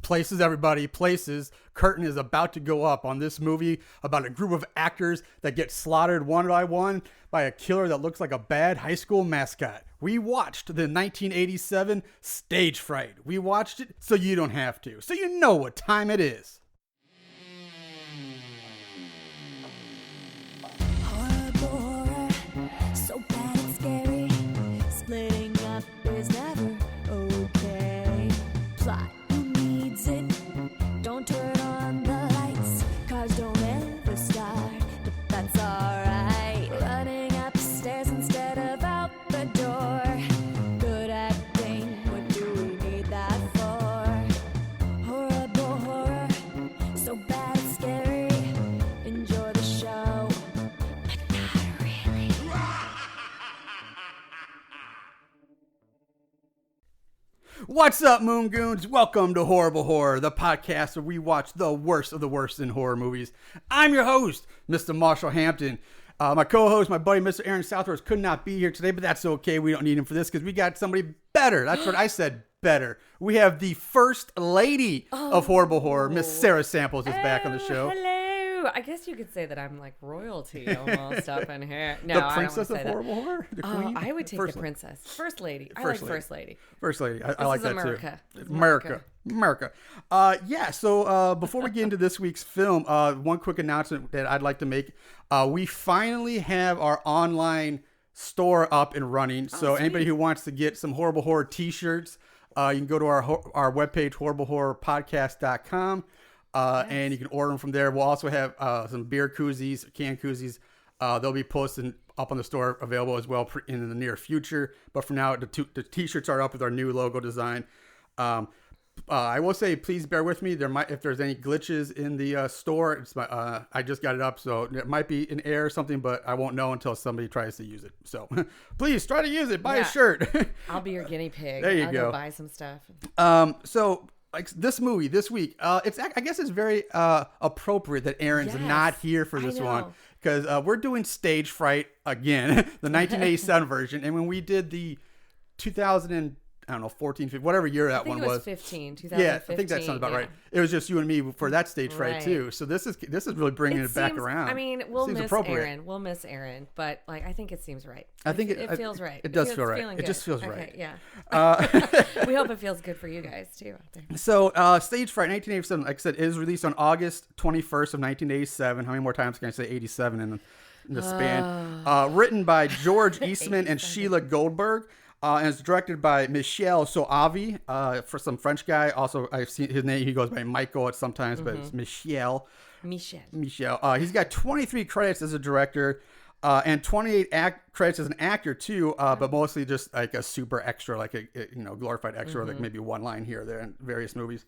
Places, everybody, places. Curtain is about to go up on this movie about a group of actors that get slaughtered one by one by a killer that looks like a bad high school mascot. We watched the 1987 Stage Fright. We watched it so you don't have to. So you know what time it is. Horror, so bad and scary. Splitting up is never okay. Plot, who needs it? Don't turn on the lights. Cars don't ever start, but that's alright. Running upstairs instead of out the door. Good acting, what do we need that for? Horrible horror, so bad and scary. Enjoy the show, but not really. What's up, Moon Goons? Welcome to Horrible Horror, the podcast where we watch the worst of the worst in horror movies. I'm your host, Mr. Marshall Hampton. My co-host, my buddy, Mr. Aaron Southworth, could not be here today, but that's okay. We don't need him for this because we got somebody better. That's what I said, better. We have the first lady of Horrible Horror, Miss Sarah Samples, is back on the show. Hello. I guess you could say that I'm like royalty almost up in here. No, The I princess don't of want to say Horrible Horror? The that. queen? I would take First the lady. princess. First lady. I First like lady. first lady. First lady. I like is that America. too. This is America. Yeah, so before we get into this week's film, one quick announcement that I'd like to make. We finally have our online store up and running. So sweet. anybody who wants to get some Horrible Horror t-shirts, you can go to our webpage, horriblehorrorpodcast.com, and you can order them from there. We'll also have some beer koozies, can koozies. They'll be posted up on the store, available as well in the near future. But for now, the t-shirts are up with our new logo design. I will say, please bear with me. If there's any glitches in the store, I just got it up, so it might be an error or something, but I won't know until somebody tries to use it. So please try to use it. Buy a shirt. I'll be your guinea pig. There you I'll go. buy some stuff. So like this movie this week, I guess it's very appropriate that Aaron's Yes, not here for I this know. one because we're doing Stage Fright again, the 1987 version, and when we did the 14, 15, whatever year that I think one it was was. 15, 2015. Yeah, I think that sounds about right. It was just you and me for that Stage Fright Right. too. So this is really bringing it back seems- around. I mean, we'll Seems miss appropriate. Aaron. We'll miss Aaron, but like I think it seems right. I think it feels right. It does feels- feel right. feeling It just good. feels right. Okay, yeah. We hope it feels good for you guys too out there. So, Stage Fright 1987, like I said, is released on August 21st of 1987. How many more times can I say 87 in the span? Written by George Eastman and Sheila Goldberg. And it's directed by Michel Soavi, for some French guy. Also, I've seen his name. He goes by Michael at sometimes, but it's Michel. Michel. He's got 23 credits as a director, and 28 credits as an actor too. But mostly just like a super extra, like a glorified extra, like maybe one line here or there in various movies.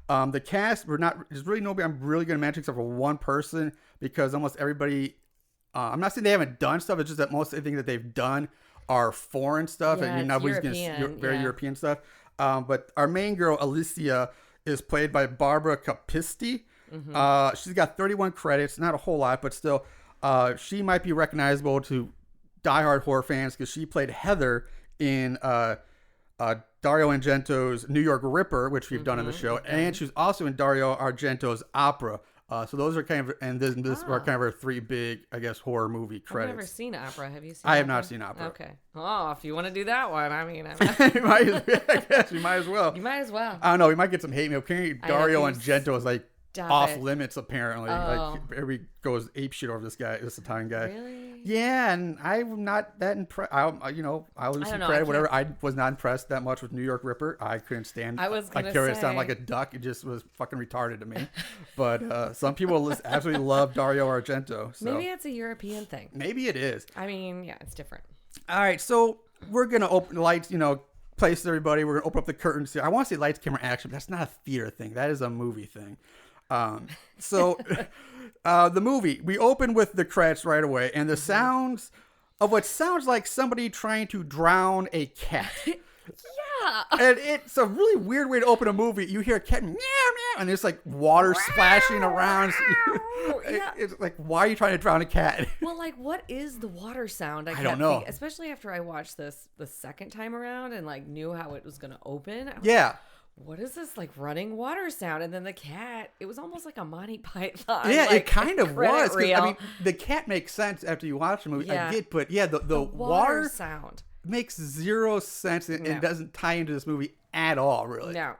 The cast, there's really nobody I'm really going to mention except for one person because almost everybody. I'm not saying they haven't done stuff. It's just that most of the things that they've done are foreign stuff, Yeah, and it's nobody's European, very yeah. European stuff. But our main girl, Alicia, is played by Barbara Capisti. She's got 31 credits, not a whole lot, but still, she might be recognizable to diehard horror fans because she played Heather in Dario Argento's New York Ripper, which we've done on the show, and she was also in Dario Argento's Opera. So those are kind of, and this are kind of our three big, I guess, horror movie credits. I've never seen Opera. Have you seen I have Opera? not seen Opera. Okay. Oh, if you want to do that one, I mean, I guess we might as well. you might as well. I don't know. We might get some hate mail. Apparently, I know, Dario people Argento is like Stop off it. limits. Apparently, Oh. like everybody goes ape shit over this guy, this Italian guy. Really? Yeah, and I'm not that impressed. I'll lose some know, credit, I whatever. I was not impressed that much with New York Ripper. I couldn't stand. I was gonna carry it sound say. like a duck. It just was fucking retarded to me. But some people absolutely love Dario Argento. So Maybe it's a European thing. maybe it is. I mean, yeah, it's different. All right, so we're gonna open the lights. Place everybody. We're gonna open up the curtains here. I want to say lights, camera, action. But that's not a theater thing. That is a movie thing. So the movie, we open with the credits right away, and the sounds of what sounds like somebody trying to drown a cat. Yeah. And it's a really weird way to open a movie. You hear a cat meow meow, and there's like water splashing around. Yeah. It's like, why are you trying to drown a cat? Well, like, what is the water sound? I don't know. Especially after I watched this the second time around and like knew how it was going to open. I was Yeah. what is this like running water sound? And then the cat, it was almost like a Monty Python. Yeah, like, it kind of was. 'Cause, reel. I mean, the cat makes sense after you watch the movie. Yeah. I get, but yeah, the water sound makes zero sense and it doesn't tie into this movie at all, really. No.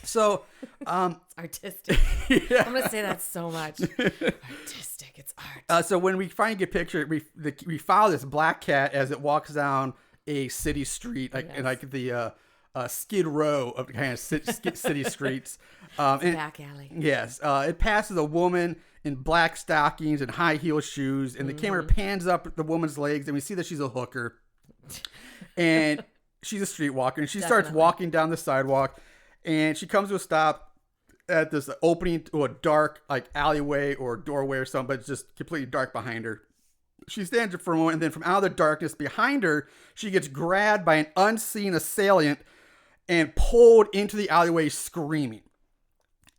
So, it's artistic. yeah. I'm gonna say that so much. Artistic. It's art. So when we finally get pictured, we follow this black cat as it walks down a city street, like the Skid Row of kind of city streets. Back alley. Yes. It passes a woman in black stockings and high heel shoes, and the camera pans up the woman's legs, and we see that she's a hooker, and she's a streetwalker, and she starts walking down the sidewalk, and she comes to a stop at this opening to a dark like alleyway or doorway or something, but it's just completely dark behind her. She stands for a moment, and then from out of the darkness behind her, she gets grabbed by an unseen assailant and pulled into the alleyway screaming.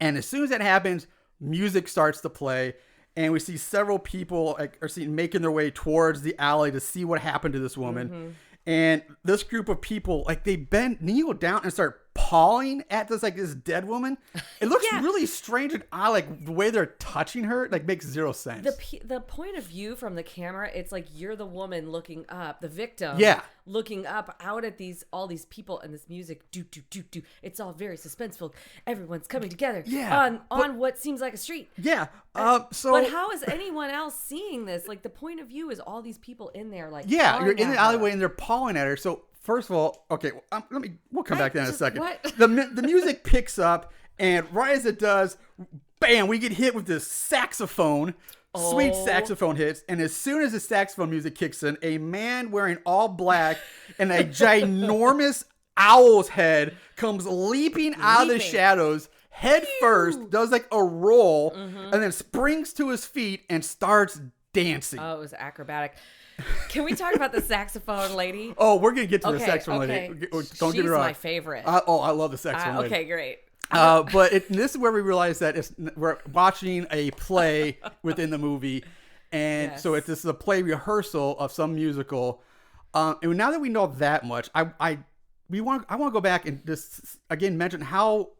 And as soon as that happens, music starts to play, and we see several people are seen making their way towards the alley to see what happened to this woman. And this group of people, like, they kneel down and start pawing at this dead woman. It looks really strange and odd, like the way they're touching her, like makes zero sense. The point of view from the camera, it's like you're the woman looking up, the victim, looking up out at all these people, and this music, do do do do. It's all very suspenseful. Everyone's coming together, on what seems like a street. Yeah. But how is anyone else seeing this? Like the point of view is all these people in there, like you're in the alleyway and they're pawing at her. So first of all, okay, we'll come back to that in a second. What? The music picks up, and right as it does, bam, we get hit with this saxophone. Sweet saxophone hits, and as soon as the saxophone music kicks in, a man wearing all black and a ginormous owl's head comes leaping out of the shadows, head first, does like a roll, and then springs to his feet and starts dancing. Oh, it was acrobatic. Can we talk about the saxophone lady? Oh, we're going to get to the saxophone lady. Don't get me wrong. She's my favorite. I love the saxophone lady. Okay, great. But this is where we realize that we're watching a play within the movie. And so this is a play rehearsal of some musical. And now that we know that much, I want to go back and just, again, mention how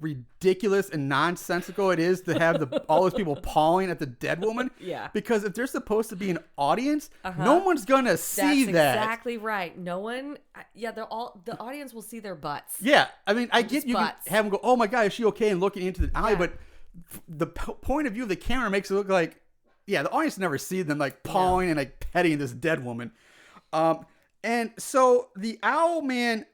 ridiculous and nonsensical it is to have all those people pawing at the dead woman. Yeah. Because if there's supposed to be an audience, no one's gonna see that. That's exactly right. No one. Yeah, the audience will see their butts. Yeah, I mean, I get you can butts. have them go, "Oh my God, is she okay?" and looking into the alley, but the point of view of the camera makes it look like, the audience never see them like pawing and like petting this dead woman. And so the owl man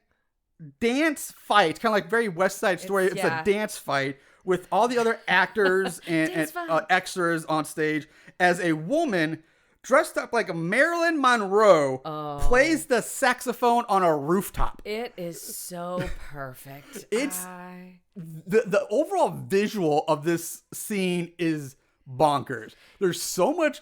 dance fight, kind of like very West Side Story. It's a dance fight with all the other actors and extras on stage as a woman dressed up like a Marilyn Monroe plays the saxophone on a rooftop. It is so perfect. It's the overall visual of this scene is bonkers. There's so much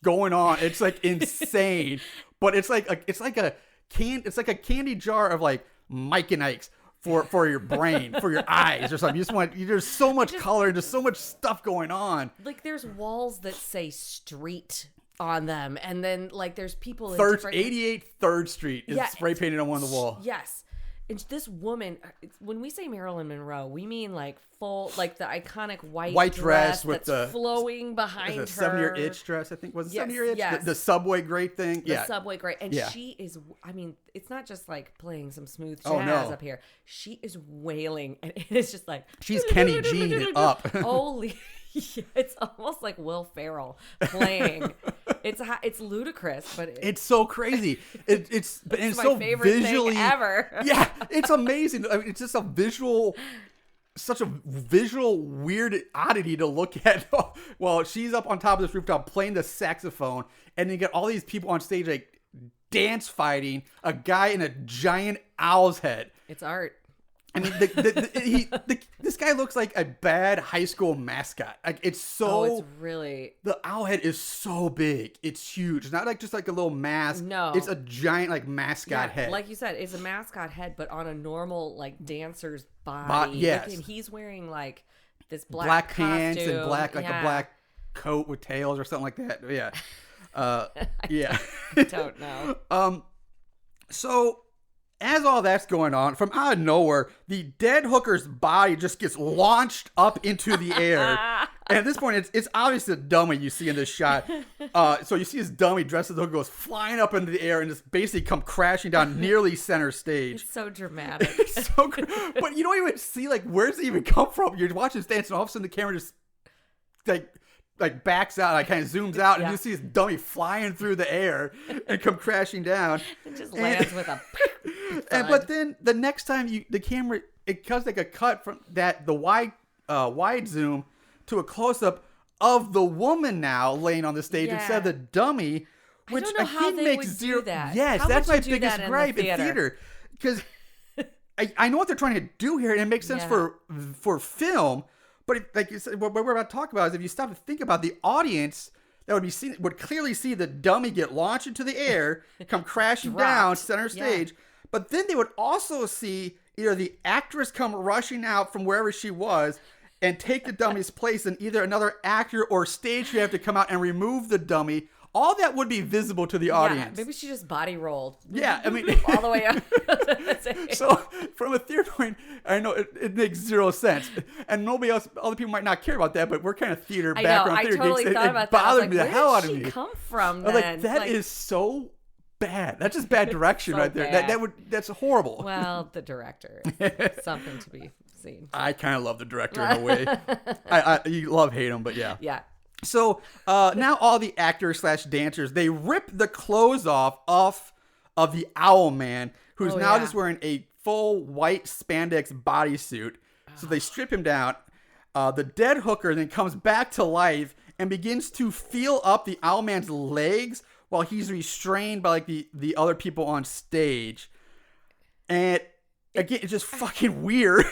going on. It's like insane, but it's like a candy jar of like Mike and Ike's for your brain, for your eyes or something. There's so much color, there's so much stuff going on. Like there's walls that say street on them, and then like there's people in 88 3rd Street is spray painted on one of the wall. Yes. And this woman, when we say Marilyn Monroe, we mean like full, like the iconic white dress with that's flowing behind her. 7-year itch dress, I think. Was it 7-year itch? Yes. The subway great thing? The subway great. And she is, I mean, it's not just like playing some smooth jazz up here. She is wailing, and it is just like. She's Kenny G it up. Holy. It's almost like Will Ferrell playing. It's ludicrous, but it's so crazy. It's my so favorite visually thing ever. Yeah, it's amazing. I mean, it's just such a visual weird oddity to look at. Well, she's up on top of this rooftop playing the saxophone, and you get all these people on stage like dance fighting a guy in a giant owl's head. It's art. I mean, this guy looks like a bad high school mascot. Like it's really the owl head is so big. It's huge. It's not like just like a little mask. No, it's a giant like mascot head. Like you said, it's a mascot head, but on a normal like dancer's body. Yes, and he's wearing like this black pants costume. and black a black coat with tails or something like that. Yeah, yeah. I don't know. So as all that's going on, from out of nowhere, the dead hooker's body just gets launched up into the air. And at this point, it's obviously a dummy you see in this shot. So you see this dummy dressed as a hooker goes flying up into the air and just basically come crashing down nearly center stage. It's so dramatic. It's so good. But you don't even see, like, where's it even come from? You're watching this dance, and all of a sudden the camera just, like backs out, like kind of zooms out, and you see this dummy flying through the air and come crashing down. It just lands with a but then the next time the camera, it cuts like a cut from that, the wide zoom to a close-up of the woman now laying on the stage instead of the dummy, which I don't know how they would do that. Yes, how that's would my you do biggest that gripe in theater. Because I know what they're trying to do here, and it makes sense for film. But like you said, what we're about to talk about is if you stop to think about the audience that would clearly see the dummy get launched into the air, come crashing down center stage, but then they would also see either the actress come rushing out from wherever she was and take the dummy's place, and either another actor or stage have to come out and remove the dummy. All that would be visible to the audience. Maybe she just body rolled. Yeah, I mean, all the way up. So from a theater point, I know it makes zero sense, and nobody else, other people might not care about that, but we're kind of theater background theater totally geeks. thought It about that. bothered me the hell out of me. Where did she come from? I was then? like, that is so bad. That's just bad direction So right there. bad. That's horrible. Well, the director, something to be seen. I kind of love the director in a way. You hate him, but yeah. Yeah. So now all the actors / dancers, they rip the clothes off of the Owl Man, who's now just wearing a full white spandex bodysuit. So they strip him down. The dead hooker then comes back to life and begins to feel up the Owl Man's legs while he's restrained by like the other people on stage. And again, it's just fucking weird.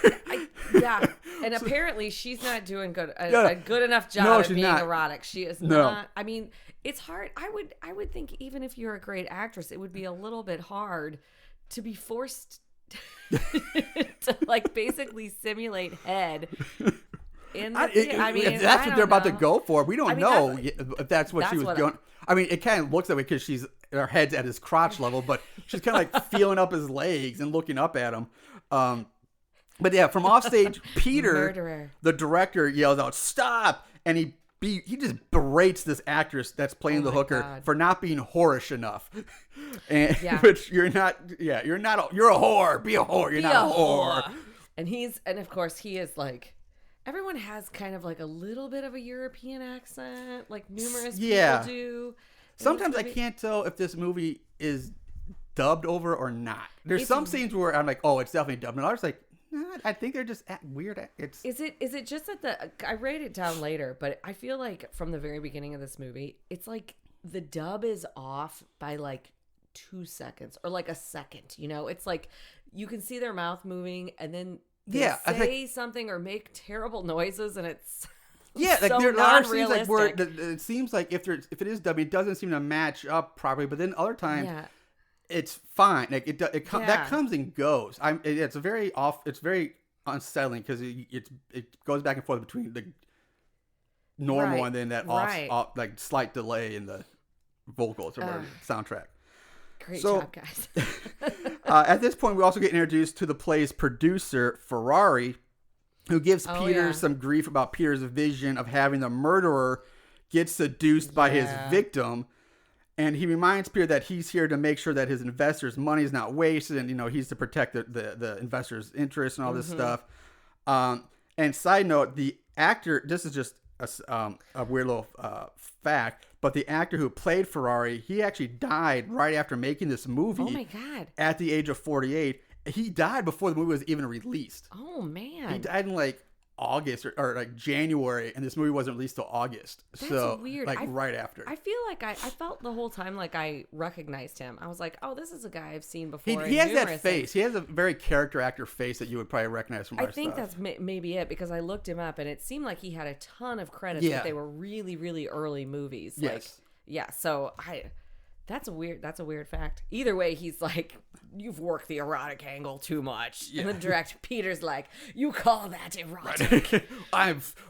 And apparently she's not doing a good enough job at being erotic. She is not. I mean, it's hard. I would think even if you're a great actress, it would be a little bit hard to be forced to like basically simulate head. If that's what they're about to go for. We don't know if that's what she was going. I mean, it kind of looks that way because her head's at his crotch level, but she's kind of like feeling up his legs and looking up at him. But yeah, from offstage, Peter, the director, yells out, "Stop!" And he just berates this actress that's playing the hooker for not being whorish enough. And which you're not. Yeah, you're a whore. Be a whore. You're not a whore. And of course he is like. Everyone has kind of like a little bit of a European accent, like numerous people do. Sometimes I can't tell if this movie is dubbed over or not. There's some scenes where I'm like, oh, it's definitely dubbed. And others like, nah, I think they're just weird. Is it just that I write it down later, but I feel like from the very beginning of this movie, it's like the dub is off by like 2 seconds or like a second. You know, it's like you can see their mouth moving and then. They say something or make terrible noises, and it's like so there are scenes like where non-realistic. it seems like if it is dubbing, it doesn't seem to match up properly. But then other times, it's fine. Like that comes and goes. It's very unsettling because it goes back and forth between the normal and then that off like slight delay in the vocals or whatever soundtrack. Great job, guys. At this point, we also get introduced to the play's producer, Ferrari, who gives Peter some grief about Peter's vision of having the murderer get seduced by his victim. And he reminds Peter that he's here to make sure that his investors' money is not wasted. And, he's to protect the investors' interests and all this stuff. And side note, the actor, this is just a weird little fact, but the actor who played Ferrari, he actually died right after making this movie. Oh my God. At the age of 48. He died before the movie was even released. Oh man. He died in like August or like January, and this movie wasn't released till August. That's weird. Like right after. I feel like I felt the whole time like I recognized him. I was like, oh, this is a guy I've seen before. He has that face. He has a very character actor face that you would probably recognize from our stuff. I think that's maybe it because I looked him up and it seemed like he had a ton of credits, but they were really, really early movies. Yes. So That's a weird fact. Either way, he's like, you've worked the erotic angle too much. Yeah. And the director Peter's like, you call that erotic?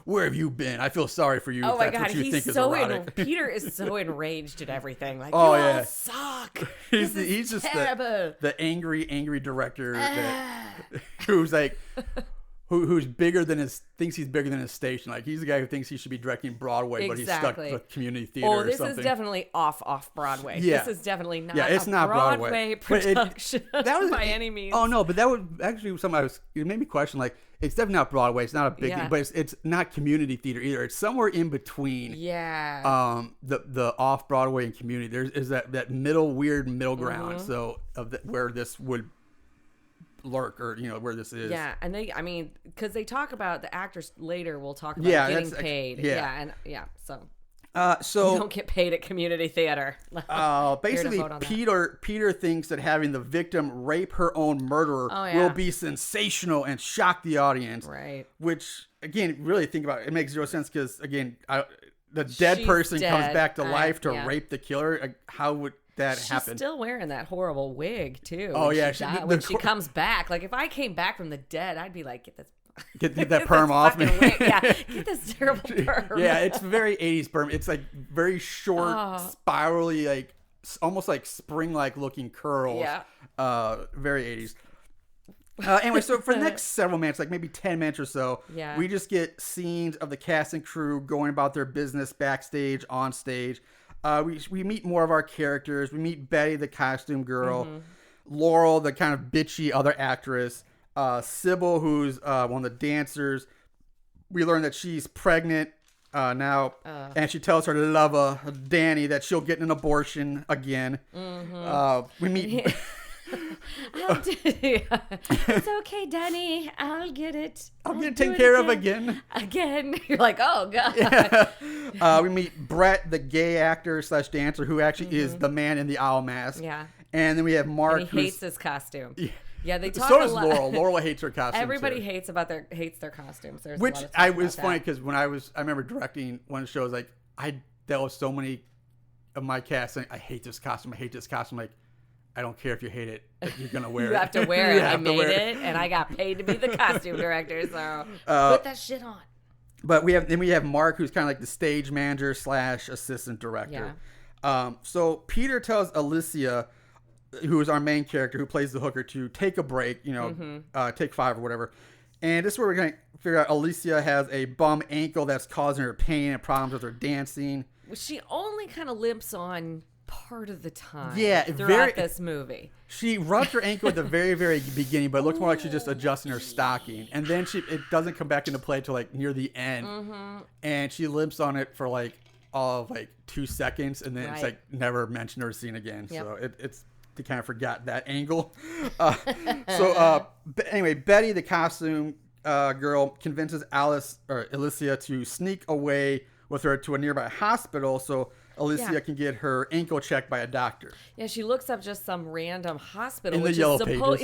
Where have you been? I feel sorry for you. Oh my God, God, he's so Peter is so enraged at everything. Like, oh, you yeah. all suck. He's just the angry director who's like. Who's bigger than thinks he's bigger than his station. Like, he's the guy who thinks he should be directing Broadway, but he's stuck with community theater or something. This is definitely off Broadway. Yeah. This is definitely not it's not Broadway production by any means. Oh, no, but that would actually something it made me question, like, it's definitely not Broadway. It's not a big thing, but it's not community theater either. It's somewhere in between. Yeah. The off Broadway and community. There's that weird middle ground. Mm-hmm. So where this would lurk, or where this is. Yeah, and because they talk about the actors later, we'll talk about getting paid. So you don't get paid at community theater. Basically, Peter thinks that having the victim rape her own murderer will be sensational and shock the audience. Right. Which, again, really think about it makes zero sense, because, again, the dead person comes back to life to rape the killer. Like, how would that happened? She's still wearing that horrible wig too. Oh yeah, when she comes back. Like, if I came back from the dead, I'd be like, get that perm off me. Yeah, get this terrible perm. Yeah, it's very 80s perm. It's like very short, spirally, like almost like spring-like looking curls. Yeah, very 80s. Anyway, so for the next several minutes, like maybe 10 minutes or so, we just get scenes of the cast and crew going about their business backstage, on stage. We meet more of our characters. We meet Betty, the costume girl, Laurel, the kind of bitchy other actress, Sybil, who's one of the dancers. We learn that she's pregnant now, and she tells her lover, Danny, that she'll get an abortion again. We meet... It's okay, Danny. I'll get it. I'll get it taken care of again. You're like, oh god. Yeah. We meet Brett, the gay actor / dancer, who actually is the man in the owl mask. Yeah. And then we have Mark. And he hates his costume. Yeah, they talk. So does Laurel. Laurel hates her costume. Everybody hates their costumes. There's which I was funny, because when I remember directing one of the shows, like, I dealt with so many of my cast saying, I hate this costume. I hate this costume. Like, I don't care if you hate it. You're going to wear it. You have to wear it. I made it, and I got paid to be the costume director, so put that shit on. But we have Mark, who's kind of like the stage manager / assistant director. Yeah. So Peter tells Alicia, who is our main character, who plays the hooker, to take a break, take 5 or whatever. And this is where we're going to figure out Alicia has a bum ankle that's causing her pain and problems with her dancing. She only kind of limps on part of the time throughout this movie. She rubs her ankle at the very, very beginning, but it looks more like she's just adjusting her stocking. And then it doesn't come back into play till like near the end. And she limps on it for like all of like 2 seconds, and then it's like never mentioned or seen again. Yep. So it's they kind of forgot that angle. Anyway, Betty, the costume girl, convinces Alicia to sneak away with her to a nearby hospital so Alicia can get her ankle checked by a doctor. Yeah, she looks up just some random hospital in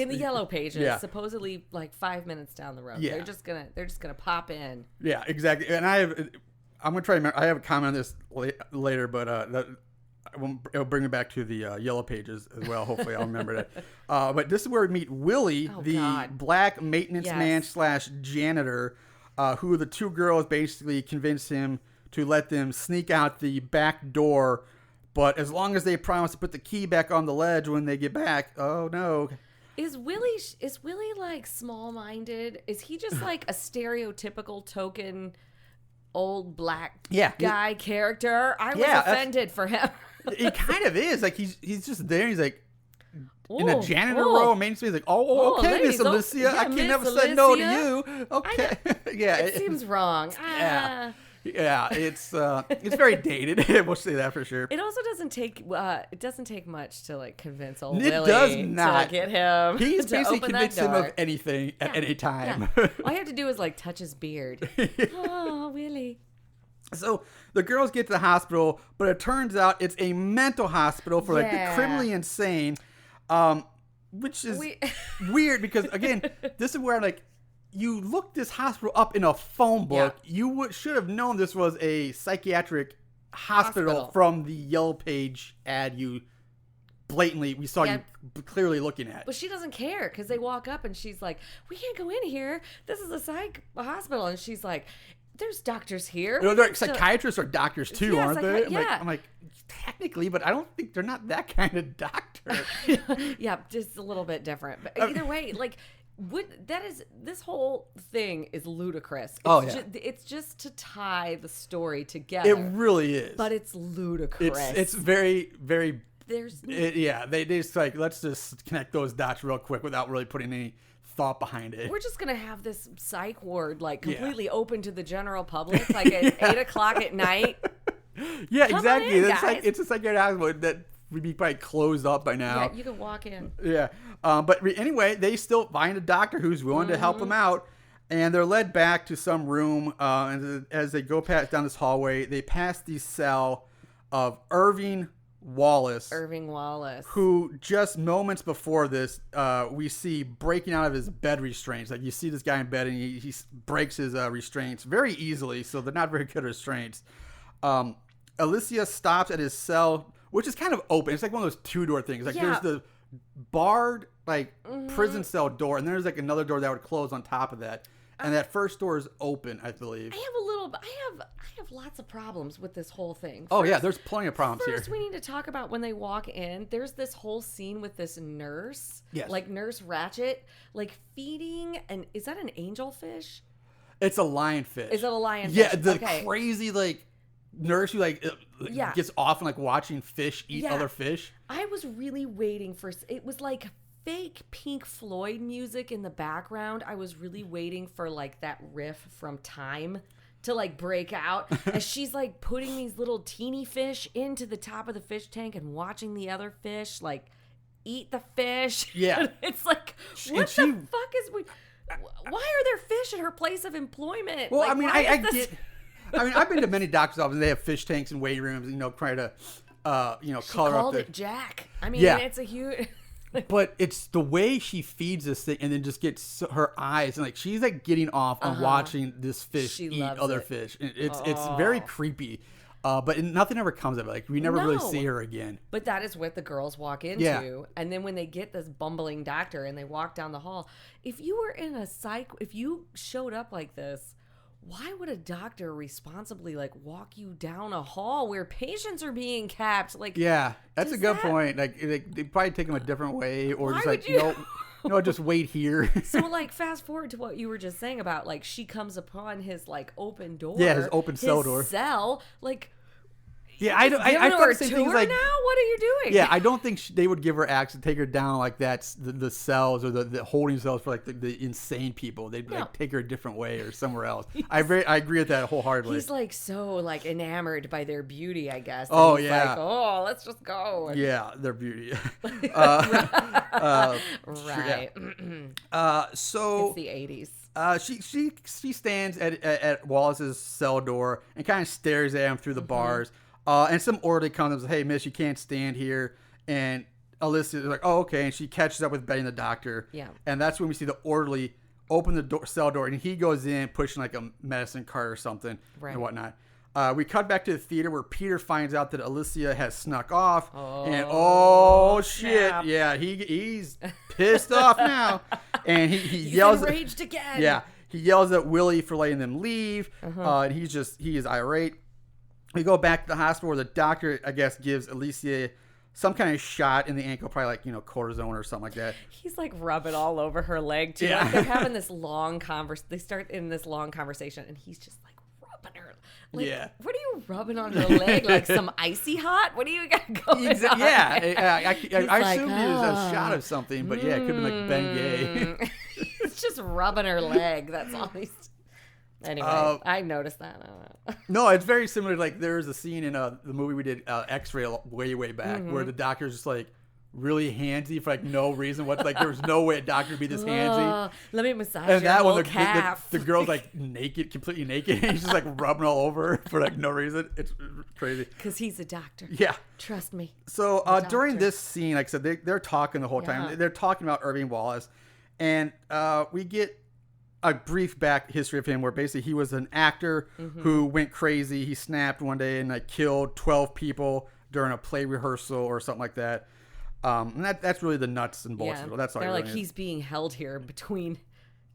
the yellow pages. Yeah. Supposedly like 5 minutes down the road. Yeah. They're just gonna pop in. Yeah, exactly. And I'm gonna try to remember. I have a comment on this later, but it'll bring me back to the yellow pages as well. Hopefully, I'll remember that. But this is where we meet Willie, black maintenance man / janitor, who the 2 girls basically convince him to let them sneak out the back door, but as long as they promise to put the key back on the ledge when they get back. Oh no. Is Willie like small-minded? Is he just like a stereotypical token old black guy character? I was offended for him. He kind of is. Like, he's just there. He's like in a janitor role. Mainly he's like, okay, Miss Alicia, I can never say no to you. Okay. It seems wrong. Yeah, it's very dated. We'll say that for sure. It also doesn't take much to like convince old Willie. It does not to get him. He's basically convinced him of anything at any time. Yeah. All you have to do is like touch his beard. Oh, Willie. So the girls get to the hospital, but it turns out it's a mental hospital for like the criminally insane, which is weird because again, this is where like. You looked this hospital up in a phone book. Yeah. You should have known this was a psychiatric hospital from the Yellow Page ad you blatantly, we saw you clearly looking at. But she doesn't care because they walk up and she's like, we can't go in here. This is a psych hospital. And she's like, there's doctors here. They're psychiatrists or doctors too, aren't they? Yeah. I'm like, technically, but I don't think they're not that kind of doctor. Yeah, just a little bit different. But either way, like, this whole thing is ludicrous. It's just to tie the story together. It really is. But it's ludicrous. It's very, very. They just like, let's just connect those dots real quick without really putting any thought behind it. We're just gonna have this psych ward like completely open to the general public, like at 8:00 at night. Yeah, exactly. Guys. It's a psychiatric hospital that would be probably closed up by now. Yeah, you can walk in. Yeah, but anyway, they still find a doctor who's willing to help them out, and they're led back to some room. And as they go down this hallway, they pass the cell of Irving Wallace, who just moments before this, we see breaking out of his bed restraints. Like, you see this guy in bed and he breaks his restraints very easily, so they're not very good restraints. Alicia stops at his cell, which is kind of open. It's like one of those two-door things. Like, there's the barred prison cell door, and there's like another door that would close on top of that. And that first door is open, I believe. I have lots of problems with this whole thing. There's plenty of problems here. First, we need to talk about when they walk in. There's this whole scene with this nurse, like Nurse Ratchet, like feeding, and is that an angelfish? It's a lionfish. Is it a lionfish? Yeah, the crazy nurse who gets off and watching fish eat other fish. I was really waiting for it. Was like fake Pink Floyd music in the background. I was really waiting for that riff from Time to break out as she's putting these little teeny fish into the top of the fish tank and watching the other fish eat the fish. Yeah. It's what the fuck is why are there fish at her place of employment? Well, I mean, I've been to many doctor's offices and they have fish tanks and weight rooms, trying to color up it Jack. I mean, it's a huge but it's the way she feeds this thing and then just gets her eyes and she's getting off on watching this fish eat other fish. It's very creepy. But nothing ever comes of it. We never really see her again. But that is what the girls walk into. Yeah. And then when they get this bumbling doctor and they walk down the hall, if you were in if you showed up like this, why would a doctor responsibly walk you down a hall where patients are being kept? Yeah, that's a good point. They probably take them a different way, or just no, just wait here. So fast forward to what you were just saying about she comes upon his open door. Yeah, his open cell door. Cell Yeah, I thought the same thing. Now, what are you doing? Yeah, I don't think they would give her access, take her down that's the cells or the holding cells for the insane people. They'd take her a different way or somewhere else. I agree with that wholeheartily. He's so enamored by their beauty, I guess. Oh he's yeah. Let's just go. Yeah, their beauty. Right. So it's the 80s. She stands at Wallace's cell door and kind of stares at him through the bars. And some orderly comes and says, "Hey, miss, you can't stand here." And Alicia is like, "Oh, okay." And she catches up with Betty and the doctor. Yeah. And that's when we see the orderly open the cell door, and he goes in pushing a medicine cart or something and whatnot. We cut back to the theater where Peter finds out that Alicia has snuck off. And shit. Snap. Yeah, he's pissed off now. And he yells. He's enraged again. Yeah. He yells at Willie for letting them leave. And he is irate. We go back to the hospital where the doctor, I guess, gives Alicia some kind of shot in the ankle, probably cortisone or something like that. He's rubbing all over her leg too. Yeah. They're having this long They start in this long conversation, and he's just rubbing her. Yeah. What are you rubbing on her leg? Some icy hot? What do you got going on? Yeah. I assumed it was a shot of something, but it could have been Bengay. He's just rubbing her leg. That's all he's. Anyway, I noticed that. I don't know. No, it's very similar. There's a scene in the movie we did, X-Ray, way back, where the doctor's just really handsy for no reason. There's no way a doctor would be this handsy. Let me massage and your that whole one, calf. the girl's naked, completely naked, and he's just rubbing all over her for no reason. It's crazy. Because he's a doctor. Yeah. Trust me. So during this scene, like I said, they're talking the whole time. They're talking about Irving Wallace, and we get a brief back history of him where basically he was an actor who went crazy. He snapped one day and killed 12 people during a play rehearsal or something like that. And that's really the nuts and bolts. Yeah. That's all. They're like, really he's being held here between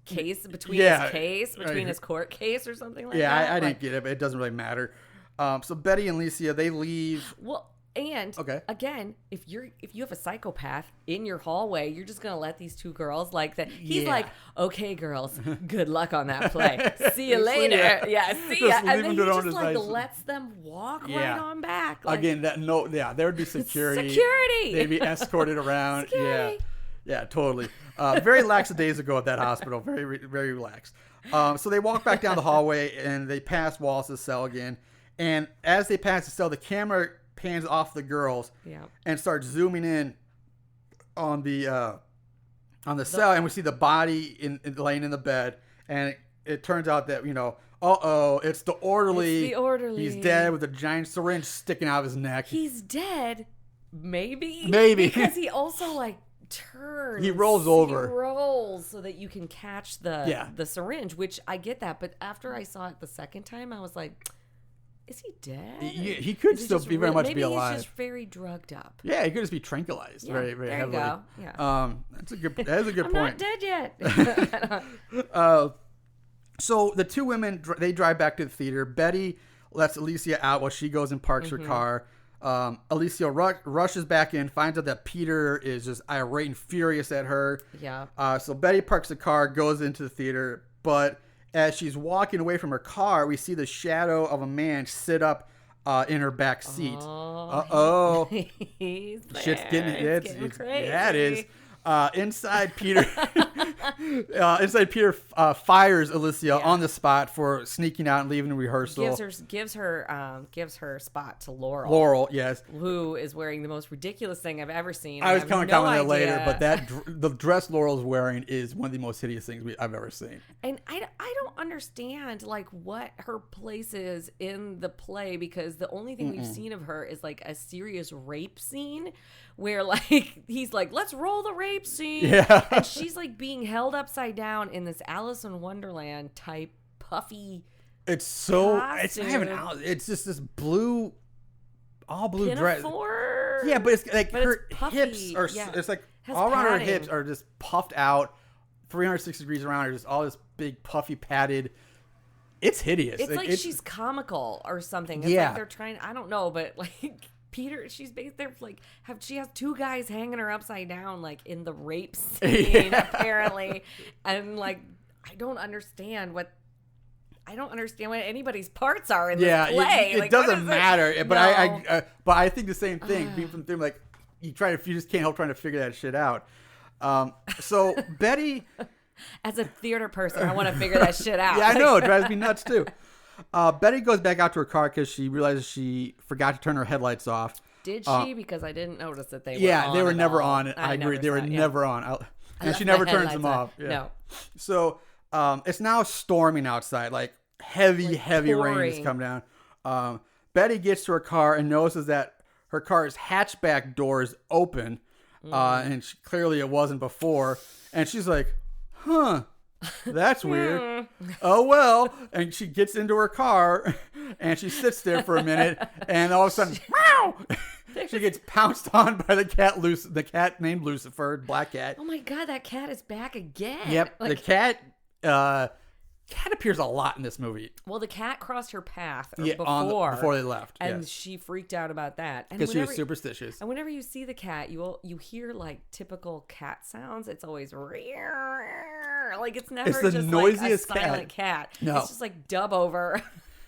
his court case or something like that. Yeah, I didn't get it, but it doesn't really matter. So Betty and Alicia, they leave. Well, and again, if you have a psychopath in your hallway, you're just gonna let these two girls like that. He's like, okay, girls, good luck on that play. See you later. See ya. And then he just like lets them walk right on back. Like, again, there would be security. They'd be escorted around. Yeah, totally. Very lackadaisical at that hospital. Very, very relaxed. So they walk back down the hallway and they pass Wallace's cell again. And as they pass the cell, the camera pans off the girls and starts zooming in on the cell, and we see the body laying in the bed, and it turns out that it's the orderly. It's the orderly. He's dead with a giant syringe sticking out of his neck. He's dead, maybe because he also like turns. He rolls over. He rolls so that you can catch the syringe, which I get that, but after I saw it the second time, I was like, is he dead? He could still be very much be alive. Maybe he's just very drugged up. Yeah, he could just be tranquilized very, very heavily. There you go. Yeah. That is a good point. I'm not dead yet. So the two women, they drive back to the theater. Betty lets Alicia out while she goes and parks her car. Alicia rushes back in, finds out that Peter is just irate and furious at her. Yeah. So Betty parks the car, goes into the theater, but as she's walking away from her car, we see the shadow of a man sit up in her back seat. He's there. Shit's getting crazy. Yeah, it is. Inside Peter fires Alicia on the spot for sneaking out and leaving rehearsal. Gives her spot to Laurel. Laurel, yes, who is wearing the most ridiculous thing I've ever seen. I was coming on that later, but the dress Laurel's wearing is one of the most hideous things I've ever seen. And I don't understand like what her place is in the play, because the only thing we've seen of her is like a serious rape scene where like he's like, let's roll the rape scene. Yeah. And she's like being held upside down in this Alice in Wonderland type puffy costume. It's just this all blue pinafore dress. Yeah, but it's like her puffy. Hips are it's like all around her hips are just puffed out 360 degrees around her, just all this big puffy padded. It's hideous. It's like she's comical or something. It's like they're trying, I don't know, but like Peter, she's based there like she has two guys hanging her upside down like in the rape scene apparently, and like I don't understand what anybody's parts are in this play. It doesn't matter. But I think the same thing. Being from them, like you just can't help trying to figure that shit out. So Betty, as a theater person, I want to figure that shit out. Yeah, I know, it drives me nuts too. Betty goes back out to her car because she realizes she forgot to turn her headlights off. Did she? Because I didn't notice that they were on. Yeah, they were never on. I agree. They were never on. And she never turns them off. Yeah. No. So it's now storming outside. Like heavy rain is coming down. Betty gets to her car and notices that her car's hatchback door is open. And clearly it wasn't before. And she's like, huh. That's weird. Oh, well. And she gets into her car and she sits there for a minute, and all of a sudden, meow! She gets pounced on by the cat named Lucifer, black cat. Oh my God, that cat is back again. Yep. The cat appears a lot in this movie. Well, the cat crossed her path before they left. And she freaked out about that. Because she was superstitious. And whenever you see the cat, you hear like typical cat sounds. It's always like it's never the just noisiest like a silent cat. No. It's just like dub over.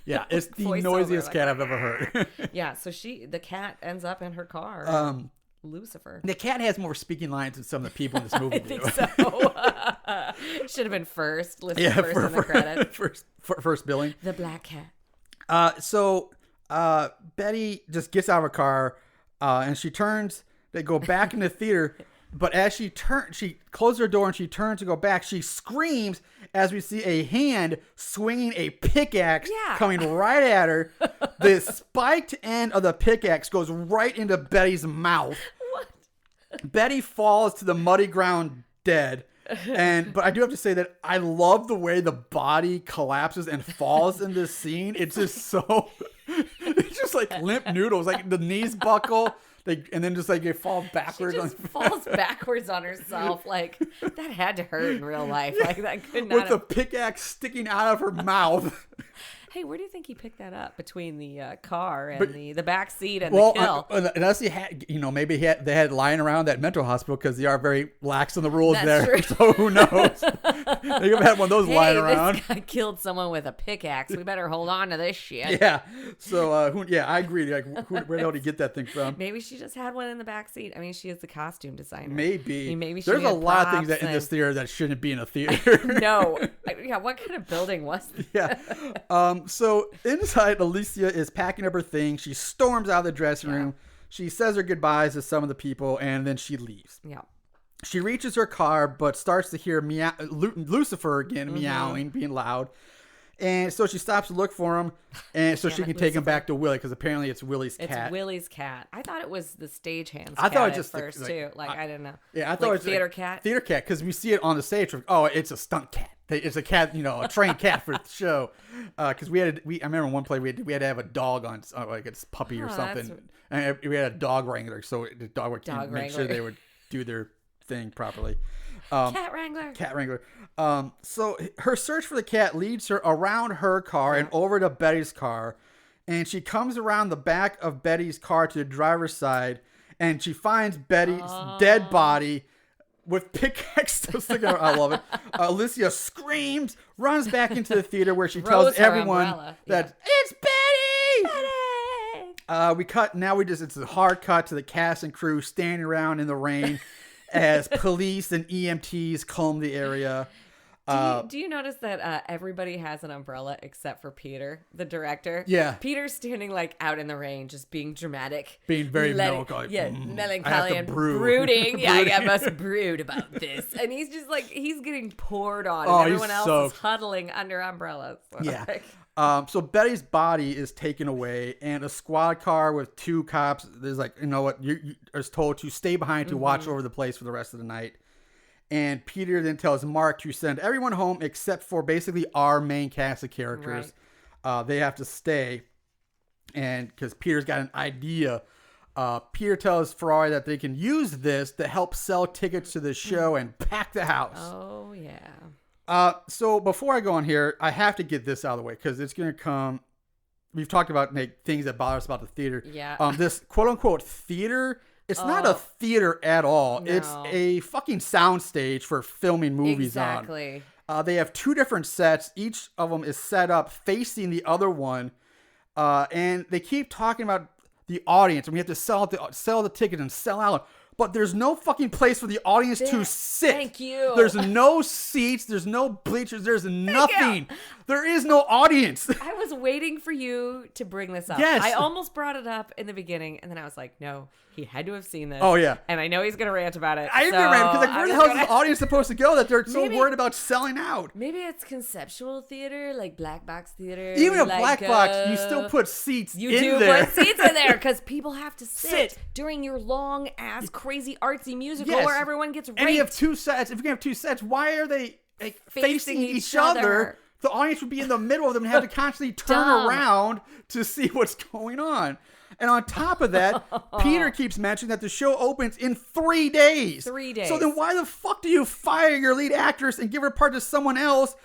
Yeah, it's the noisiest cat I've ever heard. Yeah, so the cat ends up in her car. Lucifer. The cat has more speaking lines than some of the people in this movie do. I think so. Should have been first. Listed first in the credits. First billing. The black cat. So Betty just gets out of her car and she turns. They go back in the theater. But as she closes her door and she turns to go back, she screams as we see a hand swinging a pickaxe coming right at her. The spiked end of the pickaxe goes right into Betty's mouth. What? Betty falls to the muddy ground dead. But I do have to say that I love the way the body collapses and falls in this scene. It's just so It's just like limp noodles, like the knees buckle, and then just like they fall backwards. She just falls backwards on herself. Like that had to hurt in real life. Like that could not. With the pickaxe sticking out of her mouth. Hey, where do you think he picked that up between the car and the back seat and the kill? Unless he had, maybe they had it lying around that mental hospital because they are very lax on the rules That's there. true. So who knows? They could have had one of those lying around. This guy killed someone with a pickaxe. We better hold on to this shit. Yeah. So I agree. Like, where the hell did he get that thing from? Maybe she just had one in the back seat. I mean, she is the costume designer. Maybe. Maybe she there's a had lot of things props in this theater that shouldn't be in a theater. No. Yeah. What kind of building was this? Yeah. So inside, Alicia is packing up her things. She storms out of the dressing room. She says her goodbyes to some of the people, and then she leaves. Yeah. She reaches her car, but starts to hear Lucifer again meowing, being loud. And so she stops to look for him, and so she can take him back to Willie, because apparently it's Willie's cat. It's Willie's cat. I thought it was the stagehand's I cat thought it was at just first, too. I didn't know. Yeah, I thought it was theater cat. Theater cat, because we see it on the stage. Oh, it's a stunt cat. It's a cat, a trained cat for the show. Because I remember one play we had to have a dog on, like it's puppy or something, and we had a dog wrangler, so the dog would make sure they would do their thing properly. Cat wrangler. So her search for the cat leads her around her car and over to Betty's car, and she comes around the back of Betty's car to the driver's side, and she finds Betty's dead body with pickaxe still sticking out. I love it. Alicia screams, runs back into the theater where she tells everyone that it's Betty. It's a hard cut to the cast and crew standing around in the rain as police and EMTs comb the area. Do you notice that everybody has an umbrella except for Peter, the director? Yeah. Peter's standing like out in the rain, just being dramatic. Being very melancholy. Yeah, melancholy and brooding. Yeah, I must brood about this. And he's just like, he's getting poured on. And everyone else is huddling under umbrellas. Yeah. So Betty's body is taken away, and a squad car with 2 cops is like, you is told to stay behind to watch over the place for the rest of the night. And Peter then tells Mark to send everyone home except for basically our main cast of characters. Right. They have to stay, and because Peter's got an idea. Peter tells Ferrari that they can use this to help sell tickets to the show and pack the house. Oh, yeah. So before I go on here, I have to get this out of the way because it's going to come. We've talked about things that bother us about the theater. Yeah. This quote unquote theater, it's not a theater at all. No. It's a fucking soundstage for filming movies on. Exactly. They have 2 different sets. Each of them is set up facing the other one. And they keep talking about the audience, and we have to sell the ticket and sell out. But there's no fucking place for the audience to sit. Thank you. There's no seats. There's no bleachers. There's nothing. There is no audience. I was waiting for you to bring this up. Yes. I almost brought it up in the beginning, and then I was like, no, he had to have seen this. Oh, yeah. And I know he's going to rant about it. I didn't rant because where the hell is the audience supposed to go that they're so worried about selling out? Maybe it's conceptual theater, like black box theater. Even a black box, you still put seats in there. You do put seats in there because people have to sit during your long-ass, crazy, artsy musical where everyone gets raped. And you have 2 sets. If you're going to have 2 sets, why are they facing each other? The audience would be in the middle of them and have to constantly turn around to see what's going on. And on top of that, Peter keeps mentioning that the show opens in 3 days. 3 days. So then why the fuck do you fire your lead actress and give her part to someone else?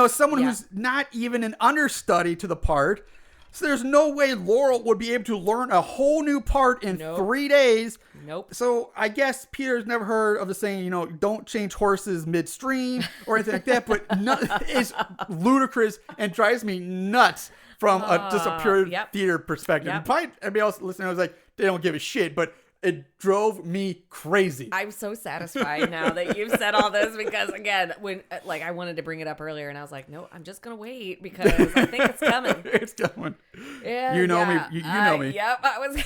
Someone who's not even an understudy to the part. So there's no way Laurel would be able to learn a whole new part in 3 days. Nope. So I guess Peter's never heard of the saying, don't change horses midstream or anything like that. But it's ludicrous and drives me nuts from just a pure theater perspective. Yep. Probably everybody else listening, I was like, they don't give a shit. But it drove me crazy. I'm so satisfied now that you've said all this because, again, when I wanted to bring it up earlier and I was like, no, I'm just going to wait because I think it's coming. It's coming. Yeah, you know me. You know me. Yep. I was.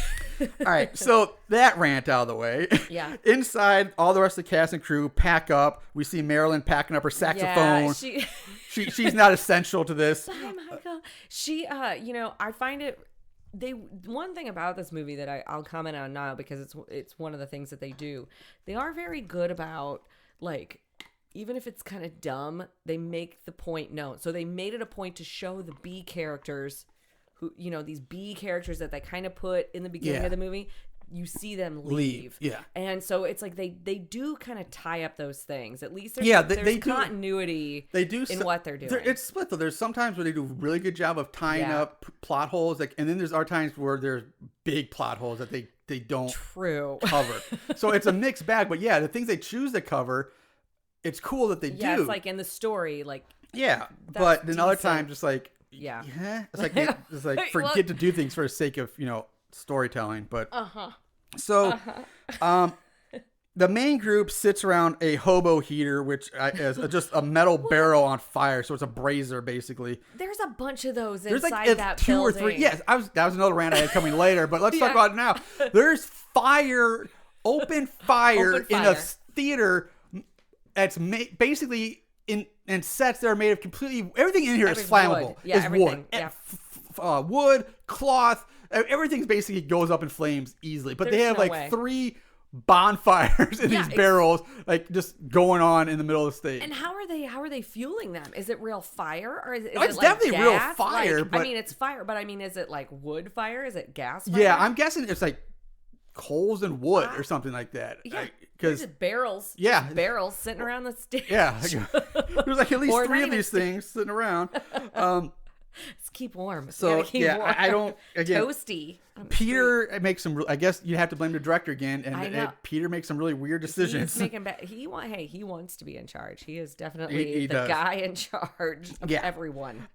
All right. So that rant out of the way. Yeah. Inside, all the rest of the cast and crew pack up. We see Marilyn packing up her saxophone. Yeah, she's not essential to this. Bye, Michael. She, I find it. One thing about this movie that I'll comment on now because it's one of the things that they do. They are very good about even if it's kind of dumb, they make the point known. So they made it a point to show the B characters who, you know, these B characters that they kind of put in the beginning of the movie, you see them leave. Yeah. And so it's like they do kind of tie up those things. At least they there's continuity in what they're doing. It's split though. There's sometimes where they do a really good job of tying up plot holes, like, and then there's other times where there's big plot holes that they don't cover. So it's a mixed bag. But yeah, the things they choose to cover, it's cool that they do. Yeah, it's like in the story, like but then other times just like it's like forget to do things for the sake of, you know, storytelling. But the main group sits around a hobo heater, which is just a metal barrel on fire, so it's a brazier basically. There's a bunch of those There's inside like that two building. or three. Yes, that was another rant I had coming later, but let's talk about it now. There's open fire in a theater that's basically in sets that are made of completely everything in here is flammable. Wood. Yeah, everything. Wood. Yeah. Wood, cloth, everything's basically goes up in flames easily. But they have like 3 bonfires in these barrels, like just going on in the middle of the stage. And how are they fueling them? Is it real fire, or is it it's like definitely gas? real fire? Like, but I mean, it's fire, but I mean, is it like wood fire? Is it gas fire? Yeah, I'm guessing it's like coals and wood or something like that. Yeah, because barrels. Yeah, just barrels sitting around the stage. Yeah, there's like at least 3 of these things sitting around. Let's keep warm. So warm. I don't again toasty. Peter makes some. I guess you have to blame the director again, and Peter makes some really weird decisions. He's making he wants to be in charge. He is definitely the guy in charge of everyone.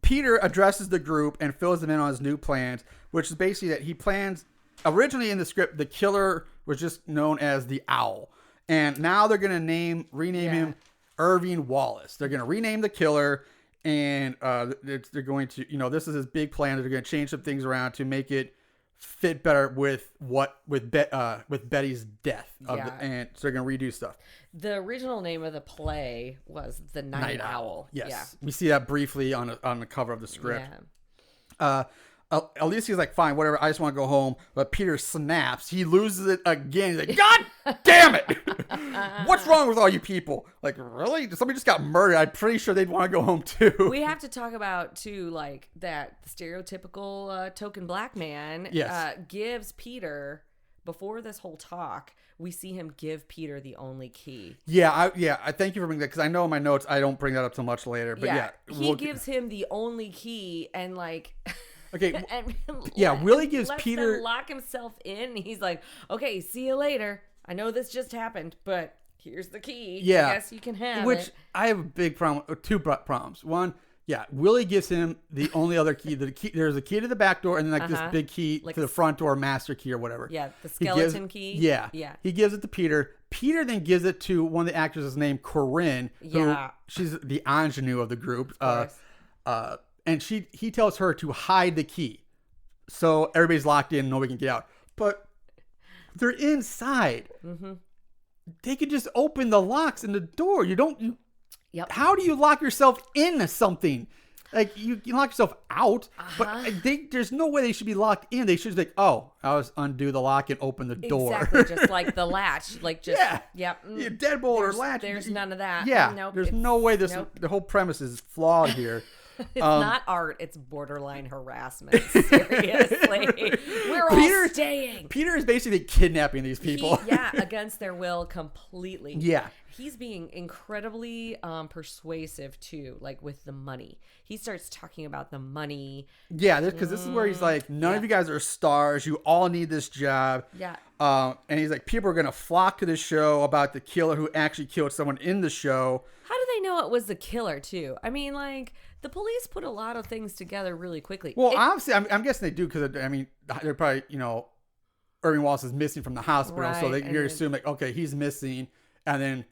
Peter addresses the group and fills them in on his new plans, which is basically that he plans. Originally in the script, the killer was just known as the Owl, and now they're going to rename him Irving Wallace. They're going to rename the killer. And they're going to, you know, this is his big plan. They're going to change some things around to make it fit better with Betty's death. And so they're going to redo stuff. The original name of the play was The Night Owl. Yes. Yeah. We see that briefly on the cover of the script. Yeah. Alicia's like, fine, whatever. I just want to go home. But Peter snaps. He loses it again. He's like, God damn it. What's wrong with all you people? Like, really? Somebody just got murdered. I'm pretty sure they'd want to go home too. We have to talk about, too, like that stereotypical token black man gives Peter, before this whole talk, we see him give Peter the only key. I thank you for bringing that, because I know in my notes I don't bring that up till much later. But he gives him the only key and like... Okay. Willie gives Peter him lock himself in. He's like, okay, see you later. I know this just happened, but here's the key. Yeah. I guess you can have Which it. I have a big problem, 2 problems. One, Willie gives him the only other key. There's a key to the back door, and then this big key to the front door, master key or whatever. Yeah, the skeleton key. Yeah. He gives it to Peter. Peter then gives it to one of the actresses named Corinne. She's the ingenue of the group. Of course. And he tells her to hide the key, so everybody's locked in, nobody can get out. But they're inside. Mm-hmm. They could just open the locks in the door. Yep. How do you lock yourself into something? Like you lock yourself out, but there's no way they should be locked in. They should just I'll just undo the lock and open the door. Exactly, just like the latch, like just deadbolt or latch. There's none of that. Yeah, nope, there's no way the whole premise is flawed here. It's not art. It's borderline harassment. Seriously. We're all staying. Peter is basically kidnapping these people. Against their will completely. Yeah. He's being incredibly persuasive, too, like with the money. He starts talking about the money. Yeah, because this is where he's like, none of you guys are stars. You all need this job. Yeah. And he's like, people are going to flock to this show about the killer who actually killed someone in the show. How do they know it was the killer, too? I mean, like... The police put a lot of things together really quickly. Well, obviously, I'm guessing they do because, I mean, they're probably, Irving Wallace is missing from the hospital. So you're assuming, okay, he's missing. And then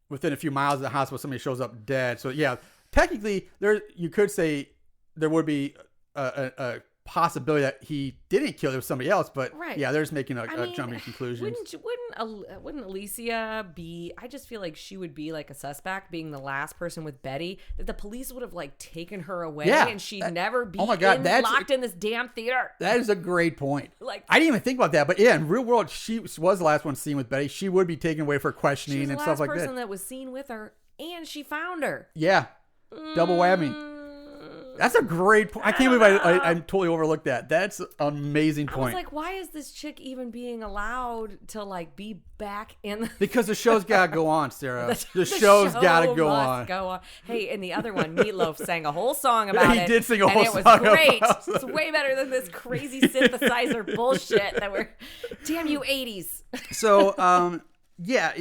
within a few miles of the hospital, somebody shows up dead. So, yeah, technically, you could say there would be a possibility that he didn't kill it with somebody else. But, yeah, they're just making jumping conclusions. Wouldn't Alicia be... I just feel like she would be like a suspect, being the last person with Betty, that the police would have like taken her away and she'd never be locked in this damn theater. That is a great point. Like, I didn't even think about that. But yeah, in real world, she was the last one seen with Betty. She would be taken away for questioning and stuff like that. She was the last person that was seen with her, and she found her. Yeah. Double whammy. That's a great point. I can't believe I totally overlooked that. That's an amazing point. I was like, why is this chick even being allowed to like be back in the... Because the show's got to go on, Sarah. The show's got to go on. Hey, and the other one, Meatloaf sang a whole song about it. He did sing a whole song about it. And it was great. about it. It's way better than this crazy synthesizer bullshit that we're... Damn you 80s. So, yeah,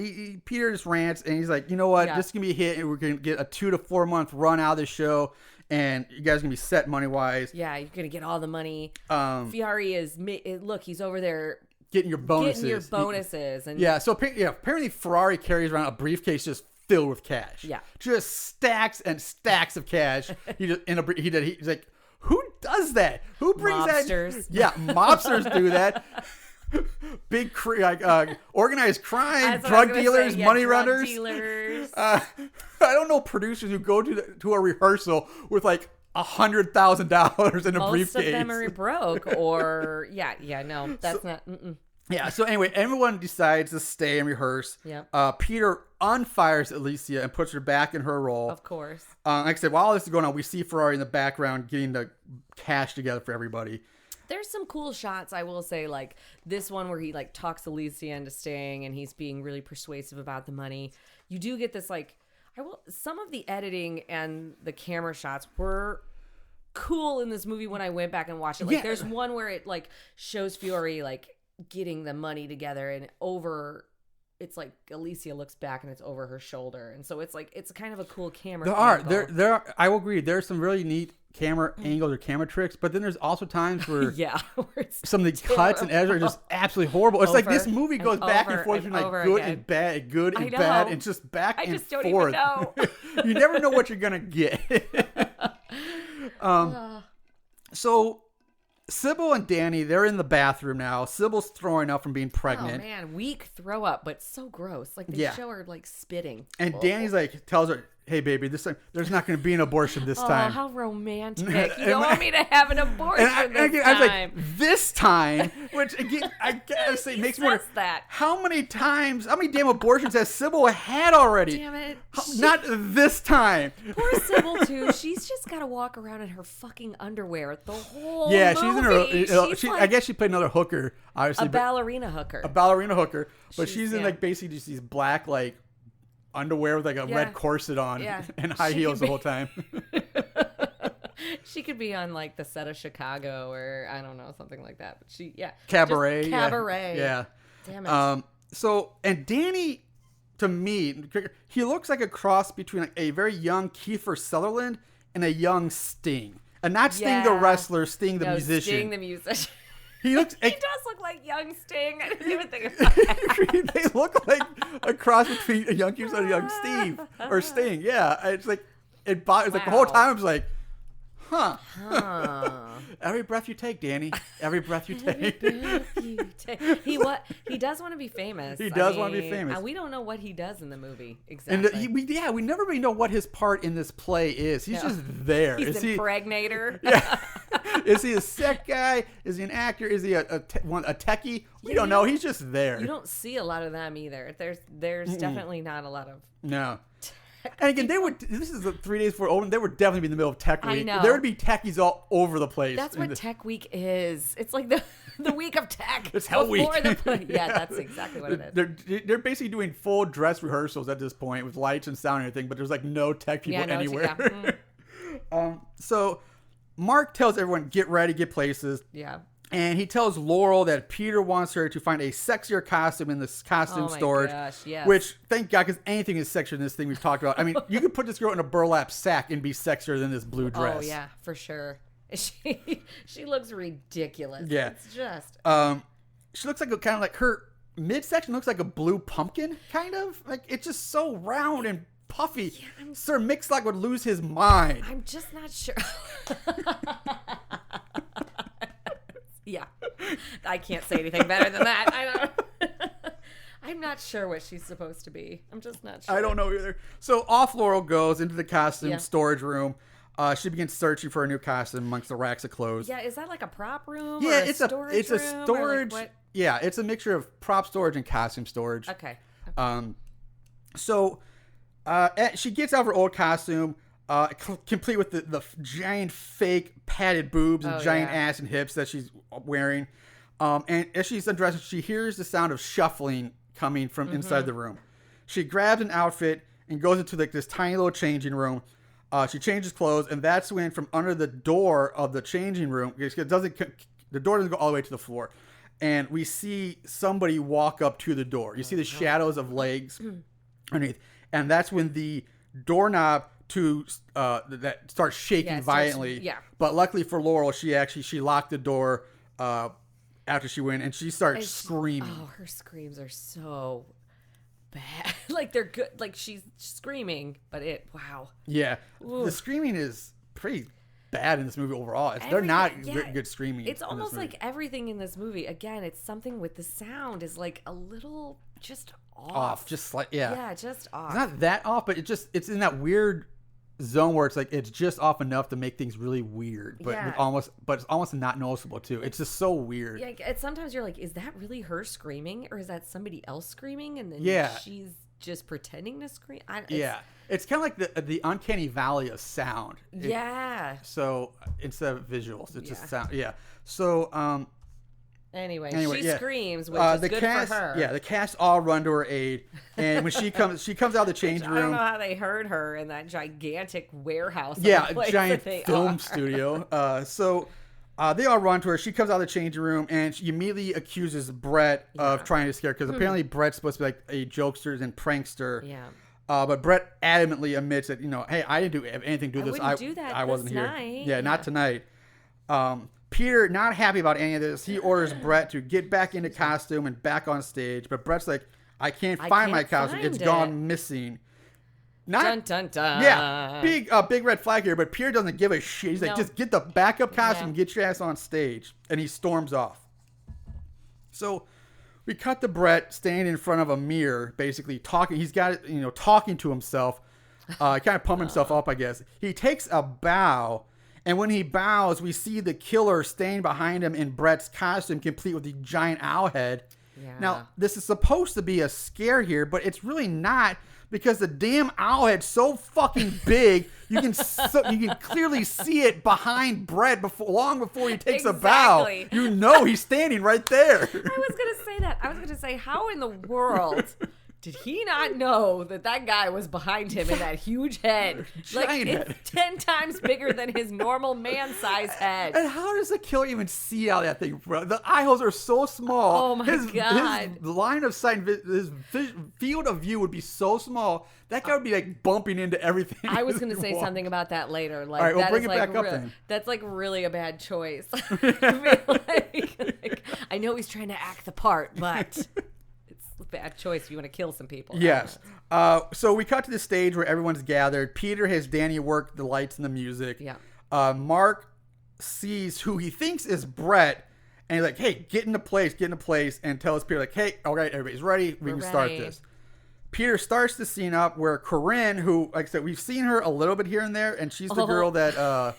Peter just rants, and he's like, you know what? Yeah. This is going to be a hit, and we're going to get a 2 to 4 month run out of this show, and you guys are going to be set money-wise. Yeah, you're going to get all the money. Fiore is... Look, he's over there... Getting your bonuses. And yeah, so apparently Ferrari carries around a briefcase just filled with cash. Yeah. Just stacks and stacks of cash. He's like, who does that? Who brings Mobsters. that? Yeah, mobsters do that. Big organized crime, drug dealers, money runners. I don't know producers who go to a rehearsal with like $100,000 in a briefcase. Most of them are broke, or no, that's not. Yeah. So anyway, everyone decides to stay and rehearse. Yeah. Peter unfires Alicia and puts her back in her role. Of course. Like I said, while this is going on, we see Ferrari in the background getting the cash together for everybody. There's some cool shots, I will say, like this one where he like talks Alicia into staying, and he's being really persuasive about the money. You do get this like. Some of the editing and the camera shots were cool in this movie when I went back and watched it. Like, there's one where it like shows Fiore like getting the money together, and it's like Alicia looks back and it's over her shoulder, and so it's like it's kind of a cool camera. There are. I will agree. There's some really neat camera angles or camera tricks, but then there's also times where where some of the cuts and edits are just absolutely horrible. It's like this movie goes back and forth between like good and bad, and just back and forth. Don't even know. You never know what you're gonna get. So Sybil and Danny, they're in the bathroom now. Sybil's throwing up from being pregnant. Oh man, weak throw up, but so gross. Like they show her like spitting. And Danny's like tells her, "Hey baby, this time there's not going to be an abortion this time." Oh, how romantic! You don't want me to have an abortion this time. I was like, "This time," which again, I gotta say, makes me wonder how many damn abortions has Sybil had already? Damn it! Not this time. Poor Sybil too. She's just got to walk around in her fucking underwear the whole movie. She's in her. I guess she played another hooker, obviously. A ballerina hooker, but she's in like basically just these black like underwear with like a red corset on and high heels the whole time. She could be on like the set of Chicago or I don't know, something like that. But Cabaret. Yeah. Damn it. So, and Danny, to me, he looks like a cross between like a very young Kiefer Sutherland and a young Sting. And not Sting the wrestler, Sting the musician. Sting the musician. He does look like young Sting. I didn't even think about that. They look like a cross between a young Kiefer and a young Steve or Sting. Yeah, it's like like the whole time I was like, huh. Every breath you take, Danny. Every breath you take. He does want to be famous. He does want to be famous. We don't know what he does in the movie exactly. And we never really know what his part in this play is. He's just there. He's an impregnator. Yeah. Is he a sick guy? Is he an actor? Is he a techie? We don't know. He's just there. You don't see a lot of them either. There's definitely not a lot of no. And again, this is the 3 days before open. They would definitely be in the middle of Tech Week. I know. There would be techies all over the place. That's what Tech Week is. It's like the week of tech. It's Hell Week. Yeah, that's exactly what it is. They're basically doing full dress rehearsals at this point with lights and sound and everything, but there's like no tech people anywhere. So Mark tells everyone, get ready, get places. Yeah. And he tells Laurel that Peter wants her to find a sexier costume in this costume storage. Gosh, yes. Which, thank God, because anything is sexier than this thing we've talked about. I mean, you could put this girl in a burlap sack and be sexier than this blue dress. Oh, yeah, for sure. She looks ridiculous. Yeah. It's just... she looks like kind of like her midsection looks like a blue pumpkin, kind of. Like, it's just so round and puffy. Yeah, Sir Mix-a-Lot would lose his mind. I'm just not sure. Yeah, I can't say anything better than that. I'm not sure what she's supposed to be. I'm just not sure. I don't know either. So off Laurel goes into the costume storage room. She begins searching for a new costume amongst the racks of clothes. Yeah, is that like a prop room? Yeah, or it's a storage. Like yeah, it's a mixture of prop storage and costume storage. Okay. So she gets out of her old costume. complete with the giant fake padded boobs and giant ass and hips that she's wearing. And as she's undressing, she hears the sound of shuffling coming from inside the room. She grabs an outfit and goes into this tiny little changing room. She changes clothes, and that's when from under the door of the changing room, the door doesn't go all the way to the floor, and we see somebody walk up to the door. You see the shadows of legs underneath, and that's when the doorknob that starts shaking violently. But luckily for Laurel, she locked the door after she went, and she starts screaming. Oh, her screams are so bad. Like they're good. Like she's screaming, but wow. Yeah, the screaming is pretty bad in this movie overall. They're not good screaming. It's almost like everything in this movie. Again, it's something with the sound is like a little just off. Just like yeah, just off. It's not that off, but it's in that weird zone where it's like it's just off enough to make things really weird, but it's almost not noticeable too. It's just so weird. Yeah, sometimes you're like, is that really her screaming, or is that somebody else screaming? And then she's just pretending to scream. It's kind of like the uncanny valley of sound. So instead of visuals, it's just sound. Yeah. So Anyway, she screams, which is good cast, for her. Yeah, the cast all run to her aid, and when she comes out of the changing room. I don't know how they heard her in that gigantic warehouse. Giant film studio. So they all run to her. She comes out of the changing room, and she immediately accuses Brett of trying to scare her, because apparently Brett's supposed to be like a jokester and prankster. Yeah. But Brett adamantly admits that, hey, I didn't do anything to do this. I wasn't here. Night. Yeah, not tonight. Peter, not happy about any of this, he orders Brett to get back into costume and back on stage. But Brett's like, I can't find my costume. It's gone missing. Dun, dun, dun. Yeah, big red flag here. But Peter doesn't give a shit. He's like, just get the backup costume and get your ass on stage. And he storms off. So we cut to Brett standing in front of a mirror, basically talking. He's got, talking to himself. Kind of pump himself up, I guess. He takes a bow. And when he bows, we see the killer standing behind him in Brett's costume, complete with the giant owl head. Yeah. Now, this is supposed to be a scare here, but it's really not, because the damn owl head's so fucking big, you can clearly see it behind Brett long before he takes a bow. He's standing right there. I was gonna say that. I was gonna say, how in the world did he not know that guy was behind him in that huge head? Giant head. It's 10 times bigger than his normal man-sized head. And how does the killer even see out of that thing, bro? The eye holes are so small. Oh, my God. His line of sight, his field of view would be so small, that guy would be, like, bumping into everything. I was going to say something about that later. Like, all right, we'll bring it back up then. That's, like, really a bad choice. I know he's trying to act the part, but... bad choice if you want to kill some people. Yes. So we cut to the stage where everyone's gathered. Peter has Danny work the lights and the music. Yeah. Mark sees who he thinks is Brett, and he's like, hey, get into place, and tells Peter, like, hey, all right, everybody's ready. We can start this. Peter starts the scene up where Corinne, who, like I said, we've seen her a little bit here and there, and she's the girl that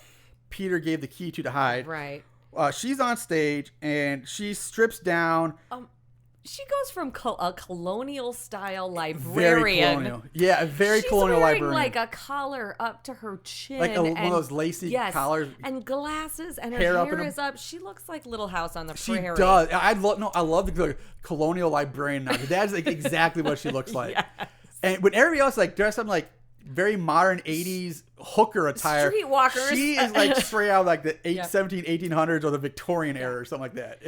Peter gave the key to hide. Right. She's on stage, and she strips down. She goes from a colonial-style librarian. Very colonial. Yeah, a very colonial librarian. She's wearing, like, a collar up to her chin. Like one of those lacy collars. And glasses, and her hair is up. She looks like Little House on the Prairie. She does. I love the colonial librarian now. That's like exactly what she looks like. Yes. And when everybody else, like, dressed up like very modern 80s hooker attire. Streetwalkers. She is like straight out of like the 1800s or the Victorian era or something like that.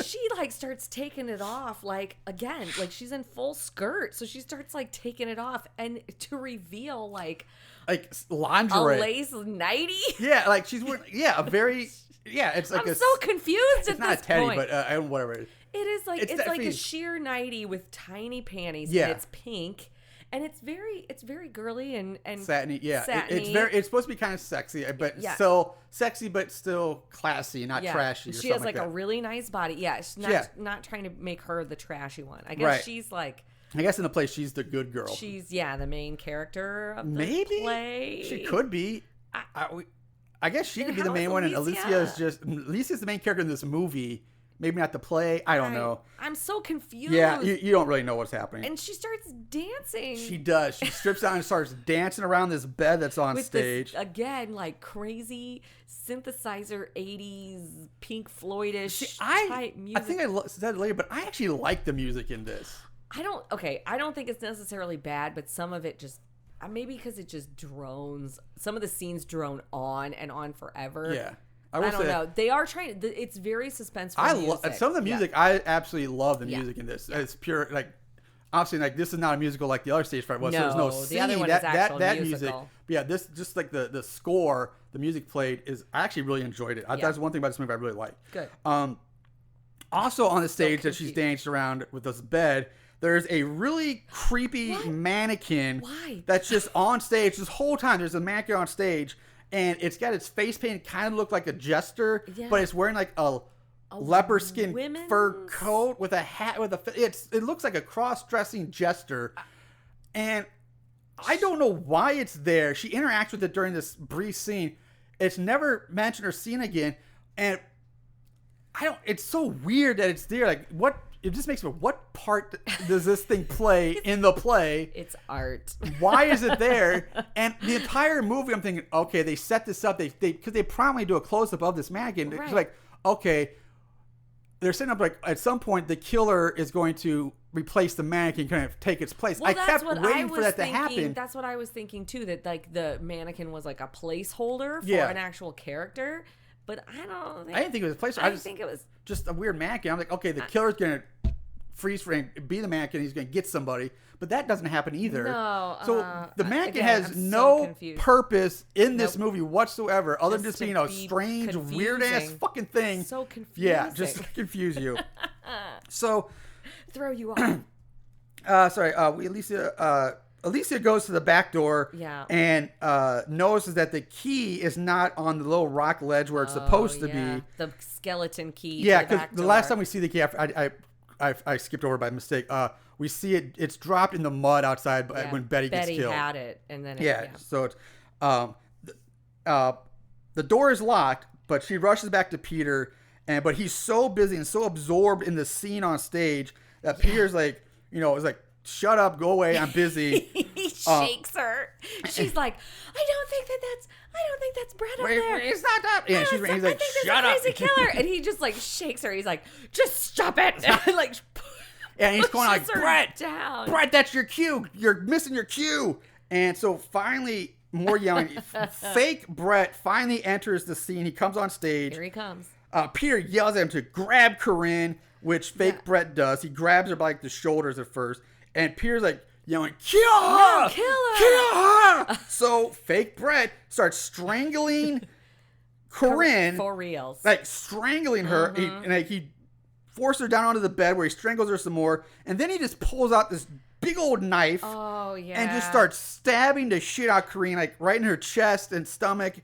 She like starts taking it off, like, again, like she's in full skirt. So she starts like taking it off, and to reveal like lingerie. A lace nightie. Yeah, like she's wearing, a very, it's like I'm so confused at this point. It's not a teddy, but whatever. It is like, it's like a sheer nightie with tiny panties. Yeah. And it's pink. And it's very girly and satiny. Yeah, satiny. It's supposed to be kind of sexy, but still sexy, but still classy, not trashy. She has like a really nice body. Yeah, she's not trying to make her the trashy one. I guess she's like. I guess in the play she's the good girl. She's the main character of the play. She could be. I guess she could be the main one, and Alicia's the main character in this movie. maybe not the play. I don't know. I'm so confused. Yeah, you don't really know what's happening. And she starts dancing. She does. She strips down and starts dancing around this bed that's on stage. This, again, like crazy synthesizer 80s Pink Floyd-ish type music. I think I said it later, but I actually like the music in this. I don't think it's necessarily bad, but some of it just, maybe because it just drones. Some of the scenes drone on and on forever. Yeah. I don't know. They are trying. It's very suspenseful. Music. Some of the music. Yeah. I absolutely love the music in this. Yeah. It's pure, like, obviously, like, this is not a musical like the other Stage Fright was. No, so there's no singing. The other one is actual that musical. Music. But yeah, this just like the score, the music played is. I actually really enjoyed it. That's one thing about this movie I really like. Good. Also on the stage that she's danced around with this bed, there's a really creepy mannequin. Why? That's just on stage this whole time. There's a mannequin on stage. And it's got its face painted, kind of look like a jester, but it's wearing like a leopard skin fur coat with a hat it looks like a cross-dressing jester. And I don't know why it's there. She interacts with it during this brief scene. It's never mentioned or seen again. And it's so weird that it's there. Like, it just makes me, what part does this thing play in the play? It's art. Why is it there? And the entire movie, I'm thinking, okay, they set this up. Because they promptly do a close-up of this mannequin. Right. It's like, okay, they're setting up, like, at some point, the killer is going to replace the mannequin, kind of take its place. Well, I kept waiting for that to happen. That's what I was thinking, too, that, like, the mannequin was, like, a placeholder for an actual character. But I didn't think it was a placeholder. I think it was just a weird mannequin. I'm like, okay, the killer's going to freeze frame, be the mannequin, he's going to get somebody. But that doesn't happen either. No. So the mannequin has no purpose in this movie whatsoever, other than just being a strange, weird-ass fucking thing. So confusing. Yeah, just to confuse you. So... Throw you off. Alicia goes to the back door and notices that the key is not on the little rock ledge where it's supposed to be. The skeleton key. Yeah, because the last time we see the key, I skipped over by mistake. We see it's dropped in the mud outside when Betty gets killed. Betty had it, and then so it's the door is locked, but she rushes back to Peter, but he's so busy and so absorbed in the scene on stage that Peter's like, is like, shut up, go away, I'm busy. He shakes her. She's like, I don't think that's Brett up there. It's not that. Yeah, he's like, shut up. Crazy killer. And he just like shakes her. He's like, just stop it. Like, and he's going like, Brett, that's your cue. You're missing your cue. And so finally, more yelling. Fake Brett finally enters the scene. He comes on stage. Here he comes. Peter yells at him to grab Corinne, which fake Brett does. He grabs her by like the shoulders at first. And Peter's like yelling, kill her! No, kill her! So fake Brett starts strangling Corinne. For reals. Like strangling her. He forces her down onto the bed where he strangles her some more. And then he just pulls out this big old knife. Oh, yeah. And just starts stabbing the shit out of Corinne, like right in her chest and stomach.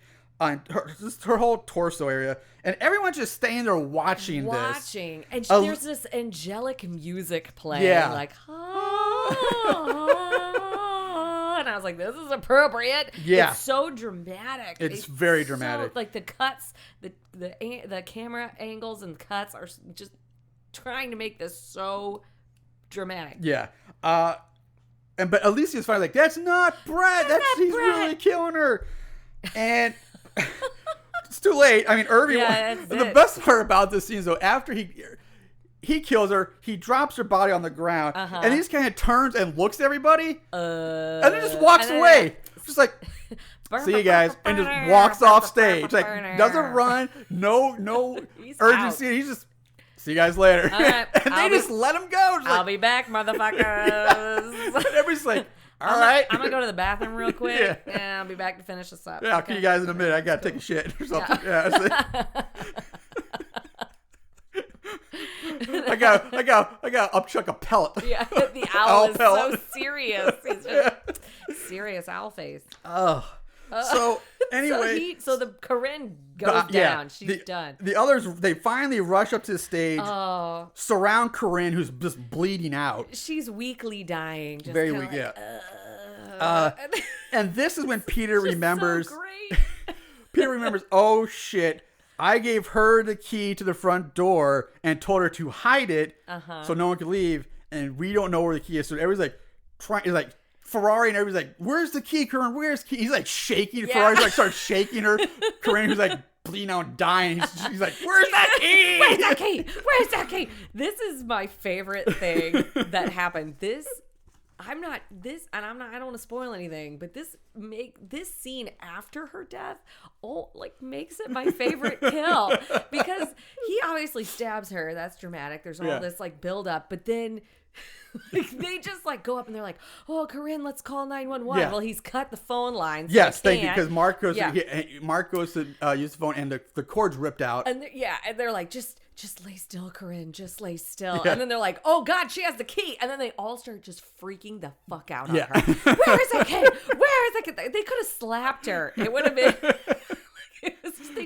Just her whole torso area. And everyone's just staying there watching this. And there's this angelic music playing. Yeah. Like, and I was like, this is appropriate. Yeah. It's so dramatic. It's very dramatic. Like the cuts, the camera angles and cuts are just trying to make this so dramatic. Yeah. But Alicia's finally like, that's not Brett. He's really killing her. And it's too late. I mean, Irving. The best part about this scene is though, after he kills her, he drops her body on the ground, and he just kind of turns and looks at everybody, and then just walks away, just like, see you guys, and just walks off stage, like doesn't run, no urgency. He's just, see you guys later, and they just let him go. I'll be back, motherfuckers. And everybody's like, all right. I'm going to go to the bathroom real quick, and I'll be back to finish this up. Yeah, I'll see you guys in a minute. I got to take a shit or something. Yeah. I got upchuck a pellet. Yeah, the owl is so serious. He's just serious owl face. Oh. So anyway, so the Corinne goes down. She's done. The others, they finally rush up to the stage, surround Corinne, who's just bleeding out. She's weakly dying. Just very weak, and this is when Peter remembers. So great. Peter remembers. Oh shit! I gave her the key to the front door and told her to hide it so no one could leave. And we don't know where the key is. So everybody's like, Ferrari and everybody's like, where's the key, Corinne? Where's the key? He's like shaking. Yeah. Ferrari's like starts shaking her. Corinne, who's like bleeding out, dying. She's like, where's that key? Where's that key? Where's that key? This is my favorite thing that happened. I don't want to spoil anything, but this scene after her death, makes it my favorite kill because he obviously stabs her. That's dramatic. There's all this like build up, but then they just like go up and they're like, "Oh, Corinne, let's call 911." Yeah. Well, he's cut the phone line. So yes, thank you. Because Mark goes to use the phone and the cord's ripped out. And they're like, just lay still, Corinne. Just lay still. Yeah. And then they're like, oh God, she has the key. And then they all start just freaking the fuck out on her. Where is that key? Where is that key? They could have slapped her. It would have been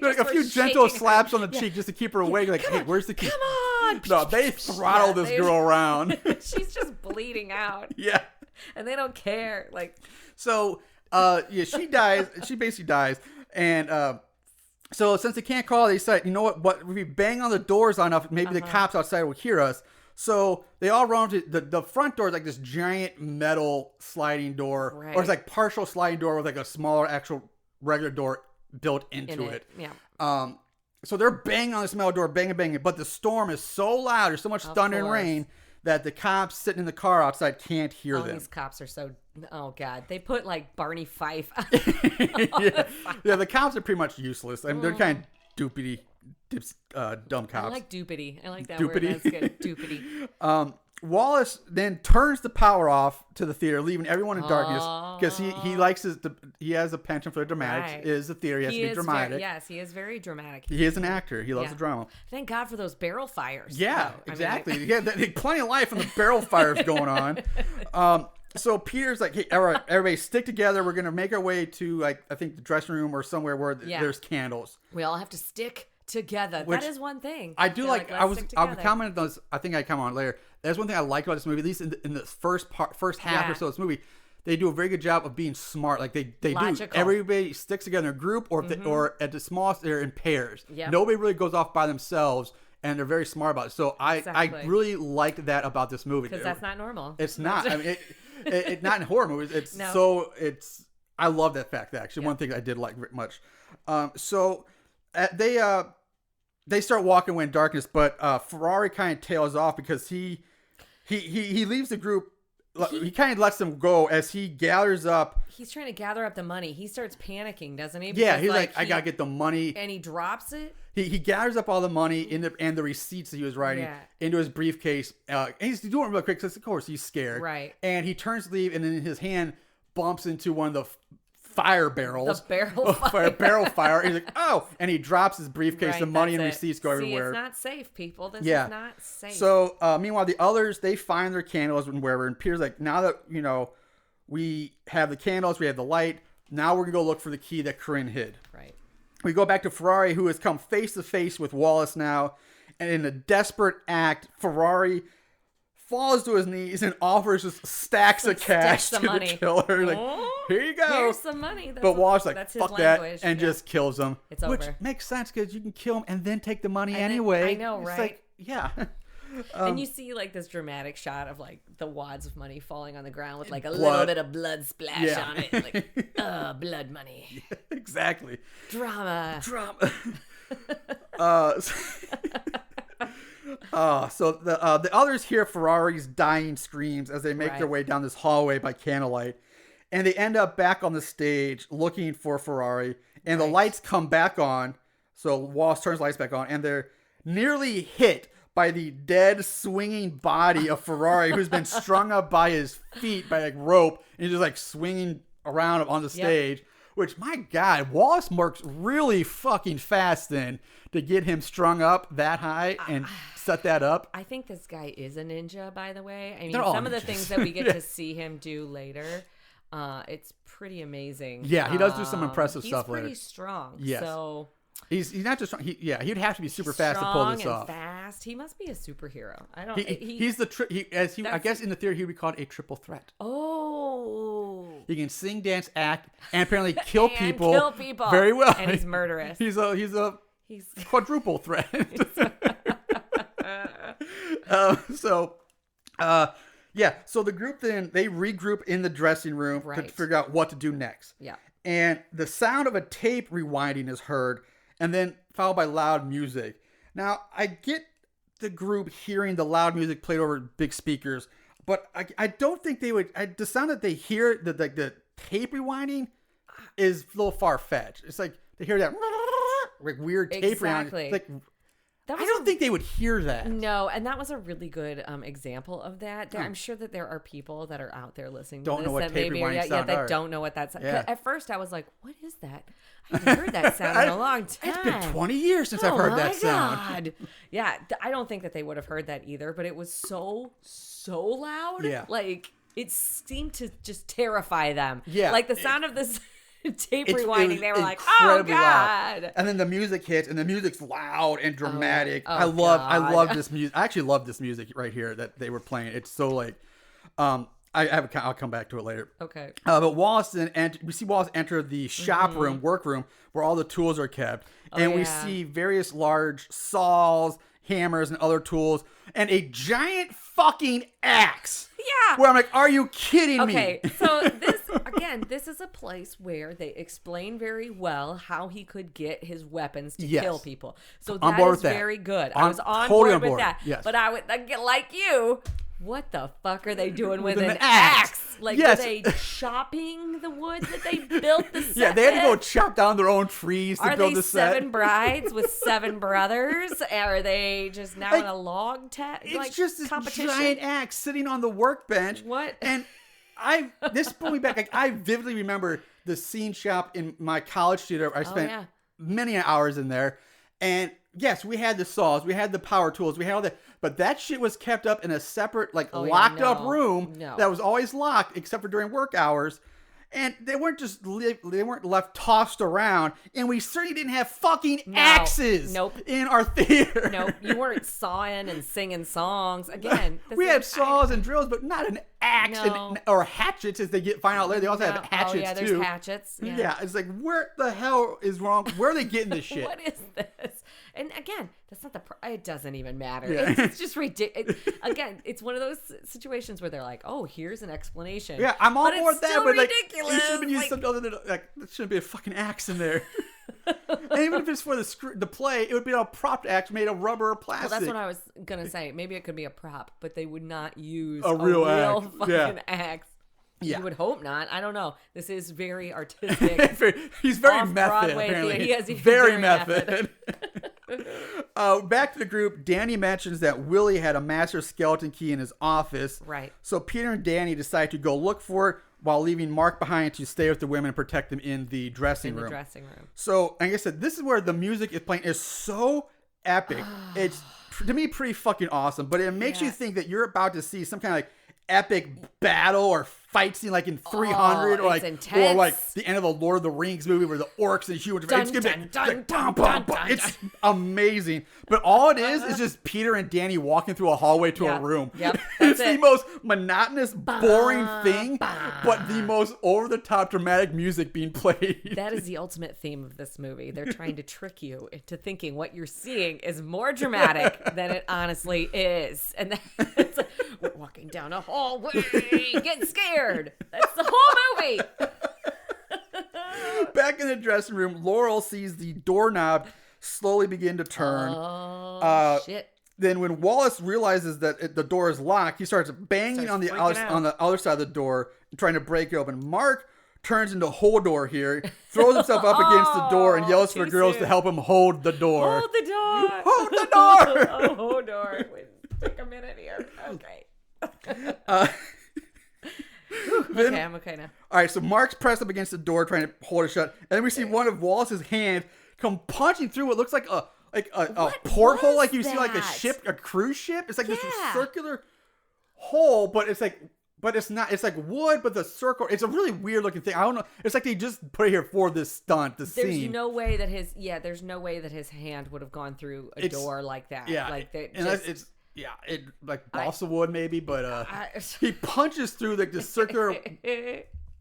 like a few gentle slaps on the cheek just to keep her awake. Like, hey, where's the key? Come on. No, they throttle this girl around. She's just bleeding out. Yeah. And they don't care. Like, so, she dies. She basically dies. And, so since they can't call, they decide, you know what? If we bang on the doors enough, maybe the cops outside will hear us. So they all run to the front door is like this giant metal sliding door, or it's like partial sliding door with like a smaller actual regular door built into it. Yeah. So they're banging on this metal door, banging, but the storm is so loud, there's so much thunder and rain that the cops sitting in the car outside can't hear them. These cops are so, oh God, they put like Barney Fife. The cops are pretty much useless. I mean, they're kind of dumb cops. I like doopity. I like that word. That's good. Doopity. Wallace then turns the power off to the theater, leaving everyone in darkness because he likes he has a penchant for the dramatics. Right. Is the theater, he has to be dramatic. Yes, he is very dramatic. He is an actor. He loves the drama. Thank God for those barrel fires. Yeah, exactly. Plenty of life when the barrel fires going on. So Peter's like, hey, everybody stick together. We're going to make our way to, like, I think the dressing room or somewhere where there's candles. We all have to stick together. That is one thing. I do like I would comment on this. I think I come on later. That's one thing I like about this movie, at least in the first half or so of this movie. They do a very good job of being smart. Like they do. Everybody sticks together in a group, or or at the smallest, they're in pairs. Yep. Nobody really goes off by themselves, and they're very smart about it. So I really liked that about this movie. Because that's not normal. It's not. I mean, it not in horror movies. I love that fact. Actually, one thing I did like very much. They start walking away in darkness, but Ferrari kind of tails off because he leaves the group. He kind of lets them go as he gathers up. He's trying to gather up the money. He starts panicking, doesn't he? Because, he's like, I gotta get the money, and he drops it. He gathers up all the money and the receipts that he was writing into his briefcase. And he's doing it real quick because, of course, he's scared. Right. And he turns to leave, and then his hand bumps into one of the fire barrels. The barrel fire. He's like, oh, and he drops his briefcase. The money and receipts go everywhere. It's not safe, people. This is not safe. So meanwhile, the others, they find their candles and wherever. And Peter's like, now that we have the candles, we have the light. Now we're gonna go look for the key that Corinne hid. Right. We go back to Ferrari, who has come face to face with Wallace now, and in a desperate act, Ferrari falls to his knees and offers just stacks of cash to the killer. Like, here you go. Here's some money. But Wallace like, fuck that, and just kills him. It's which over. Makes sense because you can kill him and then take the money anyway. I know, right? It's like, yeah. And you see like this dramatic shot of like the wads of money falling on the ground with like a little bit of blood splash on it. Like, blood money. Yeah, exactly. Drama. So the others hear Ferrari's dying screams as they make their way down this hallway by candlelight, and they end up back on the stage looking for Ferrari, and the lights come back on. So Wallace turns the lights back on, and they're nearly hit by the dead swinging body of Ferrari, who's been strung up by his feet by like rope, and he's just like swinging around on the stage. Which, my God, Wallace works really fucking fast then to get him strung up that high and set that up. I think this guy is a ninja, by the way. I mean, some of the things that we get to see him do later, it's pretty amazing. Yeah, he does do some impressive stuff later. He's pretty strong. Yes. So he's not just strong. He'd have to be super fast to pull this off. Fast. He must be a superhero. I don't. He's the I guess in the theory he would be called a triple threat. Oh. He can sing, dance, act, and apparently kill people. Very well. And he's murderous. He's a He's quadruple threat. So the group then, they regroup in the dressing room to figure out what to do next. Yeah. And the sound of a tape rewinding is heard, and then followed by loud music. Now, I get the group hearing the loud music played over big speakers, but I don't think they would. The sound that they hear, the tape rewinding, is a little far-fetched. It's like they hear that like weird tape rewinding. Like, I don't think they would hear that. No, and that was a really good example of that. I'm sure that there are people that are out there listening to don't this know what that tape maybe rewinding sound they are. don't know what that sound. Yeah. At first, I was like, "What is that?" I haven't heard that sound in a long time. It's been 20 years since I've heard that sound. God. Yeah, I don't think that they would have heard that either. But it was so loud. Yeah, like it seemed to just terrify them. Yeah, like the sound of this. Tape rewinding, they were like, "Oh God!" Loud. And then the music hits, and the music's loud and dramatic. I love this music. I actually love this music right here that they were playing. It's so like, I'll come back to it later. Okay. But Wallace we see Wallace enter the shop room, workroom, where all the tools are kept, and we see various large saws, hammers, and other tools, and a giant fucking axe. Yeah. Where I'm like, are you kidding me? Okay, so this is a place where they explain very well how he could get his weapons to kill people. So that is very good. I was on board with that. Yes. But I would like you. What the fuck are they doing with an axe? Like, were they chopping the wood that they built the set? Yeah, they had to go chop down their own trees to build the set. Are they 7 brides with 7 brothers? Are they just now in a log it's just this competition? Giant axe sitting on the workbench. What? And this brought me back. Like, I vividly remember the scene shop in my college theater. I spent many hours in there. And yes, we had the saws, we had the power tools, we had all that. But that shit was kept up in a separate, locked up room that was always locked, except for during work hours. And they weren't left tossed around. And we certainly didn't have fucking axes in our theater. Nope. You weren't sawing and singing songs. Again, we had saws and drills, but not an axe or hatchets, as they find out later. They also have hatchets, too. Oh, yeah, there's hatchets. Yeah, it's like, where the hell is wrong? Where are they getting this shit? What is this? And again, that's not it doesn't even matter. Yeah. It's just ridiculous. Again, it's one of those situations where they're like, "Oh, here's an explanation." Yeah, I'm on board with that, but ridiculous. You should have been using something other than there shouldn't be a fucking axe in there. And even if it's for the play, it would be a prop axe made of rubber or plastic. Well, that's what I was gonna say. Maybe it could be a prop, but they would not use a real fucking axe. Yeah. You would hope not. I don't know. This is very artistic. He's very method, apparently. He's very method. Back to the group, Danny mentions that Willie had a master skeleton key in his office. Right. So Peter and Danny decide to go look for it while leaving Mark behind to stay with the women and protect them in the dressing room. So, like I said, this is where the music is playing. It's so epic. It's, to me, pretty fucking awesome. But it makes you think that you're about to see some kind of epic battle or fight scene like in 300 or the end of the Lord of the Rings movie where the orcs and humans. It's amazing. But all it is just Peter and Danny walking through a hallway to a room. Yep, it's the most monotonous, boring thing, but the most over-the-top dramatic music being played. That is the ultimate theme of this movie. They're trying to trick you into thinking what you're seeing is more dramatic than it honestly is. And that's we're walking down a hallway, getting scared. That's the whole movie. Back in the dressing room, Laurel sees the doorknob slowly begin to turn. Oh, shit. Then when Wallace realizes that the door is locked, he starts banging on the other side of the door, trying to break it open. Mark turns into Hodor here, throws himself up against the door, and yells for the girls to help him hold the door. Hold the door. Hold the door. Oh, Hodor. Wait, take a minute here. Okay. Okay, I'm okay now. All right, so Mark's pressed up against the door, trying to hold it shut, and then we see one of Wallace's hands come punching through what looks like a porthole, like you see like a cruise ship. It's like this circular hole, but it's not. It's like wood, but the circle. It's a really weird looking thing. I don't know. It's like they just put it here for this stunt. There's no way that his hand would have gone through a door like that. Yeah, like that. It like balsa wood maybe, but he punches through like the circular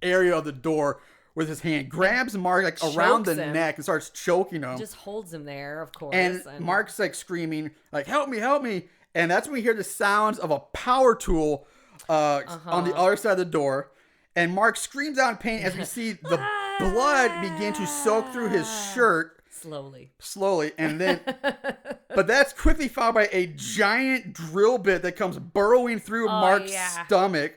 area of the door with his hand, grabs Mark like around the neck and starts choking him. Just holds him there, of course. And Mark's like screaming, like, help me, help me. And that's when we hear the sounds of a power tool on the other side of the door. And Mark screams out in pain as we see the blood begin to soak through his shirt. Slowly. And then, but that's quickly followed by a giant drill bit that comes burrowing through Mark's stomach.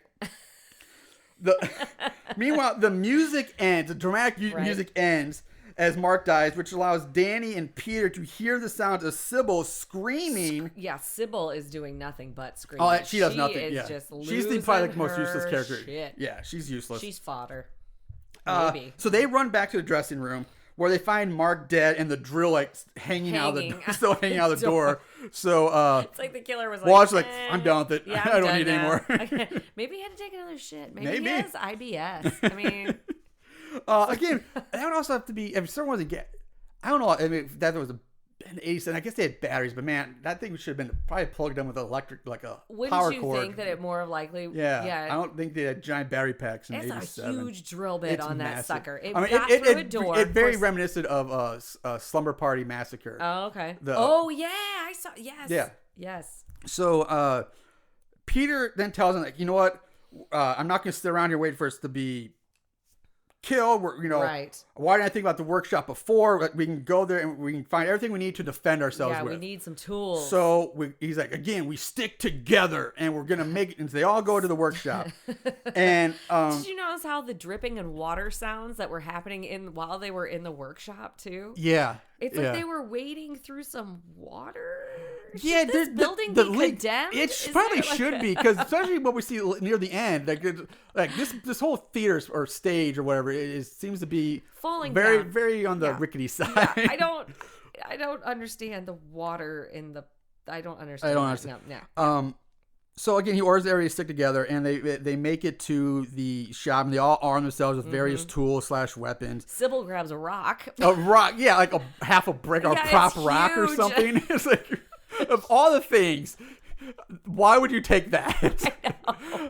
Meanwhile, the music ends, the dramatic music ends as Mark dies, which allows Danny and Peter to hear the sounds of Sybil screaming. Sybil is doing nothing but screaming. Oh, she does nothing. Is just she's probably the most useless character. Shit. Yeah, she's useless. She's fodder. Maybe. So they run back to the dressing room where they find Mark dead and the drill like hanging out the door. So it's like the killer was Walt's like, I'm done with it. Yeah, I don't need it anymore. Maybe he had to take another shit. Maybe he has IBS. I mean, again, that would also have to be if someone was I don't know. I mean, that was an 87. I guess they had batteries, but man, that thing should have been probably plugged in with electric, like a power cord. Wouldn't you think that it more likely? Yeah. I don't think they had giant battery packs in 87. It's a huge drill bit on that massive. sucker. It got through a door. It very reminiscent of Slumber Party Massacre. Oh, okay. I saw. Yes. Yeah. Yes. So Peter then tells him, like, you know what? I'm not going to sit around here waiting for us to be killed. Right. Why didn't I think about the workshop before? We can go there and we can find everything we need to defend ourselves with. Yeah, we need some tools. So he's like, again, we stick together and we're going to make it. And so they all go to the workshop. And did you notice how the dripping and water sounds that were happening while they were in the workshop too? Yeah. It's like they were wading through some water. Yeah, this building be condemned? It probably should be, because especially what we see near the end, like this whole theater or stage or whatever, it seems to be falling very, down. very on the rickety side. Yeah, I don't understand the water in the. I don't understand. No. So again, he orders everybody to stick together, and they make it to the shop, and they all arm themselves with various tools / weapons. Sybil grabs a rock. A rock, yeah, like half a brick or a prop rock or something. It's like, of all the things, why would you take that?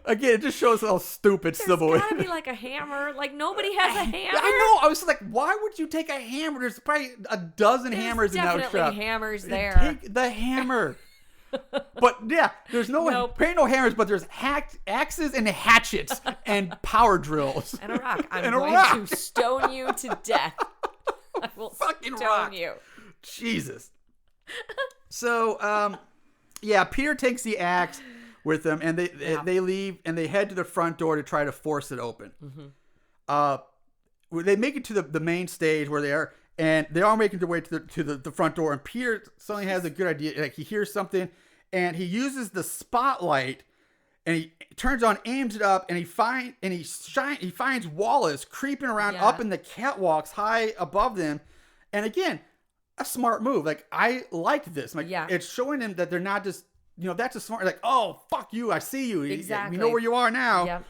Again, it just shows how stupid Sybil is. There's gotta be like a hammer. Like, nobody has a hammer. I know. I was like, why would you take a hammer? There's probably a dozen hammers in that shop. Definitely hammers there. Take the hammer. But yeah, there's no hammers, but there's axes and hatchets and power drills and a rock. I'm going to stone you to death. I will fucking stone you. Jesus. So, Peter takes the axe with them, and they leave, and they head to the front door to try to force it open. They make it to the main stage where they are. And they are making their way to the front door, and Peter suddenly has a good idea. Like, he hears something, and he uses the spotlight, and he turns on, aims it up, and he finds Wallace creeping around up in the catwalks high above them. And again, a smart move. Like, I like this. Like, it's showing them that they're not just, that's a smart. Like, oh, fuck you, I see you. Exactly. We know where you are now.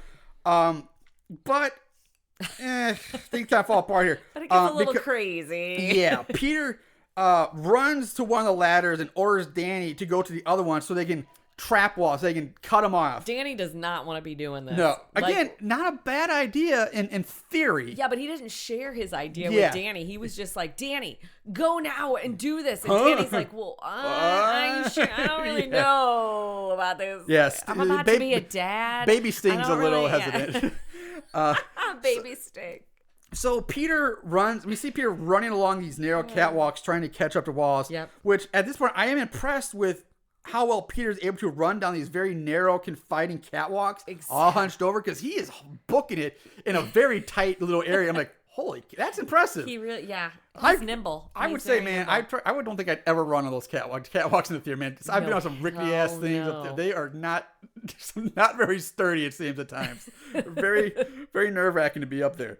Yep. But. Things kind of fall apart here. But it gets a little crazy. Yeah. Peter runs to one of the ladders and orders Danny to go to the other one so they can trap Wallace. They can cut him off. Danny does not want to be doing this. No. Again, not a bad idea in theory. Yeah, but he didn't share his idea with Danny. He was just like, Danny, go now and do this. And Danny's like, well, I don't really know about this. Yes. I'm about to be a dad. Baby Sting's a little hesitant. Baby Sting. So Peter runs. We see Peter running along these narrow catwalks, trying to catch up to Wallace. Yep. Which at this point, I am impressed with how well Peter's able to run down these very narrow, confiding catwalks, all hunched over, because he is booking it in a very tight little area. I'm like, holy, that's impressive. He really, he's nimble. I would say, man, I don't think I'd ever run on those catwalks in the theater, man. I've been on some rickety ass things up there. They are not very sturdy, it seems at times. Very, very nerve wracking to be up there.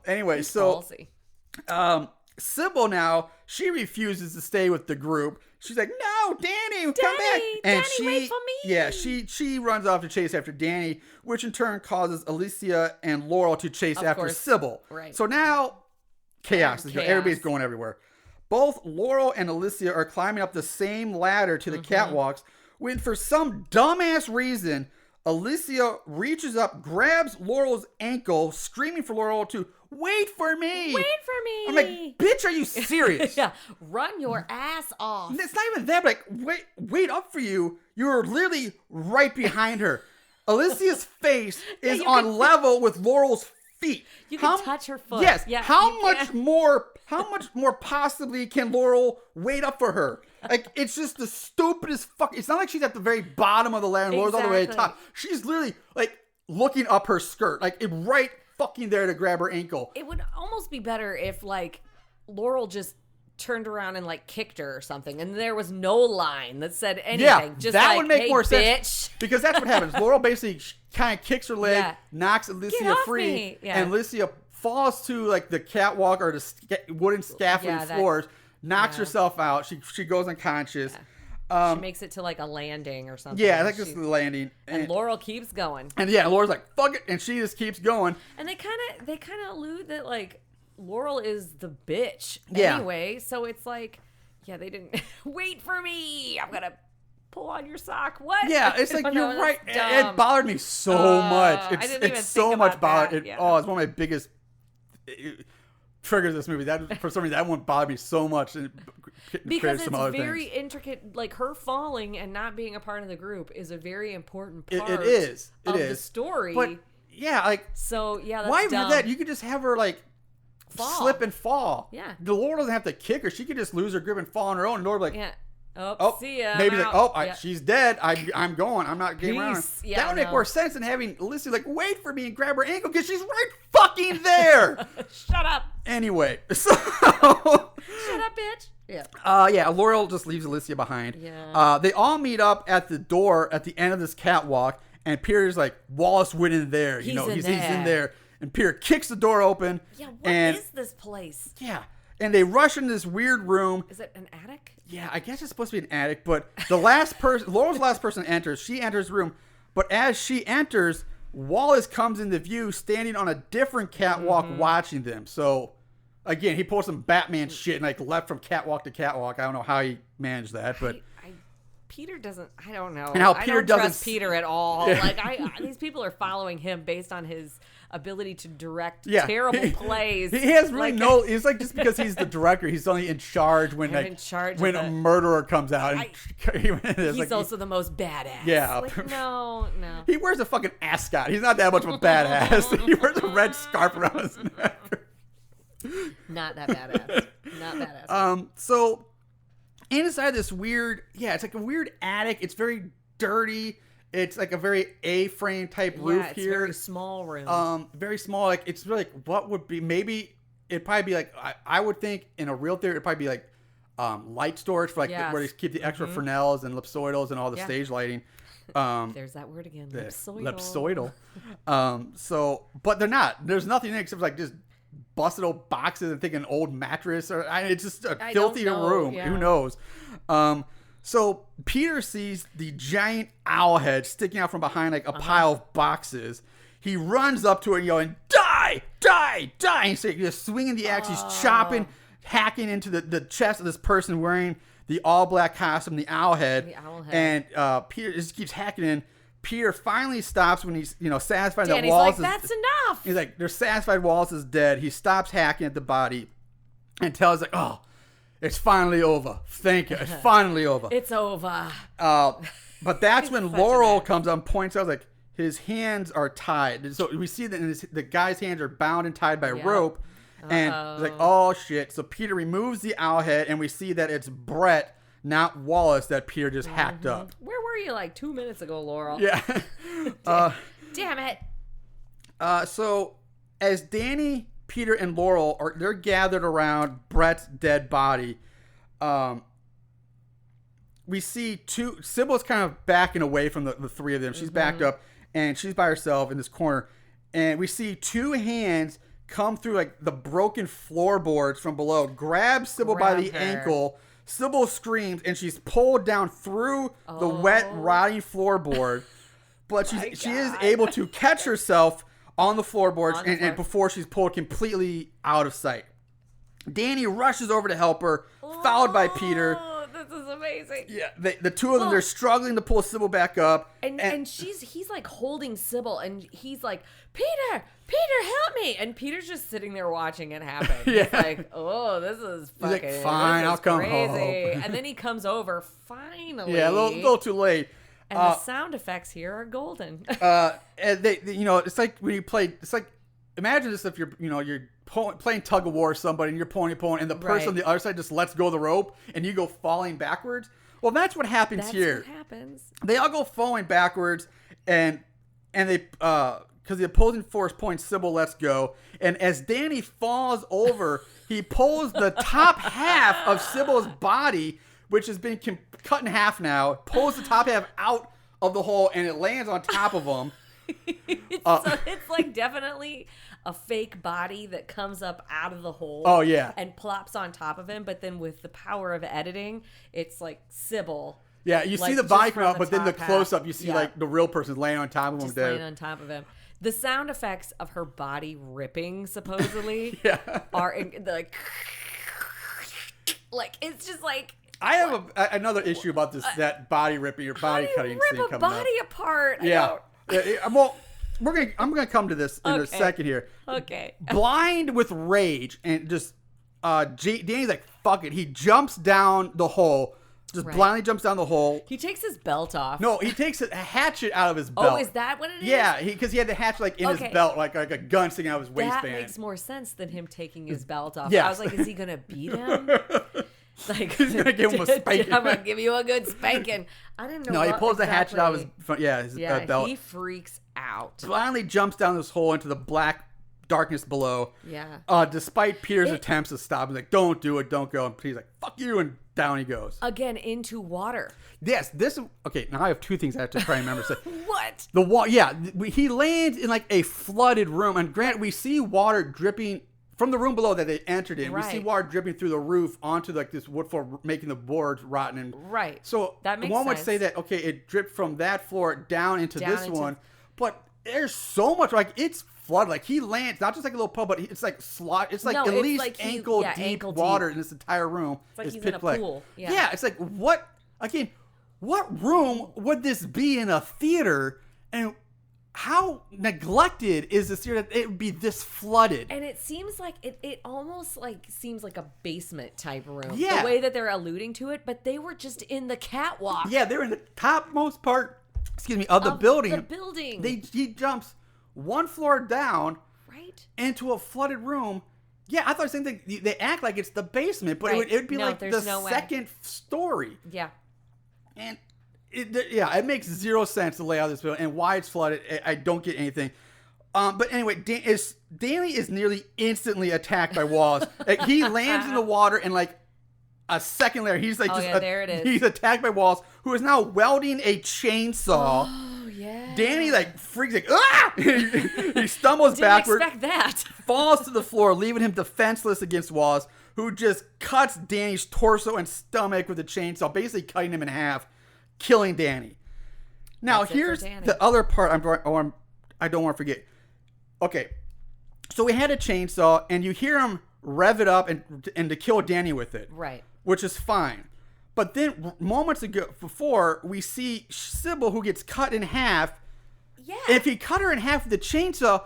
Anyway, so Sybil now, she refuses to stay with the group. She's like, no, Danny, come back. And Danny, wait for me. Yeah, she runs off to chase after Danny, which in turn causes Alicia and Laurel to chase after Sybil. Right. So now, chaos. Everybody's going everywhere. Both Laurel and Alicia are climbing up the same ladder to the catwalks when, for some dumbass reason, Alicia reaches up, grabs Laurel's ankle, screaming for Laurel to wait for me. Wait for me. I'm like, bitch, are you serious? Yeah, run your ass off. And it's not even that, but like, wait up for you. You're literally right behind her. Alicia's face is on level with Laurel's feet. You can touch her foot. Yes. Yeah, How much more possibly can Laurel wait up for her? Like, it's just the stupidest fuck. It's not like she's at the very bottom of the ladder and Laurel's all the way at the top. She's literally like looking up her skirt, like right fucking there to grab her ankle. It would almost be better if like Laurel just turned around and like kicked her or something, and there was no line that said anything. Yeah, just that like, would make hey, more bitch. sense because that's what happens. Laurel basically kind of kicks her leg, knocks Alicia off free, me. and Alicia falls to like the catwalk or the wooden scaffolding floors, knocks herself out. She goes unconscious. She makes it to like a landing or something. Yeah, I think this is the landing. And Laurel keeps going. And yeah, Laurel's like, fuck it, and she just keeps going. And they kind of allude that like Laurel is the bitch anyway, so it's like, yeah, they didn't wait for me. I'm gonna pull on your sock. What? Yeah, it's like you're right. It bothered me so much. It's so much bothered. Oh, it's one of my biggest triggers of this movie. That for some reason that one bothered me so much. Because it's very intricate. Like her falling and not being a part of the group is a very important part. It is the story. But yeah, like so yeah. That's why even dumb. that? You could just have her like slip and fall. Yeah. The Laurel doesn't have to kick her. She could just lose her grip and fall on her own. And Laurel like, yeah. Oh, see ya. Maybe like, she's dead. I'm going. I'm not getting around. Yeah, that would make more sense than having Alicia like wait for me and grab her ankle because she's right fucking there. Shut up. Anyway, so shut up, bitch. Yeah. Laurel just leaves Alicia behind. Yeah. They all meet up at the door at the end of this catwalk, and Peter's like, Wallace went in there. He's in there. And Peter kicks the door open. Yeah, what is this place? Yeah. And they rush into this weird room. Is it an attic? Yeah, I guess it's supposed to be an attic, but the last person, Laurel's last person enters. She enters the room, but as she enters, Wallace comes into view standing on a different catwalk watching them. So, again, he pulled some Batman shit and like left from catwalk to catwalk. I don't know how he managed that, but... Peter doesn't, I don't know. And how Peter doesn't trust Peter at all. Yeah. Like these people are following him based on his ability to direct terrible plays. He has really it's like just because he's the director, he's only in charge when a murderer comes out. And he's also the most badass. Yeah. Like, no. He wears a fucking ascot. He's not that much of a badass. He wears a red scarf around his neck. Not that badass. Not badass. So inside this weird, it's like a weird attic. It's very dirty. It's like a very A-frame type roof here. Yeah, it's very small room. Very small. Like it's really like what would be maybe it'd probably be like I would think in a real theater it'd probably be like light storage for like where they keep the extra Fresnels and ellipsoidals and all the stage lighting. There's that word again. Ellipsoidal. So, but they're not. There's nothing in it except like just busted old boxes and an old mattress or it's just a filthy room. Yeah. Who knows? So Peter sees the giant owl head sticking out from behind like a pile of boxes. He runs up to it yelling, "Die! Die! Die!" And he's just swinging the axe. He's chopping, hacking into the chest of this person wearing the all black costume, the owl head. And Peter just keeps hacking in. Peter finally stops when he's, satisfied that Wallace that's enough. He's like, they're satisfied Wallace is dead. He stops hacking at the body and tells like, "Oh, it's finally over. Thank you. It's finally over. It's over." But that's when Laurel comes up and points out like his hands are tied. So we see that the guy's hands are bound and tied by rope. And it's like, oh shit. So Peter removes the owl head and we see that it's Brett, not Wallace, that Peter just hacked up. Where were you like 2 minutes ago, Laurel? Yeah. Damn it. So as Danny, Peter, and Laurel they're gathered around Brett's dead body, we see Sybil's kind of backing away from the three of them. She's backed up and she's by herself in this corner. And we see two hands come through like the broken floorboards from below, grab Sybil by the ankle. Sybil screams and she's pulled down through the wet, rotting floorboard. But she is able to catch herself on the floorboards and before she's pulled completely out of sight. Danny rushes over to help her, followed by Peter. This is amazing. Yeah, the two of them, they're struggling to pull Sybil back up. And he's like holding Sybil, and he's like, Peter, help me. And Peter's just sitting there watching it happen. Yeah. He's like, oh, this is fucking He's like, fine, I'll come crazy. home. And then he comes over, finally. Yeah, a little too late. And the sound effects here are golden. And they, it's like when you play, it's like, imagine this if you're playing tug of war with somebody and you're pulling, and the person on the other side just lets go of the rope and you go falling backwards. Well, that's what happens here. That's what happens. They all go falling backwards, and they, because the opposing force points, Sybil lets go. And as Danny falls over, he pulls the top half of Sybil's body, which has been cut in half now, pulls the top half out of the hole, and it lands on top of him. So it's like definitely a fake body that comes up out of the hole. Oh, yeah. And plops on top of him. But then with the power of editing, it's like Sybil. Yeah, you see the body come out, but then the close-up, you see like the real person laying on top of him. Just laying on top of him. The sound effects of her body ripping, supposedly, are like it's just like. I have another issue about this, that body ripping or body cutting scene coming up. Rip a body apart. Yeah. Well, I'm gonna come to this in a second here. Okay. Blind with rage and just Danny's like, fuck it. He jumps down the hole. Just blindly jumps down the hole. He takes his belt off. No, he takes a hatchet out of his belt. Oh, is that what it is? Yeah, because he had the hatchet like in his belt, like a gun sticking out of his waistband. That makes more sense than him taking his belt off. Yes. I was like, is he gonna beat him? Like, he's gonna give him a spanking. I'm gonna give you a good spanking. I didn't know. No, he pulls the hatchet out of his front. Yeah, his belt. He freaks out. Blindly jumps down this hole into the black darkness below. Yeah. Despite Peter's attempts to stop him, like, don't do it, don't go. And Peter's like, fuck you, and down he goes. Again, into water. Yes, this is okay. Now I have two things I have to try and remember. What? The water. Yeah, he lands in like a flooded room, and granted, we see water dripping from the room below that they entered in. We see water dripping through the roof onto like this wood floor, making the boards rotten. And so that makes one would sense. say that okay, it dripped from that floor down into this one, but there's so much like it's flooded. Like he lands not just like a little puddle, but it's like slot. It's like at least like ankle deep water in this entire room. It's like he's pitch in a black. pool. Yeah, it's like what again? What room would this be in a theater? And how neglected is this theater that it would be this flooded? And it seems like it almost like seems like a basement type room. Yeah. The way that they're alluding to it, but they were just in the catwalk. Yeah, they're in the topmost part, of the building. The building. He jumps one floor down into a flooded room. Yeah, I thought the same thing. They act like it's the basement, but it would be like the second story. Yeah. And it makes zero sense to lay out this building and why it's flooded. I don't get anything. But anyway, Danny is nearly instantly attacked by walls. Like, he lands in the water and like a second later, he's like there it is. He's attacked by walls. Who is now welding a chainsaw. Oh yeah. Danny like freaks like ah! He stumbles backward. Didn't expect that. Falls to the floor, leaving him defenseless against walls. Who just cuts Danny's torso and stomach with a chainsaw, basically cutting him in half, killing Danny. Now, here's the other part I don't want to forget. Okay, so we had a chainsaw, and you hear him rev it up and to kill Danny with it. Right. Which is fine. But then moments ago, before, we see Sybil who gets cut in half. Yeah. If he cut her in half with the chainsaw,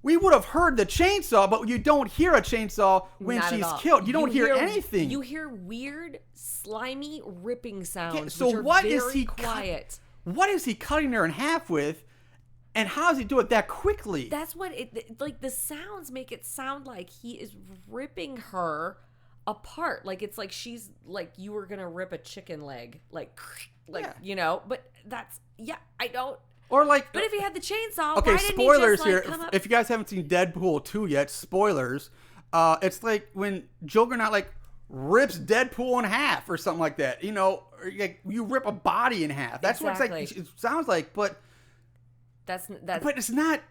we would have heard the chainsaw, but you don't hear a chainsaw when she's killed. You don't hear anything. You hear weird, slimy ripping sounds. Yeah, so which are what very is he quiet? What is he cutting her in half with? And how does he do it that quickly? That's what like the sounds make it sound like he is ripping her apart. Like it's like she's like you were gonna rip a chicken leg, like you know. But that's I don't. Or like, but if he had the chainsaw, okay, why didn't spoilers he just, here. If you guys haven't seen Deadpool 2 yet, spoilers. It's like when Juggernaut like rips Deadpool in half or something like that. You know, or like you rip a body in half. That's what it's like. It sounds like, but that's. But it's not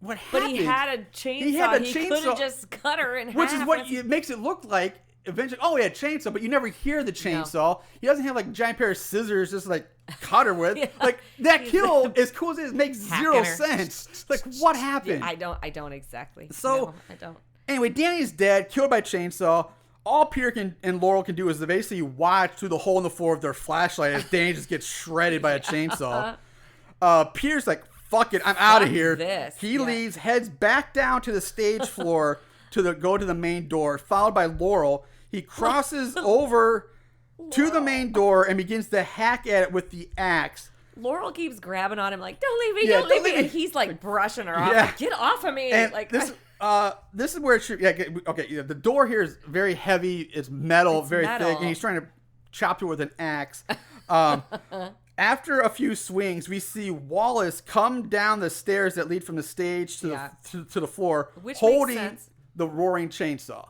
what happened. But he had a chainsaw. He could have just cut her in half. Which is what it makes it look like. Eventually, he had a chainsaw, but you never hear the chainsaw. No. He doesn't have like a giant pair of scissors just like cut her with. Like that kill, as cool as it is, makes zero sense. Like what happened? I don't exactly. So no, I don't. Anyway, Danny's dead, killed by chainsaw. All Peter and Laurel can do is they basically watch through the hole in the floor of their flashlight as Danny just gets shredded by a chainsaw. Peter's like, fuck it, I'm out of here. He leaves, heads back down to the stage floor go to the main door, followed by Laurel. He crosses over to the main door and begins to hack at it with the axe. Laurel keeps grabbing on him like, don't leave me, don't leave me. And he's like brushing her off. Like, get off of me. And like this is where it should, the door here is very heavy. It's metal, very thick. And he's trying to chop it with an axe. After a few swings, we see Wallace come down the stairs that lead from the stage to the floor, holding the roaring chainsaw.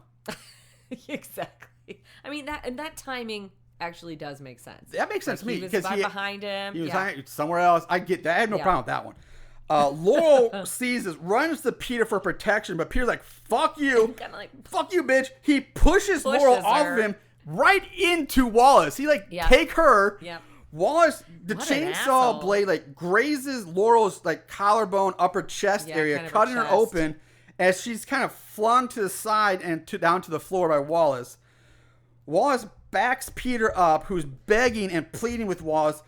Exactly. I mean, that timing actually does make sense. That makes sense to me because he was behind him. He was somewhere else. I get that. I have no problem with that one. Laurel sees this, runs to Peter for protection, but Peter's like, fuck you. Fuck you, bitch. He pushes Laurel off of him right into Wallace. He take her. Yep. Wallace, the chainsaw blade grazes Laurel's collarbone, upper chest area, cutting her open as she's kind of flung to the side and down to the floor by Wallace. Wallace backs Peter up, who's begging and pleading with Wallace.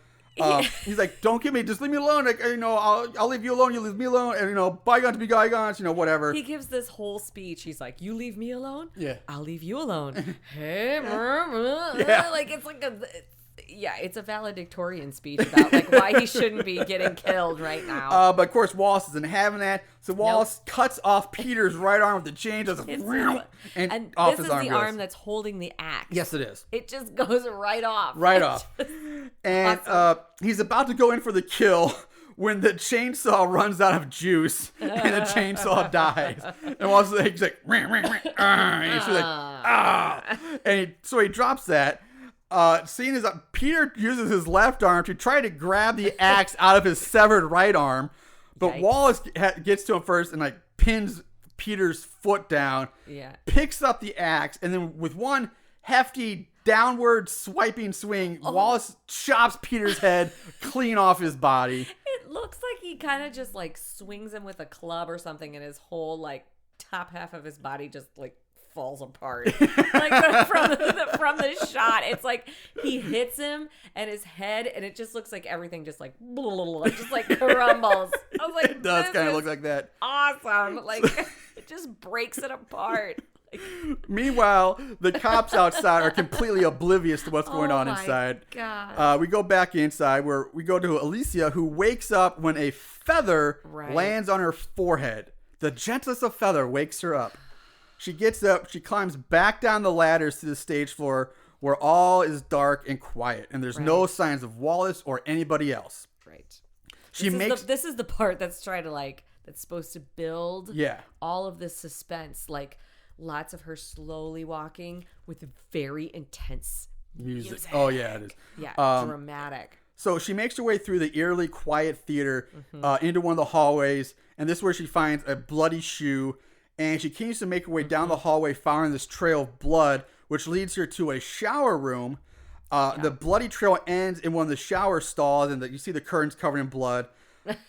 He's like, don't give me, just leave me alone. I'll leave you alone. You leave me alone. And, bygones be bygones, whatever. He gives this whole speech. He's like, you leave me alone? Yeah. I'll leave you alone. Hey, it's a valedictorian speech about why he shouldn't be getting killed right now. But of course, Wallace isn't having that. So Wallace cuts off Peter's right arm with the chain, does and off this his is arm the goes. arm that's holding the axe. Yes, it is. It just goes right off. Right off. And he's about to go in for the kill when the chainsaw runs out of juice and the chainsaw dies. And Wallace he's like, and he's like, and so he drops that. Seeing as Peter uses his left arm to try to grab the axe out of his severed right arm, but Wallace gets to him first and pins Peter's foot down, picks up the axe, and then with one hefty downward swiping swing, Wallace chops Peter's head clean off his body. It looks like he kind of just swings him with a club or something, and his whole top half of his body just falls apart. From the shot, it's he hits him and his head, and it just looks like everything just crumbles. I was like, it does kind of look like that. Awesome. It just breaks it apart. Meanwhile, the cops outside are completely oblivious to what's going on inside. God. We go back inside where we go to Alicia, who wakes up when a feather lands on her forehead. The gentlest of feather wakes her up. She gets up, she climbs back down the ladders to the stage floor where all is dark and quiet, and there's no signs of Wallace or anybody else. Right. This is the part that's trying to that's supposed to build all of this suspense. Lots of her slowly walking with very intense music. Oh yeah, it is. Yeah, dramatic. So she makes her way through the eerily quiet theater into one of the hallways, and this is where she finds a bloody shoe. And she continues to make her way down the hallway, following this trail of blood, which leads her to a shower room. The bloody trail ends in one of the shower stalls, and you see the curtains covered in blood.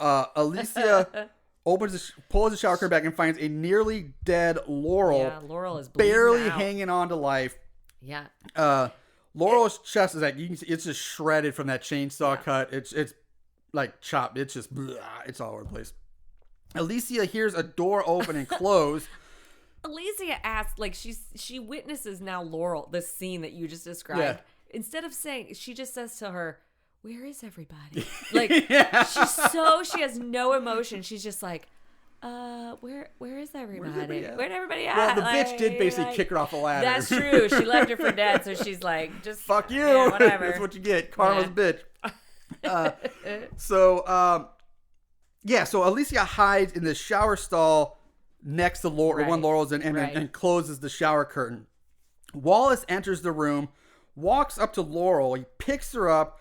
Alicia pulls the shower curtain back and finds a nearly dead Laurel. Yeah, Laurel is bleeding barely out. hanging on to life. Yeah. Laurel's chest is you can see it's just shredded from that chainsaw cut. It's chopped. It's just it's all over the place. Alicia hears a door open and close. Alicia asks, she witnesses now Laurel, this scene that you just described. Yeah. Instead of saying, she just says to her, where is everybody? She has no emotion. She's just where is everybody? Where'd everybody at? Well, the bitch did basically kick her off the ladder. That's true. She left her for dead, so she's just fuck you. Yeah, whatever. That's what you get. Karma's bitch. So Alicia hides in the shower stall next to when Laurel's in and closes the shower curtain. Wallace enters the room, walks up to Laurel, he picks her up,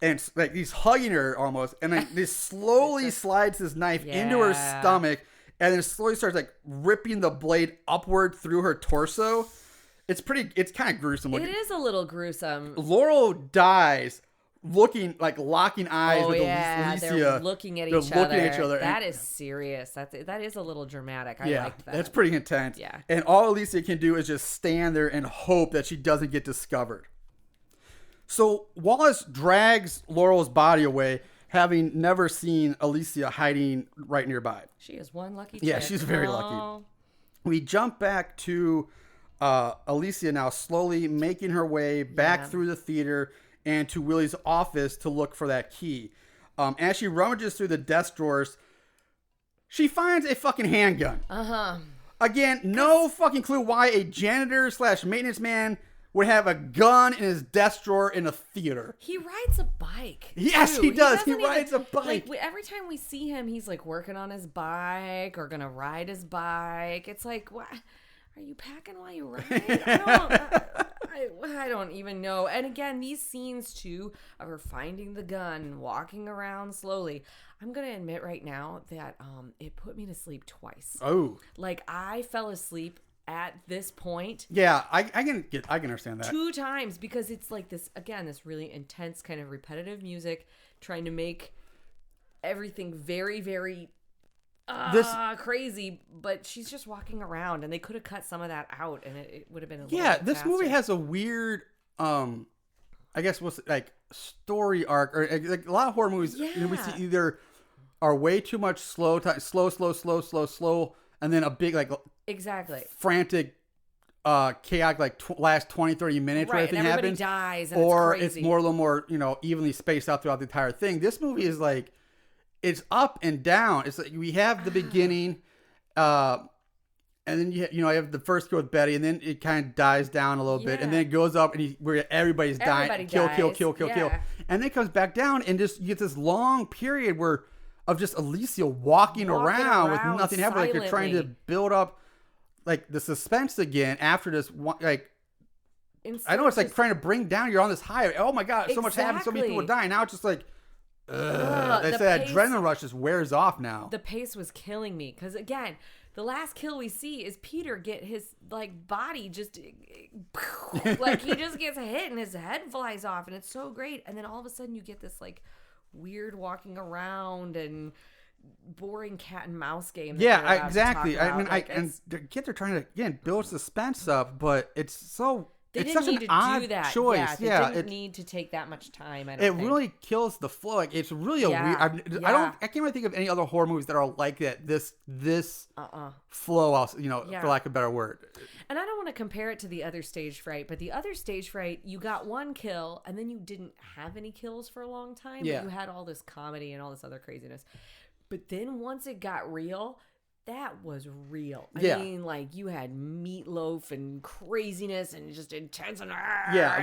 and he's hugging her almost, and then he slowly slides his knife into her stomach, and then slowly starts ripping the blade upward through her torso. It's kind of gruesome. It is a little gruesome. Laurel dies looking, like locking eyes with Alicia. They're looking at each other. That is serious. That is a little dramatic. I liked that. That's pretty intense. Yeah. And all Alicia can do is just stand there and hope that she doesn't get discovered. So Wallace drags Laurel's body away, having never seen Alicia hiding right nearby. She is one lucky chick. Yeah, she's very lucky. We jump back to Alicia now slowly making her way back through the theater and to Willie's office to look for that key. As she rummages through the desk drawers, she finds a fucking handgun. Again, no fucking clue why a janitor / maintenance man would have a gun in his desk drawer in a theater. He rides a bike. Yes, too. he does. He rides a bike. Like, every time we see him, he's like working on his bike or gonna ride his bike. It's like, what? Are you packing while you ride? I don't even know. And again, these scenes too of her finding the gun, walking around slowly. I'm gonna admit right now that it put me to sleep twice. Oh, like I fell asleep at this point. Yeah, I can understand that. 2 times because it's like this really intense kind of repetitive music, trying to make everything very, very crazy, but she's just walking around, and they could have cut some of that out, and it would have been a little bit this faster. movie has a weird I guess what's like story arc, or like a lot of horror movies we see either are way too much slow, and then a big like frantic chaotic like last 20-30 minutes where everything happens, dies, and or it's more a little more evenly spaced out throughout the entire thing. This movie is like, it's up and down. It's like we have the beginning, and then you have the first kill with Betty, and then it kind of dies down a little bit, and then it goes up, and where everybody's dying, kill, and then it comes back down, and just you get this long period of just Alicia walking around with nothing happening. Like you're trying to build up like the suspense again after this like. I know it's like trying to bring down. You're on this high. Oh my god, so much happened. So many people are dying. Now it's just like. That adrenaline rush just wears off now. The pace was killing me because again, the last kill we see is Peter get his like body just like he just gets hit and his head flies off, and it's so great. And then all of a sudden you get this like weird walking around and boring cat and mouse game. Yeah, exactly. I mean, and they're trying to again build suspense up, but it's so. It's such an odd choice. Yeah, they didn't need to take that much time. I don't think. Really kills the flow. Like it's really a weird. I can't really think of any other horror movies that are like that. This flow, for lack of a better word. And I don't want to compare it to the other Stage Fright, but the other Stage Fright, you got one kill and then you didn't have any kills for a long time. Yeah. But you had all this comedy and all this other craziness. But then once it got real. That was real. I mean, like, you had meatloaf and craziness and just intense. And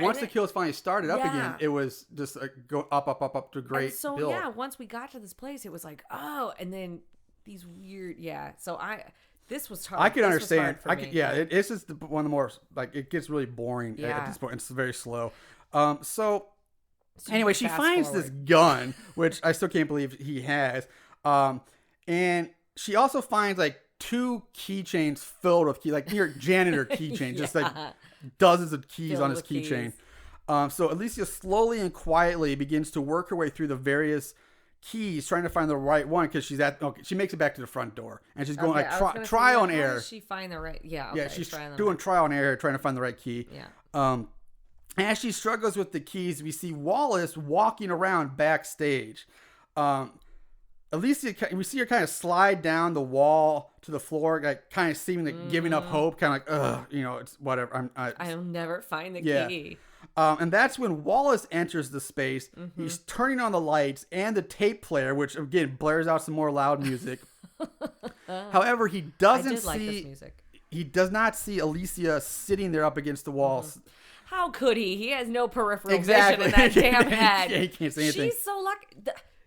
once the kills finally started up again, it was just go up to great build. Once we got to this place, it was like, oh, and then these weird, So this was hard. I could understand. It's just one of the more, like, it gets really boring at this point. It's very slow. So anyway, she finds this gun, which I still can't believe he has. And she also finds like 2 keychains filled with keys, like near janitor keychains, just like dozens of keys filled on his keychain. So Alicia slowly and quietly begins to work her way through the various keys, trying to find the right one because she makes it back to the front door, and she's going like trial and error. How does she find the right? She's doing trial and error, trying to find the right key. As she struggles with the keys, we see Wallace walking around backstage. Alicia, we see her kind of slide down the wall to the floor, like kind of seemingly giving up hope, kind of like, it's whatever. I'll never find the key. And that's when Wallace enters the space. He's turning on the lights and the tape player, which again blares out some more loud music. However, he doesn't like this music. He does not see Alicia sitting there up against the wall. How could he? He has no peripheral vision in that damn head. He can't see anything. She's so lucky.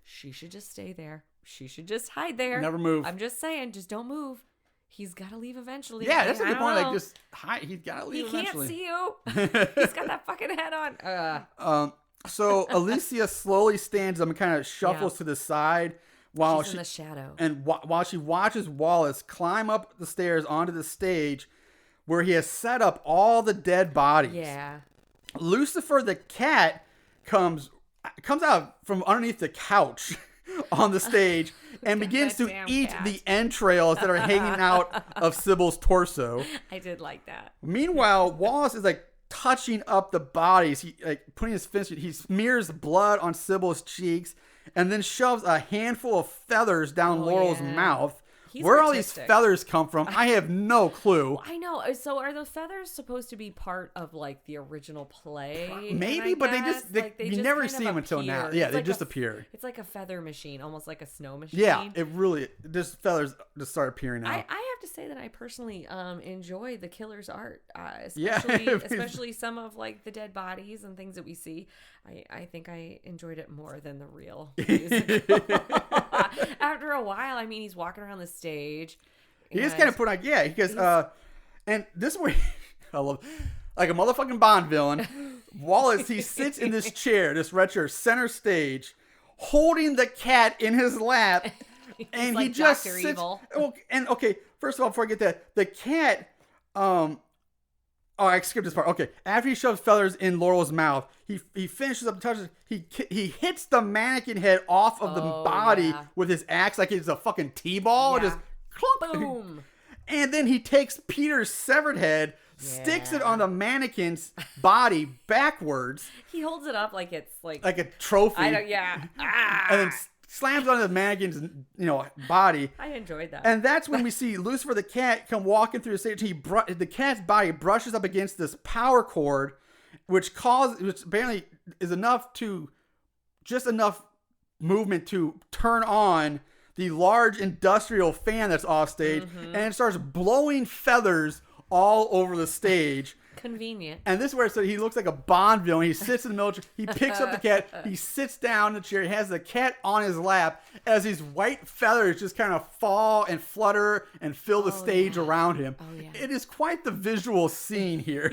She should just stay there. She should just hide there. Never move. I'm just saying, just don't move. He's got to leave eventually. Yeah, that's a good point. Like, just hide. He's got to leave eventually. He can't see you. He's got that fucking head on. So Alicia slowly stands up and kind of shuffles to the side while she's in the shadow. And while she watches Wallace climb up the stairs onto the stage where he has set up all the dead bodies. Yeah. Lucifer the cat comes comes out from underneath the couch on the stage and begins to eat the entrails that are hanging out of Sybil's torso. I did like that. Meanwhile, Wallace is like touching up the bodies. He like putting his fist. He smears blood on Sybil's cheeks and then shoves a handful of feathers down Laurel's mouth. Where all these feathers come from, I have no clue. I know. So are the feathers supposed to be part of like the original play? Maybe, but you never see them until now. Yeah, they just appear. It's like a feather machine, almost like a snow machine. Yeah, it really, just feathers just start appearing now. I have to say that I personally enjoy the killer's art, especially some of like the dead bodies and things that we see. I think I enjoyed it more than the real musical. After a while, I mean, he's walking around the stage. He just kind of put on, he goes, and this is where I love, like a motherfucking Bond villain. Wallace, he sits in this chair, this red chair, center stage, holding the cat in his lap, and like he just Dr. sits. Evil. And okay, first of all, before I get that, the cat, I skipped this part. Okay, after he shoves feathers in Laurel's mouth, he finishes up and touches. He hits the mannequin head off of the body with his axe like it's a fucking T-ball. Yeah. Just clunk. Boom. And then he takes Peter's severed head, sticks it on the mannequin's body backwards. He holds it up like it's like a trophy. And then slams onto the mannequin's body. I enjoyed that. And that's when we see Lucifer the cat come walking through the stage. The cat's body brushes up against this power cord, which apparently is enough movement to turn on the large industrial fan that's off stage, and it starts blowing feathers all over the stage. Convenient. And this is where he looks like a Bond villain. He sits in the middle. He picks up the cat. He sits down in the chair. He has the cat on his lap as these white feathers just kind of fall and flutter and fill the stage around him. Oh, yeah. It is quite the visual scene here.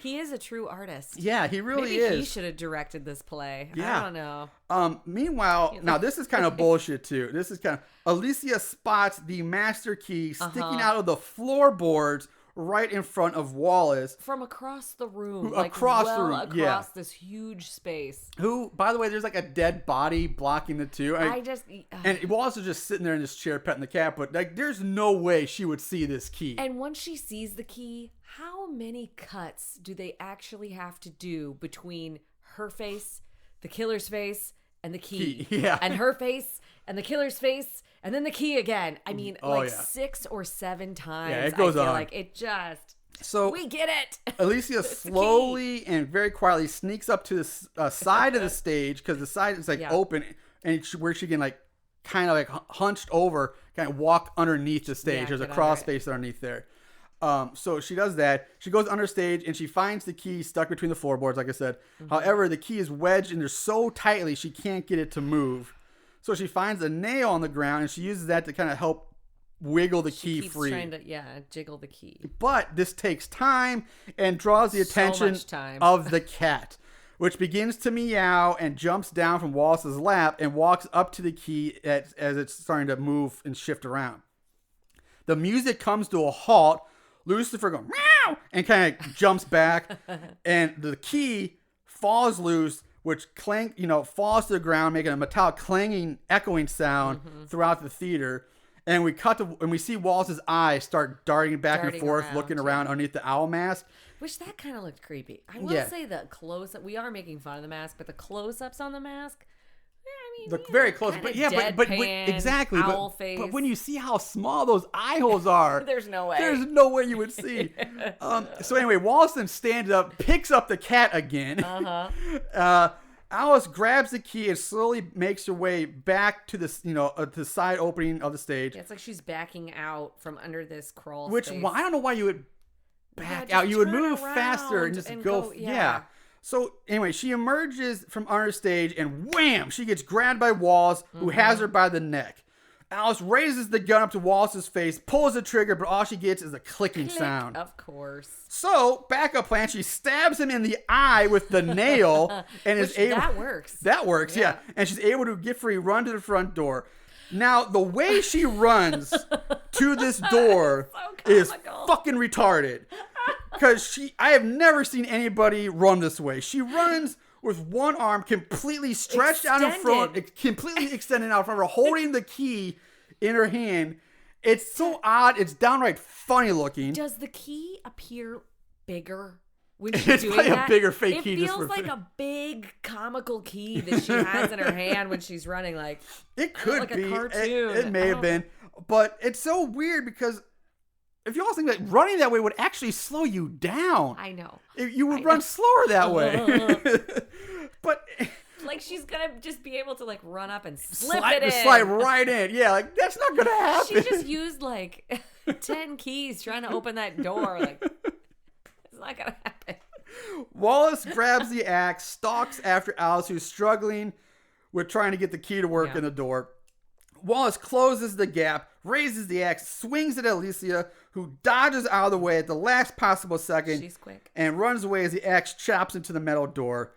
He is a true artist. Yeah, he really Maybe is. He should have directed this play. Yeah. I don't know. Meanwhile, now this is kind of bullshit too. This is kind of Alicia spots the master key sticking out of the floorboards right in front of Wallace. From across the room. Across this huge space. Who, by the way, there's like a dead body blocking the two. And Wallace is just sitting there in this chair petting the cat, but like there's no way she would see this key. And once she sees the key, how many cuts do they actually have to do between her face, the killer's face, and the key? Yeah. And her face, and the killer's face, and then the key again. I mean, 6 or 7 times. Yeah, it goes I feel on. like it just... So we get it. Alicia slowly and very quietly sneaks up to the side of the stage, because the side is open, and where she can kind of hunched over, kind of walk underneath the stage. There's a crawl space underneath there. So she does that. She goes under stage and she finds the key stuck between the floorboards, like I said. However, the key is wedged in there so tightly she can't get it to move. So she finds a nail on the ground and she uses that to kind of help wiggle the key free. Trying to jiggle the key. But this takes time and draws the attention of the cat, which begins to meow and jumps down from Wallace's lap and walks up to the key as it's starting to move and shift around. The music comes to a halt. Lucifer goes meow and kind of jumps back, and the key falls loose, which falls to the ground, making a metallic clanging, echoing sound throughout the theater. And we see Wallace's eyes start darting back and forth, looking around underneath the owl mask. Which that kind of looked creepy. I will say the close-up, we are making fun of the mask, but the close-ups on the mask, very close, but exactly. Owl face. But when you see how small those eye holes are, there's no way. There's no way you would see. So anyway, Wallace then stands up, picks up the cat again. Alice grabs the key and slowly makes her way back to the side opening of the stage. Yeah, it's like she's backing out from under this crawl space. I don't know why you would back out. You would move faster and just go. Yeah. So anyway, she emerges from under stage and wham! She gets grabbed by Wallace, who has her by the neck. Alice raises the gun up to Wallace's face, pulls the trigger, but all she gets is a clicking sound. Of course. So, backup plan, she stabs him in the eye with the nail and is able... That works. That works, yeah. And she's able to get free, run to the front door. Now, the way she runs to this door is fucking retarded. Because I have never seen anybody run this way. She runs with one arm completely stretched out in front, completely extended out in front of her, holding the key in her hand. It's so odd. It's downright funny looking. Does the key appear bigger when she's doing probably that? A bigger fake key. It feels like a big comical key that she has in her hand when she's running. Like it could like be a cartoon. It may have been, but it's so weird because if you all think that running that way would actually slow you down, I know you would run slower that way. But like she's gonna just be able to like run up and slide right in. Yeah, like that's not gonna happen. She just used like 10 keys trying to open that door. Like it's not gonna happen. Wallace grabs the axe, stalks after Alice, who's struggling with trying to get the key to work in the door. Wallace closes the gap, raises the axe, swings it at Alicia, who dodges out of the way at the last possible second. She's quick. And runs away as the axe chops into the metal door.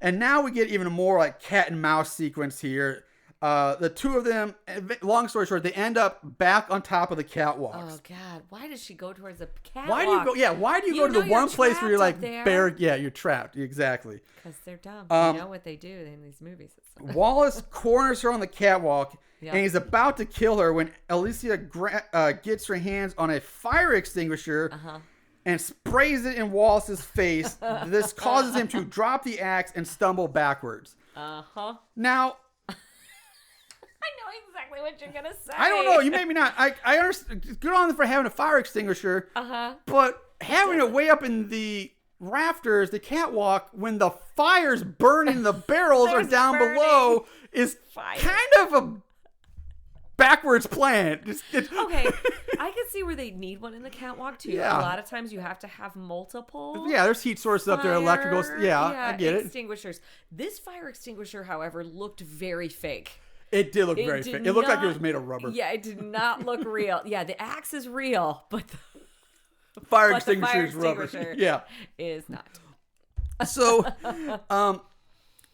And now we get even more like cat and mouse sequence here. The two of them, long story short, they end up back on top of the catwalk. Oh God! Why does she go towards the catwalk? Why do you go? Yeah, why do you go to the one place where you're like bare? Yeah, you're trapped. Exactly. Because they're dumb. You know what they do in these movies. Wallace corners her on the catwalk, and he's about to kill her when Alicia gets her hands on a fire extinguisher. And sprays it in Wallace's face. This causes him to drop the axe and stumble backwards. Now, I know exactly what you're gonna say. I don't know. You maybe not. I understand. Good on them for having a fire extinguisher. But having it way up in the rafters, the catwalk, when the fire's burning, the barrels are down below, is kind of a backwards plan. Okay, I can see where they need one in the catwalk too. Yeah. A lot of times you have to have multiple. Yeah, there's heat sources up there, electricals. Yeah, I get it. Extinguishers. This fire extinguisher, however, looked very fake. It did look very fake. It looked like it was made of rubber. Yeah, it did not look real. Yeah, the axe is real, but the fire extinguisher is rubber. Yeah, is not. So,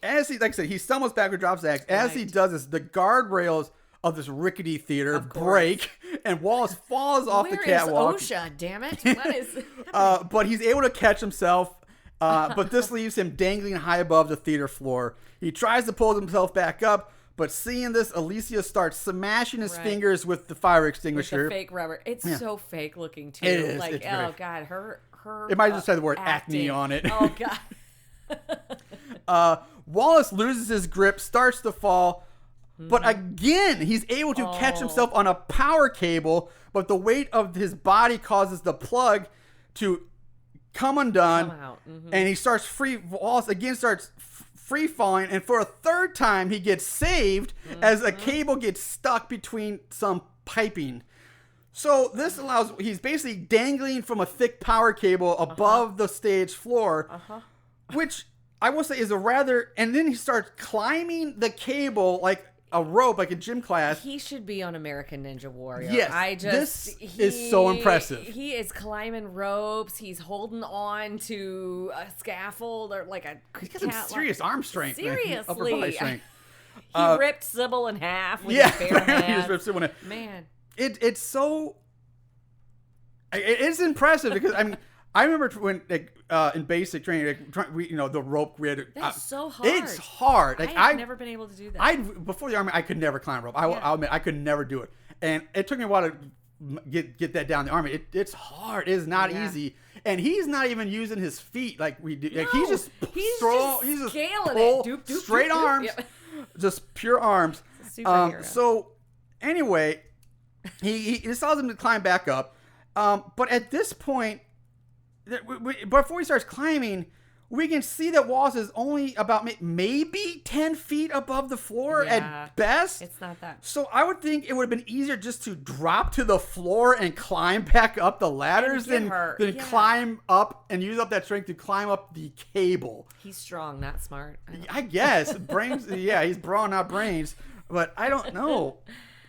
as he, like I said, he stumbles backward, drops the axe. As he does this, the guardrails of this rickety theater break, and Wallace falls off the catwalk. Where is OSHA, damn it? What is... but he's able to catch himself, but this leaves him dangling high above the theater floor. He tries to pull himself back up, but seeing this, Alicia starts smashing his fingers with the fire extinguisher. With the fake rubber. It's so fake looking, too. It is. Like, it's God, her it might just say the word acting. acne on it. Oh, God. Wallace loses his grip, starts to fall. But again, he's able to catch himself on a power cable, but the weight of his body causes the plug to come undone, and he starts Wallace again starts free falling, and for a third time, he gets saved as a cable gets stuck between some piping. So this allows, he's basically dangling from a thick power cable above the stage floor, which I will say is a rather, and then he starts climbing the cable like a rope, like a gym class. He should be on American Ninja Warrior. Yes, this is so impressive. He is climbing ropes. He's holding on to a scaffold or like a. He's got some serious arm strength. Seriously, upper body strength. He ripped Sybil in half with his bare hand. He just ripped Sybil in half. Man, it's so. It's impressive because I mean. I remember when in basic training, the rope we had. That's so hard. It's hard. Like, I've never been able to do that. Before the army, I could never climb rope. I'll admit, I could never do it, and it took me a while to get that down the army. It's hard. It is not easy, and he's not even using his feet like we do. Like, he's just scaling it. Straight arms, just pure arms. So anyway, he allows him to climb back up, but at this point. Before he starts climbing, we can see that Wallace is only about maybe 10 feet above the floor at best. It's not that. So I would think it would have been easier just to drop to the floor and climb back up the ladders than climb up and use up that strength to climb up the cable. He's strong, not smart. I guess. Brains, he's brawn, not brains. But I don't know.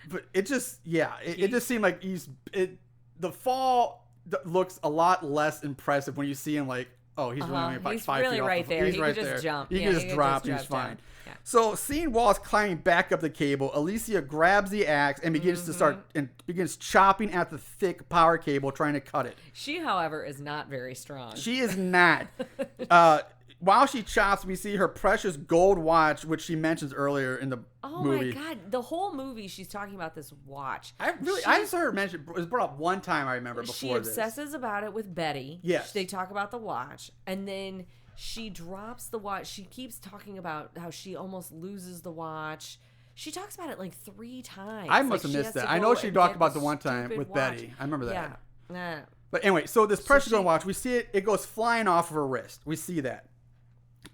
But it just, it just seemed like the fall looks a lot less impressive when you see him like, he's running about 5 really feet right off there. He's he right could there. Just jump. He can just drop. He's fine. Yeah. So seeing Wallace climbing back up the cable, Alicia grabs the axe and begins chopping at the thick power cable, trying to cut it. She, however, is not very strong. She is not. while she chops, we see her precious gold watch, which she mentions earlier in the movie. Oh my God. The whole movie, she's talking about this watch. I just heard her mention, it was brought up one time, I remember, before She obsesses about it with Betty. Yes. They talk about the watch. And then she drops the watch. She keeps talking about how she almost loses the watch. She talks about it like 3 times. I must have missed that. I know she talked about the one time with watch. Betty. I remember that. Yeah. But anyway, so this precious gold watch, we see it goes flying off of her wrist. We see that.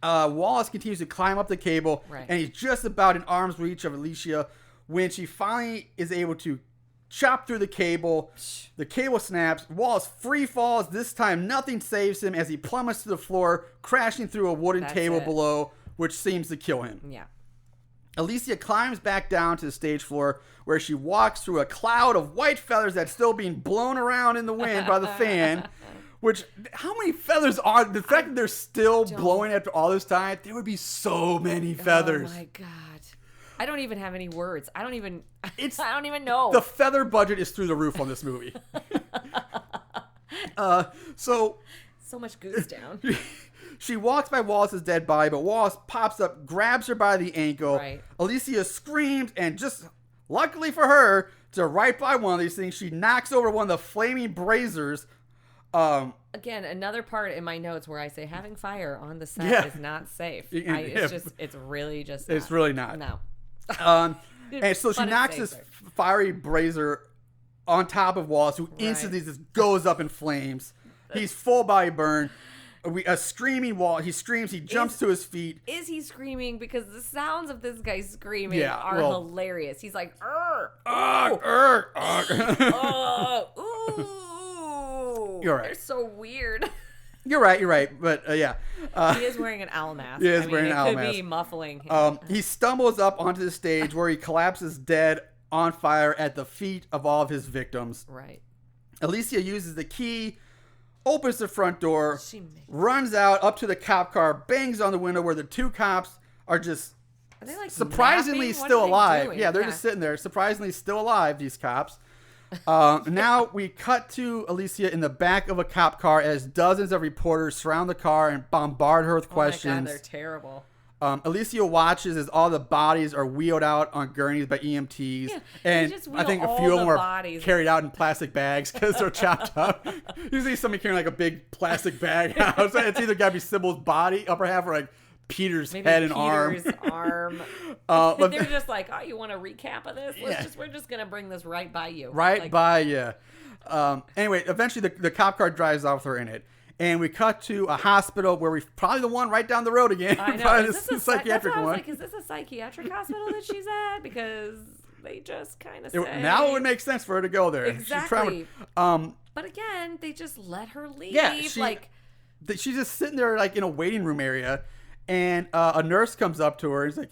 Wallace continues to climb up the cable, and he's just about in arm's reach of Alicia when she finally is able to chop through the cable. The cable snaps. Wallace free falls. This time, nothing saves him as he plummets to the floor, crashing through a wooden table below, which seems to kill him. Yeah. Alicia climbs back down to the stage floor where she walks through a cloud of white feathers that's still being blown around in the wind by the fan. Which, how many feathers are... The fact that they're still blowing after all this time, there would be so many feathers. Oh my God. I don't even have any words. I don't even know. The feather budget is through the roof on this movie. So much goose down. She walks by Wallace's dead body, but Wallace pops up, grabs her by the ankle. Right. Alicia screams, and just luckily for her, to right by one of these things, she knocks over one of the flaming braziers. Again, another part in my notes where I say having fire on the set is not safe. It's really just not. It's really not. No. And so she knocks this fiery brazier on top of Wallace, who instantly just goes up in flames. He's full body burn. A screaming Wallace. He screams. He jumps to his feet. Is he screaming? Because the sounds of this guy screaming are hilarious. He's like, ooh. You're right. They're so weird. You're right. But yeah. He is wearing an owl mask. He is wearing an owl mask. It could be muffling him. He stumbles up onto the stage where he collapses dead on fire at the feet of all of his victims. Right. Alicia uses the key, opens the front door, runs out up to the cop car, bangs on the window where the 2 cops are just surprisingly still alive. Yeah, they're just sitting there, surprisingly still alive, these cops. Now we cut to Alicia in the back of a cop car as dozens of reporters surround the car and bombard her with questions. Oh my God, they're terrible. Alicia watches as all the bodies are wheeled out on gurneys by EMTs. Yeah, and I think a few of them are carried out in plastic bags because they're chopped up. Usually somebody carrying like a big plastic bag out. So it's either got to be Sybil's body, upper half, or like Peter's head and arm. But they're just like, oh, you want a recap of this? We're just going to bring this right by you. By you. Anyway, eventually the cop car drives off with her in it. And we cut to a hospital where we probably the one right down the road again. I know. Is this a psychiatric one? Like, is this a psychiatric hospital that she's at? Because they just kind of say... Now it would make sense for her to go there. Exactly. But again, they just let her leave. Yeah, she's just sitting there like in a waiting room area. And a nurse comes up to her and is like,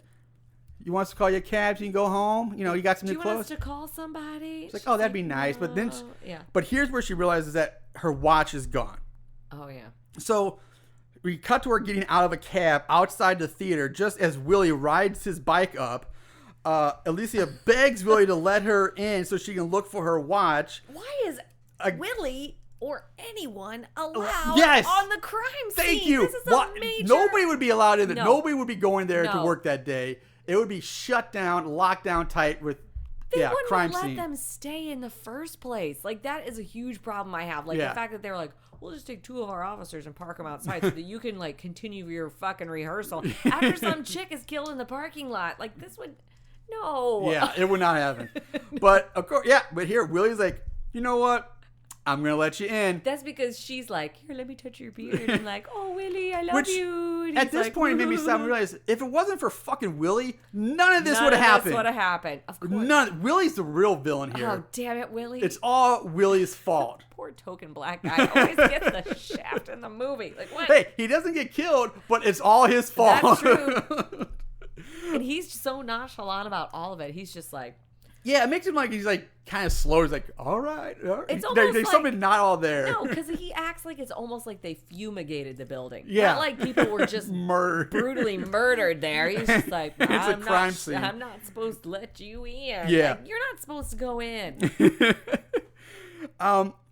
you want us to call you a cab so you can go home? You know, you got some new clothes? Do you want us to call somebody? She's like, oh, that'd be nice. But then, but here's where she realizes that her watch is gone. Oh, yeah. So we cut to her getting out of a cab outside the theater just as Willie rides his bike up. Alicia begs Willie to let her in so she can look for her watch. Why is Willie or anyone allowed on the crime scene? Thank you. This is a major... Nobody would be allowed in there. Nobody would be going there to work that day. It would be shut down, locked down tight with crime let scene. Them stay in the first place. Like, that is a huge problem I have. Like, the fact that they're like, we'll just take 2 of our officers and park them outside so that you can, like, continue your fucking rehearsal after some chick is killed in the parking lot. Like, this would... No. Yeah, it would not happen. But, of course, but here, Willie's like, you know what? I'm going to let you in. That's because she's like, here, let me touch your beard. And I'm like, oh, Willie, I love you. And at this point, it made me stop and realize, if it wasn't for fucking Willie, none of this would have happened. None of this would have happened. Of course. Willie's the real villain here. Oh, damn it, Willie. It's all Willie's fault. Poor token black guy always gets the shaft in the movie. Like, what? Hey, he doesn't get killed, but it's all his fault. That's true. And he's so nonchalant about all of it. He's just like... Yeah, it makes him like he's like kind of slow. He's like, all right. It's almost there's something not all there. No, because he acts like it's almost like they fumigated the building. Yeah. Not like people were just brutally murdered there. He's just like, it's a crime scene. I'm not supposed to let you in. Yeah. Like, you're not supposed to go in.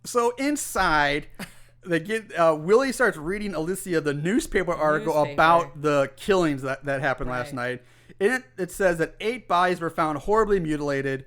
So inside, Willie starts reading Alicia the newspaper article about the killings that happened last night. In it, it says that 8 bodies were found horribly mutilated.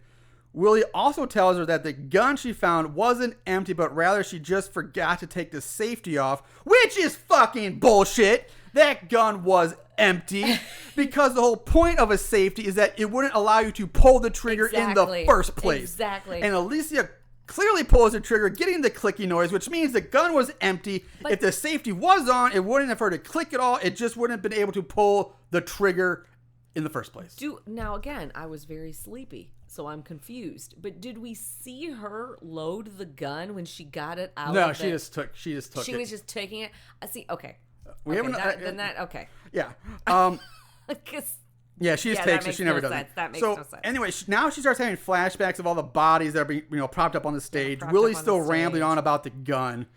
Willie also tells her that the gun she found wasn't empty, but rather she just forgot to take the safety off, which is fucking bullshit. That gun was empty because the whole point of a safety is that it wouldn't allow you to pull the trigger in the first place. Exactly. And Alicia clearly pulls the trigger, getting the clicky noise, which means the gun was empty. But if the safety was on, it wouldn't have heard it click at all. It just wouldn't have been able to pull the trigger in the first place. Now, again, I was very sleepy, so I'm confused. But did we see her load the gun when she got it out? No, she just took it. She was just taking it. I see. Okay. We haven't. Okay. Yeah. Yeah, she just takes it. She never does it. That makes no sense. Anyway, now she starts having flashbacks of all the bodies that are being, propped up on the stage. Willie's still rambling on about the gun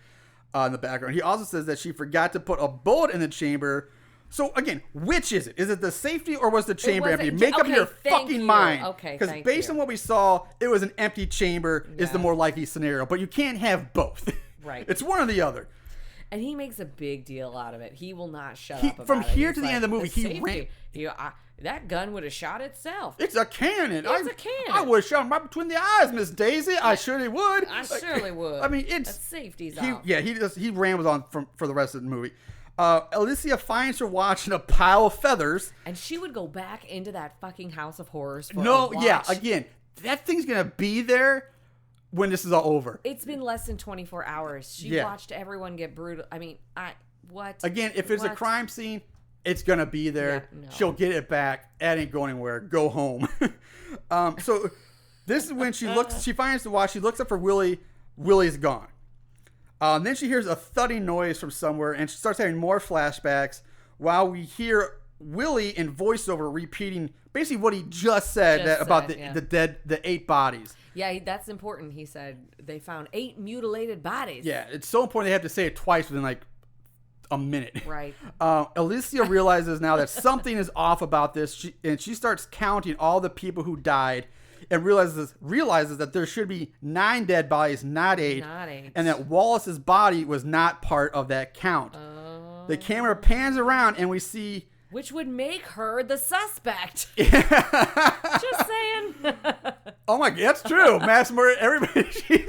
in the background. He also says that she forgot to put a bullet in the chamber. So again, which is it? Is it the safety or was the chamber empty? Make up your fucking mind. Okay, because based on what we saw, it was an empty chamber is the more likely scenario. But you can't have both. Right. It's one or the other. And he makes a big deal out of it. He will not shut up about from it. here to the end of the movie, that gun would have shot itself. It's a cannon. It's a cannon. I would have shot him right between the eyes, Miss Daisy. I surely would. I surely would. I mean, that's safety's off. Yeah, he rambles on for the rest of the movie. Alicia finds her watch in a pile of feathers. And she would go back into that fucking house of horrors for again, that thing's going to be there when this is all over. It's been less than 24 hours. She watched everyone get brutal. I mean, what? Again, if it's a crime scene, it's going to be there. Yeah, no. She'll get it back. That ain't going anywhere. Go home. So this is when she finds the watch. She looks up for Willie. Willie's gone. Then she hears a thudding noise from somewhere, and she starts having more flashbacks while we hear Willie in voiceover repeating basically what he just said about the 8 bodies. Yeah, that's important. He said they found 8 mutilated bodies. Yeah, it's so important they have to say it twice within like a minute. Right. Alicia realizes now that something is off about this, and she starts counting all the people who died. And realizes that there should be 9 dead bodies, not 8. And that Wallace's body was not part of that count. The camera pans around and we see... Which would make her the suspect. Just saying. Oh my God, that's true. Mass murder, everybody...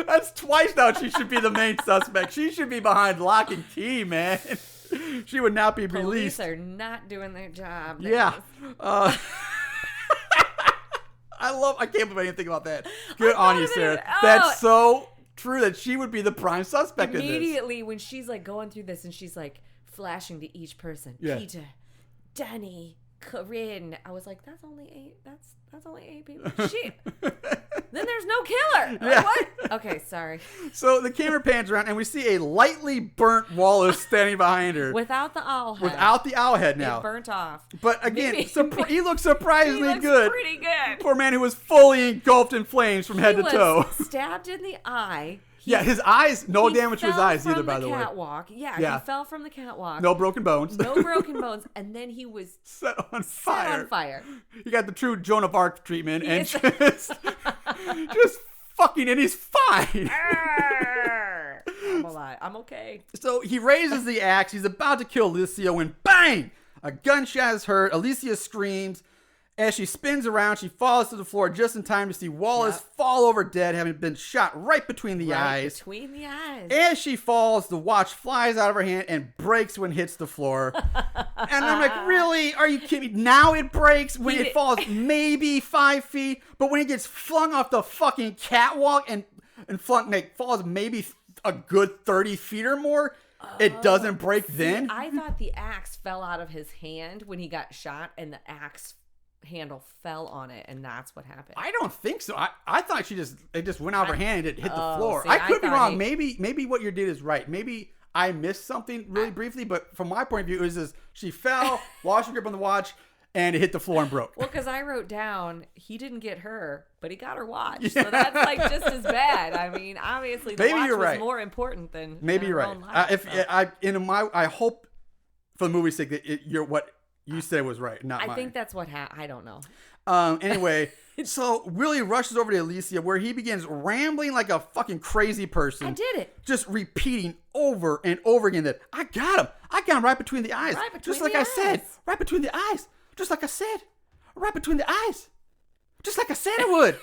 That's twice now she should be the main suspect. She should be behind lock and key, man. She would not be released. Police are not doing their job. Yeah. I can't believe I didn't think about that. Good on you, Sarah. That's so true that she would be the prime suspect in this. Immediately when she's like going through this and she's like flashing to each person. Yeah. Peter, Danny, Corinne. I was like, that's only 8. That's only 8 people. Shit. Then there's no killer. Like, what? Okay, sorry. So the camera pans around and we see a lightly burnt Wallace standing behind her. Without the owl head. Without the owl head now. It burnt off. But again, he looks surprisingly he looks good. Pretty good. For a man who was fully engulfed in flames from head to toe. Stabbed in the eye. His eyes, no damage to his eyes either, by the way. Catwalk. Yeah, he fell from the catwalk. No broken bones. No broken bones. And then he was set on fire. He got the true Joan of Arc treatment and just fucking, and he's fine. I'm alive. I'm okay. So he raises the axe. He's about to kill Alicia when bang! A gunshot is heard. Alicia screams. As she spins around, she falls to the floor just in time to see Wallace fall over dead, having been shot right between the eyes. Between the eyes. As she falls, the watch flies out of her hand and breaks when it hits the floor. And I'm like, really? Are you kidding me? Now it breaks when it falls maybe 5 feet, but when it gets flung off the fucking catwalk and falls maybe a good 30 feet or more, it doesn't break then? I thought the axe fell out of his hand when he got shot, and the axe handle fell on it, and that's what happened. I don't think so. I thought it just went out of her hand and it hit the floor. I could be wrong. Maybe what you did is right. Maybe I missed something really briefly, but from my point of view, it was just she fell, lost her grip on the watch, and it hit the floor and broke. Well, because I wrote down he didn't get her, but he got her watch. So that's like just as bad. I mean, obviously the watch was more important than maybe you're right. I hope for the movie's sake that what you said was right, not mine. I think that's what I don't know. Anyway, So Willie rushes over to Alicia, where he begins rambling like a fucking crazy person. I did it. Just repeating over and over again that I got him. I got him right between the eyes. Right between just like the I said. eyes. Right between the eyes. Just like I said. Right between the eyes. Just like I said it would.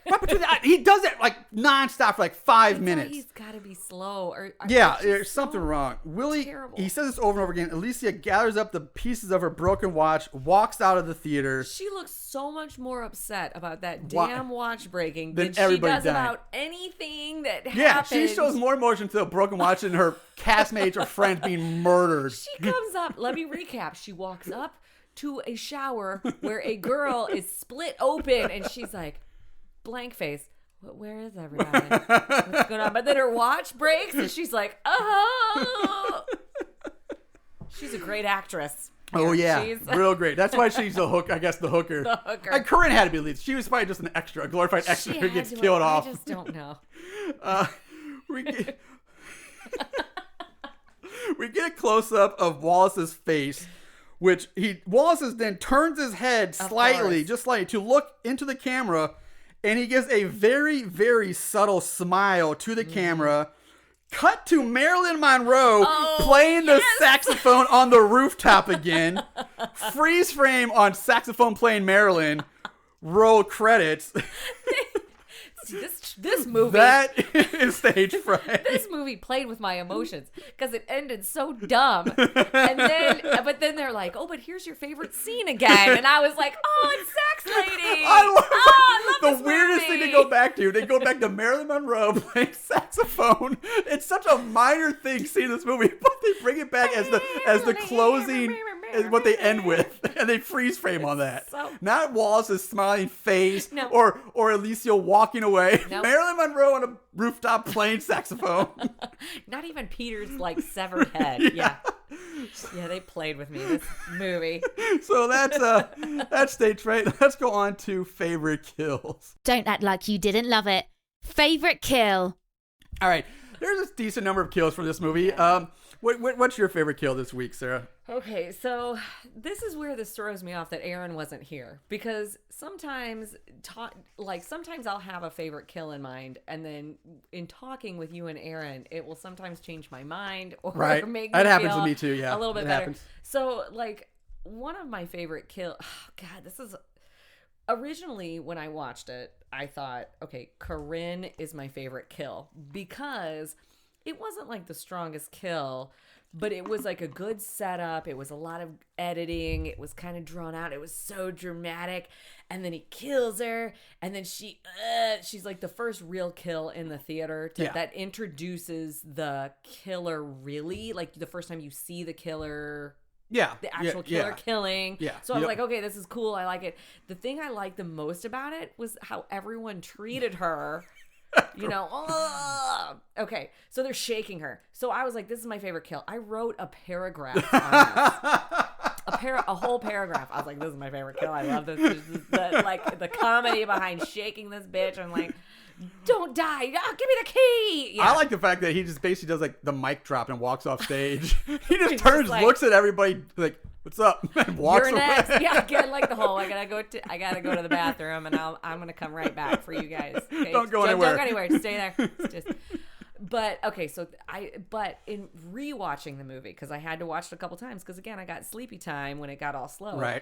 Right between the eyes. He does it like nonstop for like 5 minutes. He's got to be slow. Or yeah, there's something wrong. Willie, terrible. he says this over and over again. Alicia gathers up the pieces of her broken watch, walks out of the theater. She looks so much more upset about that Why- damn watch breaking than than she everybody does dying. about anything that Yeah, happens. she shows more emotion to the broken watch than her castmates or friends being murdered. She comes up. Let me recap. She walks up to a shower where a girl is split open, and she's like, blank face. Where is everybody? What's going on? But then her watch breaks, and she's like, oh. She's a great actress. Oh yeah, She's real great. That's why she's the hook. I guess the hooker. The hooker. And Corinne had to be lead. She was probably just an extra, a glorified extra She who had gets to- killed off. I just don't know. We get, we get a close up of Wallace's face, which Wallace then turns his head slightly, course. just slightly, to look into the camera, and he gives a very, very subtle smile to the camera. Cut to Marilyn Monroe playing the saxophone on the rooftop again. Freeze frame on saxophone playing Marilyn. Roll credits. See, this movie. That is Stage Fright. This movie played with my emotions because it ended so dumb. But then they're like, "Oh, but here's your favorite scene again," and I was like, "Oh, it's Sax Lady." I love the weirdest thing to go back to. They go back to Marilyn Monroe playing saxophone. It's such a minor thing seeing this movie, but they bring it back as the closing is what they end with, and they freeze frame on that. Not Wallace's smiling face or Alicia walking away. Nope. Marilyn Monroe on a rooftop playing saxophone. Not even Peter's like severed head. Yeah, they played with me this movie. So that's Stage Fright. Let's go on to favorite kills. Don't act like you didn't love it. Favorite kill. All right, there's a decent number of kills for this movie. What's your favorite kill this week, Sarah? Okay, so this is where this throws me off that Aaron wasn't here, because sometimes I'll have a favorite kill in mind, and then in talking with you and Aaron, it will sometimes change my mind or Right. make me That happens feel to me too, yeah. a little bit It better. happens. So like one of my favorite kill. Oh, God, this is. Originally, when I watched it, I thought, okay, Corinne is my favorite kill because it wasn't like the strongest kill, but it was like a good setup. It was a lot of editing. It was kind of drawn out. It was so dramatic. And then he kills her. And then she's like the first real kill in the theater that introduces the killer really. Like the first time you see the killer. Yeah. The actual killer killing. Yeah. So I was like, okay, this is cool. I like it. The thing I liked the most about it was how everyone treated her. You know, okay. So they're shaking her. So I was like, this is my favorite kill. I wrote a paragraph on this. A whole paragraph. I was like, this is my favorite kill. I love this. This is the comedy behind shaking this bitch and like, don't die. Oh, give me the key. Yeah. I like the fact that he just basically does like the mic drop and walks off stage. He just turns, just like, looks at everybody like, "What's up?" and walks You're away. next. Yeah, again, like the whole. I gotta go to the bathroom, and I'm gonna come right back for you guys. Okay? Don't go anywhere. Don't go anywhere. Just stay there. But okay, so but in rewatching the movie, because I had to watch it a couple times, because again, I got sleepy time when it got all slow. Right.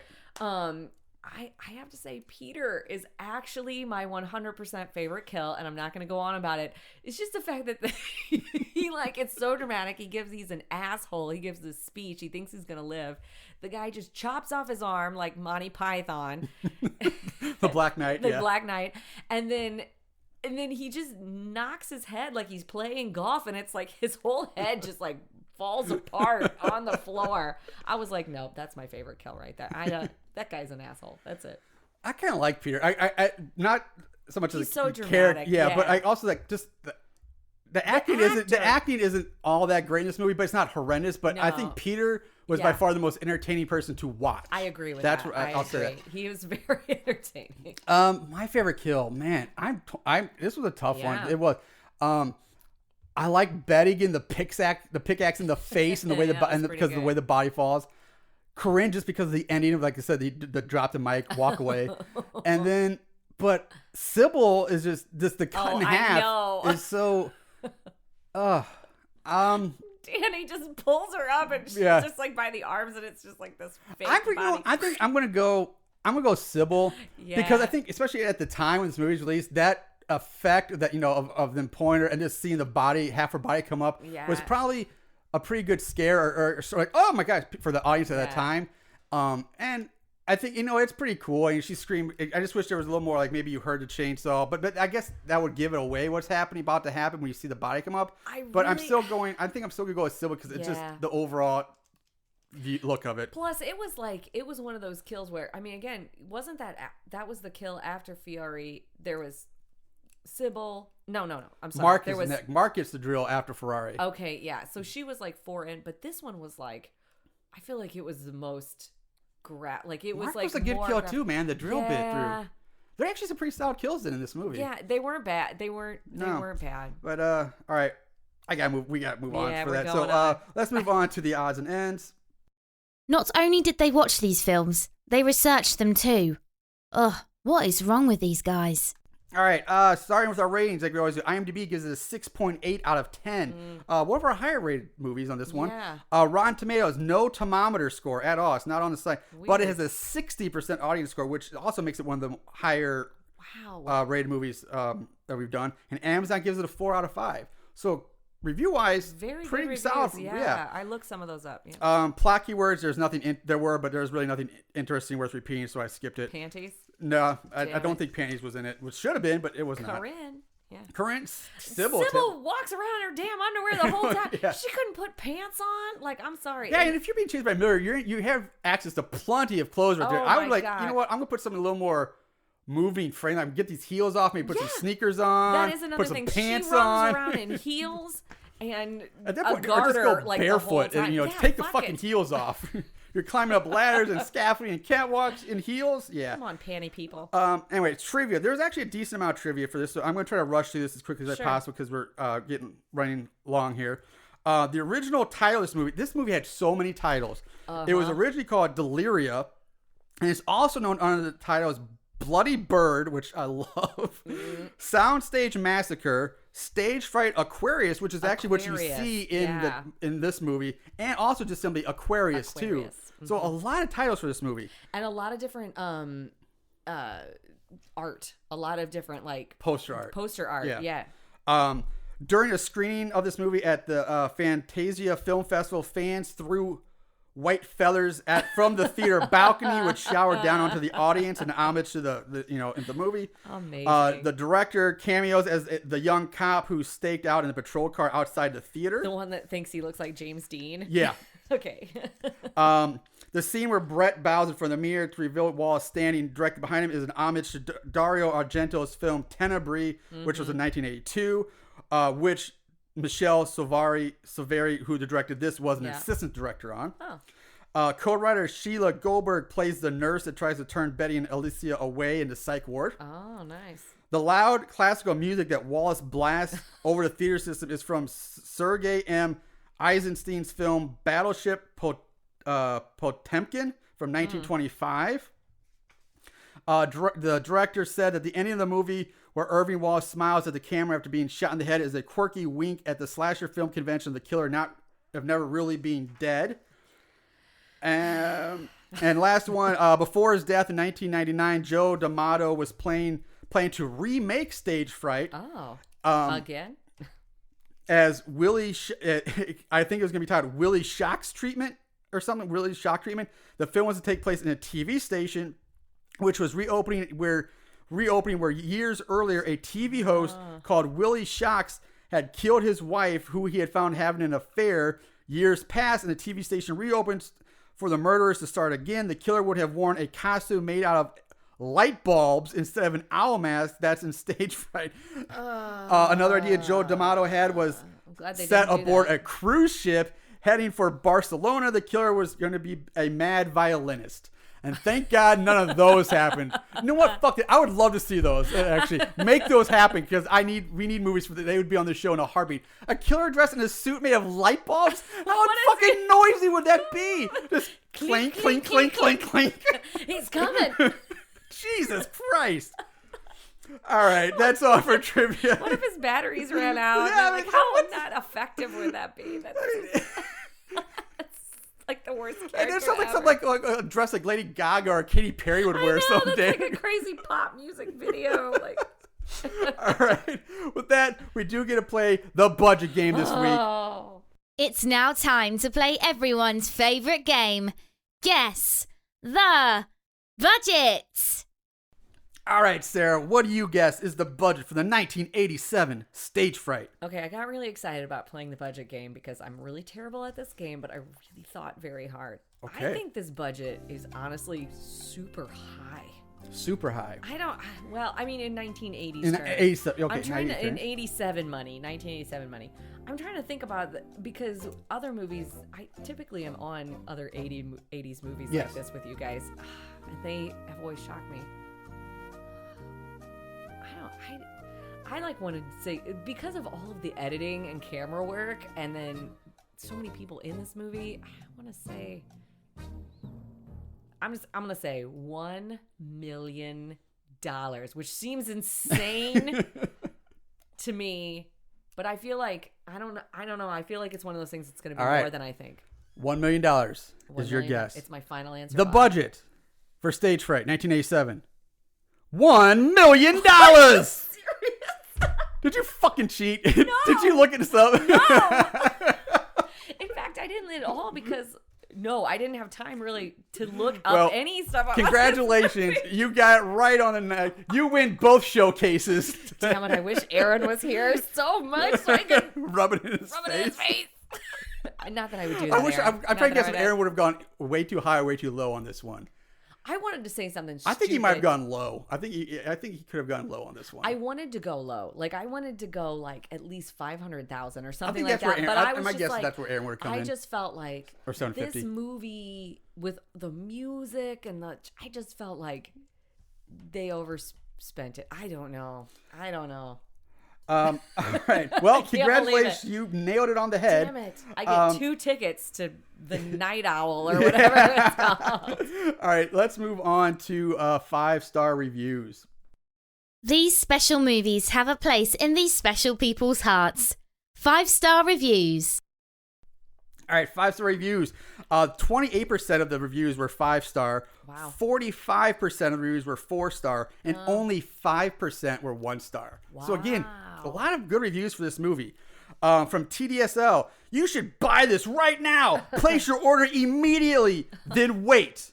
I have to say Peter is actually my 100% favorite kill, and I'm not going to go on about it. It's just the fact that he like, it's so dramatic. He's an asshole. He gives this speech. He thinks he's going to live. The guy just chops off his arm like Monty Python. The Black Knight. Black Knight. And then he just knocks his head like he's playing golf, and it's like his whole head just like falls apart on the floor. I was like, nope, that's my favorite kill right there. That guy's an asshole. That's it. I kind of like Peter. I not so much as He's so character, dramatic, yeah. but I also like just the acting isn't all that great in this movie, but it's not horrendous. But I think Peter was by far the most entertaining person to watch. I agree with That's that. what I'll say. Agree. He was very entertaining. My favorite kill, man. This was a tough one. It was. I like Betty getting the pickaxe in the face and the way because of the way the body falls. Corinne, just because of the ending of, like I said, the drop the mic, walk away, and then But Sybil is just the cut in half I know. is so. Danny just pulls her up and she's just like by the arms, and it's just like this fake body. I think I'm gonna go Sybil because I think especially at the time when this movie was released, that effect that of them pointing her and just seeing the body, half her body come up was probably a pretty good scare or sort of like, oh my gosh, for the audience at that time. And I think it's pretty cool. I mean, she screamed. I just wish there was a little more like maybe you heard the chainsaw, but I guess that would give it away what's about to happen when you see the body come up. I'm still going. I think I'm still gonna go with Sybil because it's just the overall look of it. Plus, it was one of those kills where, I mean, again, wasn't that was the kill after Fiore? There was Sybil. No. I'm sorry. Mark gets the drill after Ferrari. Okay, yeah. So she was like 4 in, but this one was like, I feel like it was the most. It was Mark like was a good kill too, man. The drill bit through. There are actually some pretty solid kills in this movie. Yeah, they weren't bad. They weren't bad. But all right, we gotta move on for that. So let's move on to the odds and ends. Not only did they watch these films, they researched them too. Ugh, what is wrong with these guys? All right, starting with our ratings, like we always do, IMDb gives it a 6.8 out of 10. One of our higher rated movies on this one. Yeah. Rotten Tomatoes, no thermometer score at all. It's not on the site. Weird. But it has a 60% audience score, which also makes it one of the higher rated movies that we've done. And Amazon gives it a 4 out of 5. So review-wise, pretty solid. Yeah, I looked some of those up. Yeah. Plot keywords, there's nothing. But there's really nothing interesting worth repeating, so I skipped it. Panties? No, I don't think panties was in it. Which should have been, but it was not. Corinne, Sybil walks around in her damn underwear the whole time. She couldn't put pants on. Like, I'm sorry. Yeah, and if you're being chased by Miller, you have access to plenty of clothes right there. I would God. You know what? I'm gonna put something a little more moving frame. I can get these heels off. Maybe put some sneakers on. That is another thing. Pants she runs around in heels and at that point, a garter, just go like barefoot the whole time. And take the fucking heels off. You're climbing up ladders and scaffolding and catwalks in heels. Yeah. Come on, panty people. Anyway, trivia. There's actually a decent amount of trivia for this, so I'm going to try to rush through this as quickly as I possible because we're running long here. The original title of this movie had so many titles. It was originally called Deliria, and it's also known under the title as Bloody Bird, which I love, Soundstage Massacre, Stage Fright, Aquarius, which is actually what you see in this movie, and also just simply Aquarius. Too. Mm-hmm. So a lot of titles for this movie, and a lot of different art, a lot of different like poster art. Yeah. During a screening of this movie at the Fantasia Film Festival, fans threw white feathers from the theater balcony, which showered down onto the audience in homage to the in the movie. Amazing. The director cameos as the young cop who's staked out in the patrol car outside the theater. The one that thinks he looks like James Dean. Yeah. Okay. The scene where Brett bows in front of the mirror to reveal Wallace standing directly behind him is an homage to Dario Argento's film Tenebrae, which was in 1982, which Michelle Silveri, who directed this, was an assistant director on. Co-writer Sheila Goldberg plays the nurse that tries to turn Betty and Alicia away in the psych ward. Oh, nice. The loud classical music that Wallace blasts over the theater system is from Sergei M. Eisenstein's film Battleship Potemkin from 1925. The director said at the ending of the movie, where Irving Wallace smiles at the camera after being shot in the head, is a quirky wink at the slasher film convention of the killer never really being dead. And last one, before his death in 1999, Joe D'Amato was planning to remake Stage Fright. Again? As Willie, I think it was going to be titled Willie Shock's Treatment or something. Willie Shock Treatment. The film was to take place in a TV station, which was reopening where years earlier a TV host called Willie Shocks had killed his wife, who he had found having an affair years past, and the TV station reopens for the murderers to start again. The killer would have worn a costume made out of light bulbs instead of an owl mask. That's in Stage Fright. Another idea Joe D'Amato had was set aboard a cruise ship heading for Barcelona. The killer was going to be a mad violinist. And thank God none of those happened. You know what? Fuck it. I would love to see those. Actually, make those happen because we need movies for that. They would be on the show in a heartbeat. A killer dressed in a suit made of light bulbs? How fucking noisy would that be? Just clink, clink, clink, clink, clink. He's coming. Jesus Christ. All right, that's all for trivia. What if his batteries ran out? Yeah, Like, how not effective would that be? That's like the worst character. And there's something ever. like dress like Lady Gaga or Katy Perry would wear someday. That's like a crazy pop music video. Like. All right. With that, we do get to play the budget game this week. It's now time to play everyone's favorite game. Guess the budget. All right, Sarah, what do you guess is the budget for the 1987 Stage Fright? Okay, I got really excited about playing the budget game because I'm really terrible at this game, but I really thought very hard. Okay. I think this budget is honestly super high. Super high. Well, I mean, in 1980s In terms. 87, okay, I'm trying to, in 1987 money. I'm trying to think about because other movies, I typically am on other 80s movies like this with you guys. And they have always shocked me. I like wanted to say, because of all of the editing and camera work and then so many people in this movie, I want to say, I'm going to say $1 million, which seems insane to me, but I feel like, I don't know. I feel like it's one of those things that's going to be more than I think. $1 million is your guess. It's my final answer. The budget for Stage Fright 1987. $1 million. Did you fucking cheat? No. Did you look at this up? No. In fact, I didn't at all because I didn't have time really to look up any stuff. Congratulations. You got it right on the neck. You win both showcases. Damn it. I wish Aaron was here so much so I could rub it in his face. Not that I would do that. I'm trying to guess if Aaron would have gone way too high or way too low on this one. I wanted to say something stupid. I think he might have gone low. I think he could have gone low on this one. I wanted to go low. Like, I wanted to go, like, at least 500,000 or something like that. But I was just like, that's where Aaron would have come in. I just felt like or 750. This movie with the music and I just felt like they overspent it. I don't know. All right. Well, congratulations. You nailed it on the head. Damn it. I get 2 tickets to the Night Owl or whatever it's called. All right. Let's move on to 5-star reviews. These special movies have a place in these special people's hearts. 5-star reviews. All right. 5-star reviews. 28% of the reviews were 5-star. Wow. 45% of the reviews were 4-star. And only 5% were 1-star. Wow. So again, a lot of good reviews for this movie. From TDSL, you should buy this right now. Place your order immediately. Then wait.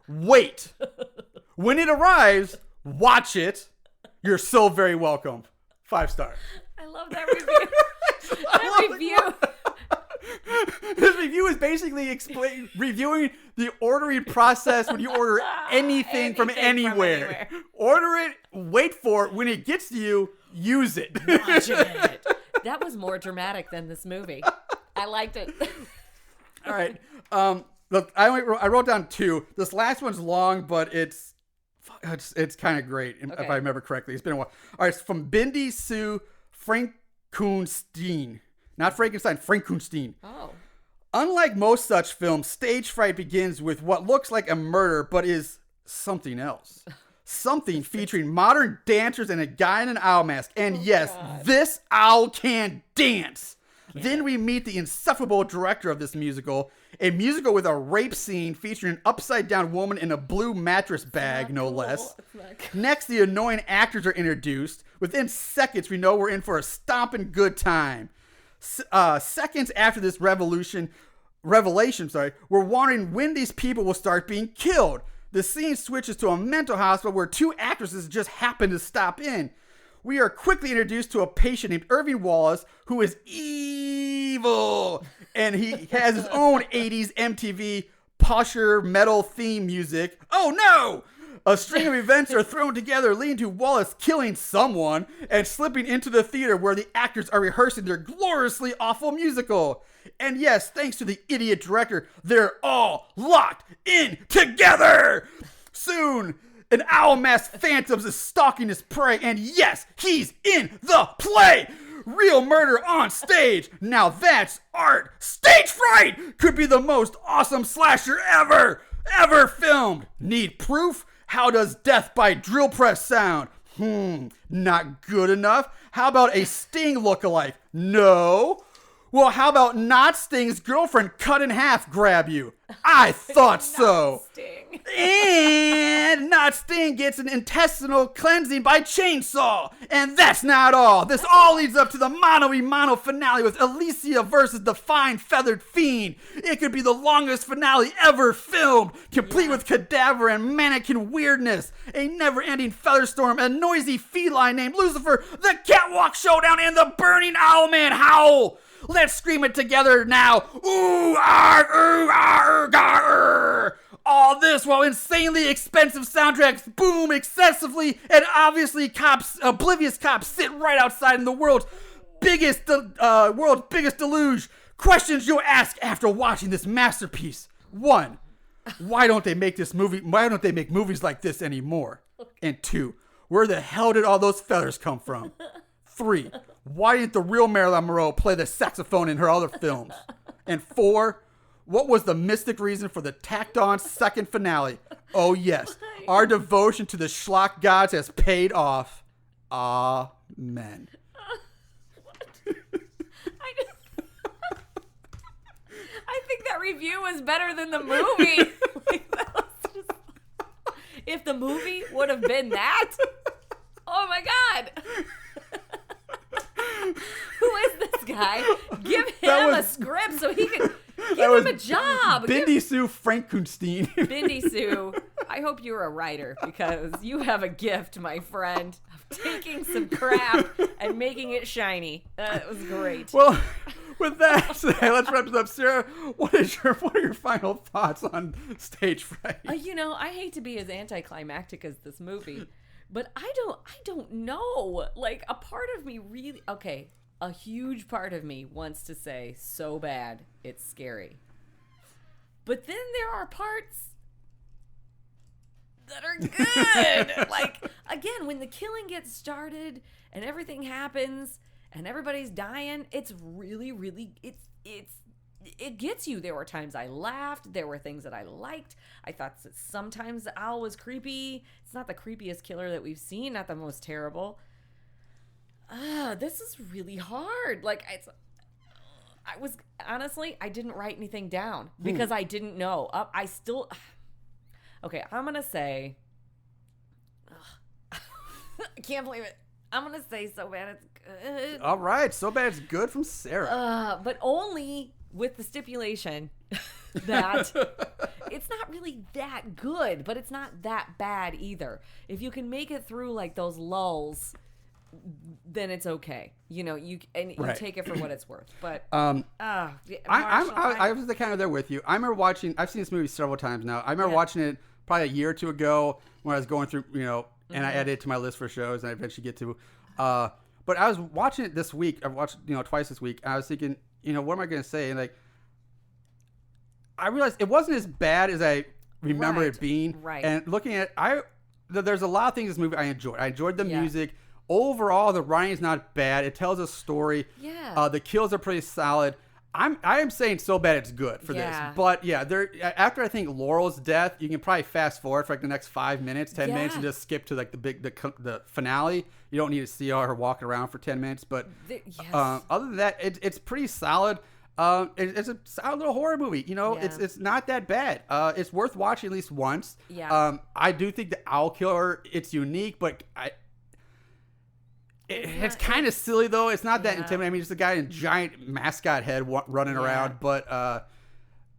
When it arrives, watch it. You're so very welcome. 5-star. I love that review. This review is basically reviewing the ordering process when you order anything from anywhere. Order it, wait for it. When it gets to you, use it. Watch it. That was more dramatic than this movie. I liked it. All right. Look, I wrote down 2. This last one's long, but it's kind of great if I remember correctly. It's been a while. All right, it's from Bindi Sue Frankenstein. Not Frankenstein, Frankenstein. Oh. Unlike most such films, Stage Fright begins with what looks like a murder, but is something else. Something featuring modern dancers and a guy in an owl mask. And this owl can dance. Then we meet the insufferable director of this musical. A musical with a rape scene featuring an upside-down woman in a blue mattress bag, no less. Next, the annoying actors are introduced. Within seconds, we know we're in for a stomping good time. Seconds after this revelation, we're wondering when these people will start being killed. The scene switches to a mental hospital where 2 actresses just happen to stop in. We are quickly introduced to a patient named Irving Wallace, who is evil, and he has his own 80s MTV posher metal theme music. Oh no! A string of events are thrown together, leading to Wallace killing someone and slipping into the theater where the actors are rehearsing their gloriously awful musical. And yes, thanks to the idiot director, they're all locked in together. Soon, an owl masked phantom is stalking his prey, and yes, he's in the play. Real murder on stage. Now that's art. Stage Fright could be the most awesome slasher ever filmed. Need proof? How does death by drill press sound? Not good enough. How about a Sting lookalike? No. Well, how about not Sting's girlfriend cut in half grab you? I thought so. Sting. And not Sting gets an intestinal cleansing by chainsaw. And that's not all. This all leads up to the mano-y-mano finale with Alicia versus the Fine Feathered Fiend. It could be the longest finale ever filmed, complete with cadaver and mannequin weirdness, a never-ending feather storm, a noisy feline named Lucifer, the catwalk showdown, and the burning owlman howl. Let's scream it together now. Ooh, all this while insanely expensive soundtracks boom excessively, and obviously oblivious cops sit right outside in the world's biggest deluge. Questions you'll ask after watching this masterpiece. 1, why don't they make this movie? Why don't they make movies like this anymore? And 2, where the hell did all those feathers come from? 3, why didn't the real Marilyn Monroe play the saxophone in her other films? And 4, what was the mystic reason for the tacked-on second finale? Oh yes, our devotion to the schlock gods has paid off. Amen. I think that review was better than the movie. If the movie would have been that, oh my God. Who is this guy? Give him a script so he can give him a job. Bindi Sue Frankenstein. Bindi Sue, I hope you're a writer because you have a gift, my friend, of taking some crap and making it shiny. That was great. Well, with that said, let's wrap this up. Sarah, what are your final thoughts on Stage Fright? I hate to be as anticlimactic as this movie. But I don't know. Like, a part of me really... Okay, a huge part of me wants to say, so bad, it's scary. But then there are parts that are good. Like, again, when the killing gets started and everything happens and everybody's dying, it's really, really... It gets you. There were times I laughed. There were things that I liked. I thought that sometimes the owl was creepy. It's not the creepiest killer that we've seen. Not the most terrible. This is really hard. Like, I didn't write anything down because I didn't know. Okay, I'm going to say, I can't believe it. I'm going to say so bad it's good. All right, so bad it's good from Sarah. But only with the stipulation that it's not really that good, but it's not that bad either. If you can make it through like those lulls, then it's okay. You take it for what it's worth. But I was the kind of there with you. I remember watching. I've seen this movie several times now. I remember watching it probably a year or two ago when I was going through, and I added it to my list for shows, and I eventually get to. But I was watching it this week. I've watched twice this week. And I was thinking, what am I going to say? And I realized it wasn't as bad as I remember it being. Right. And looking at there's a lot of things in this movie I enjoyed. I enjoyed the music. Overall, the writing is not bad. It tells a story. Yeah. The kills are pretty solid. I am saying so bad it's good for this. But yeah, after I think Laurel's death, you can probably fast forward for the next 5 minutes, 10 minutes, and just skip to the finale. You don't need to see her walking around for 10 minutes. But other than that, it's pretty solid. It's a solid little horror movie. It's not that bad. It's worth watching at least once. Yeah. I do think the owl killer, it's unique, but it's kind of silly though. It's not that intimidating. I mean, it's a guy in a giant mascot head running around, but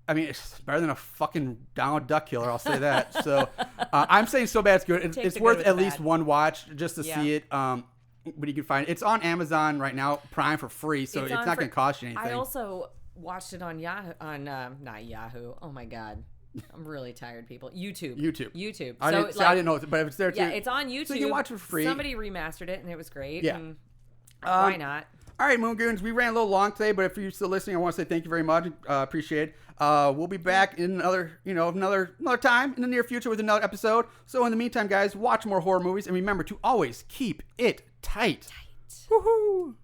it's better than a fucking Donald Duck killer. I'll say that. So I'm saying so bad it's good. It's worth at least one watch just to see it. But you can find it. It's on Amazon right now, Prime for free, so it's not going to cost you anything. I also watched it on Yahoo. Not Yahoo. Oh my God. I'm really tired, people. YouTube. I didn't know, but if it's there too. Yeah, it's on YouTube. So you can watch it for free. Somebody remastered it, and it was great. Yeah. Why not? All right, Moon Goons, we ran a little long today, but if you're still listening, I want to say thank you very much. Appreciate it. We'll be back in another time in the near future with another episode. So in the meantime, guys, watch more horror movies, and remember to always keep it tight. Woohoo!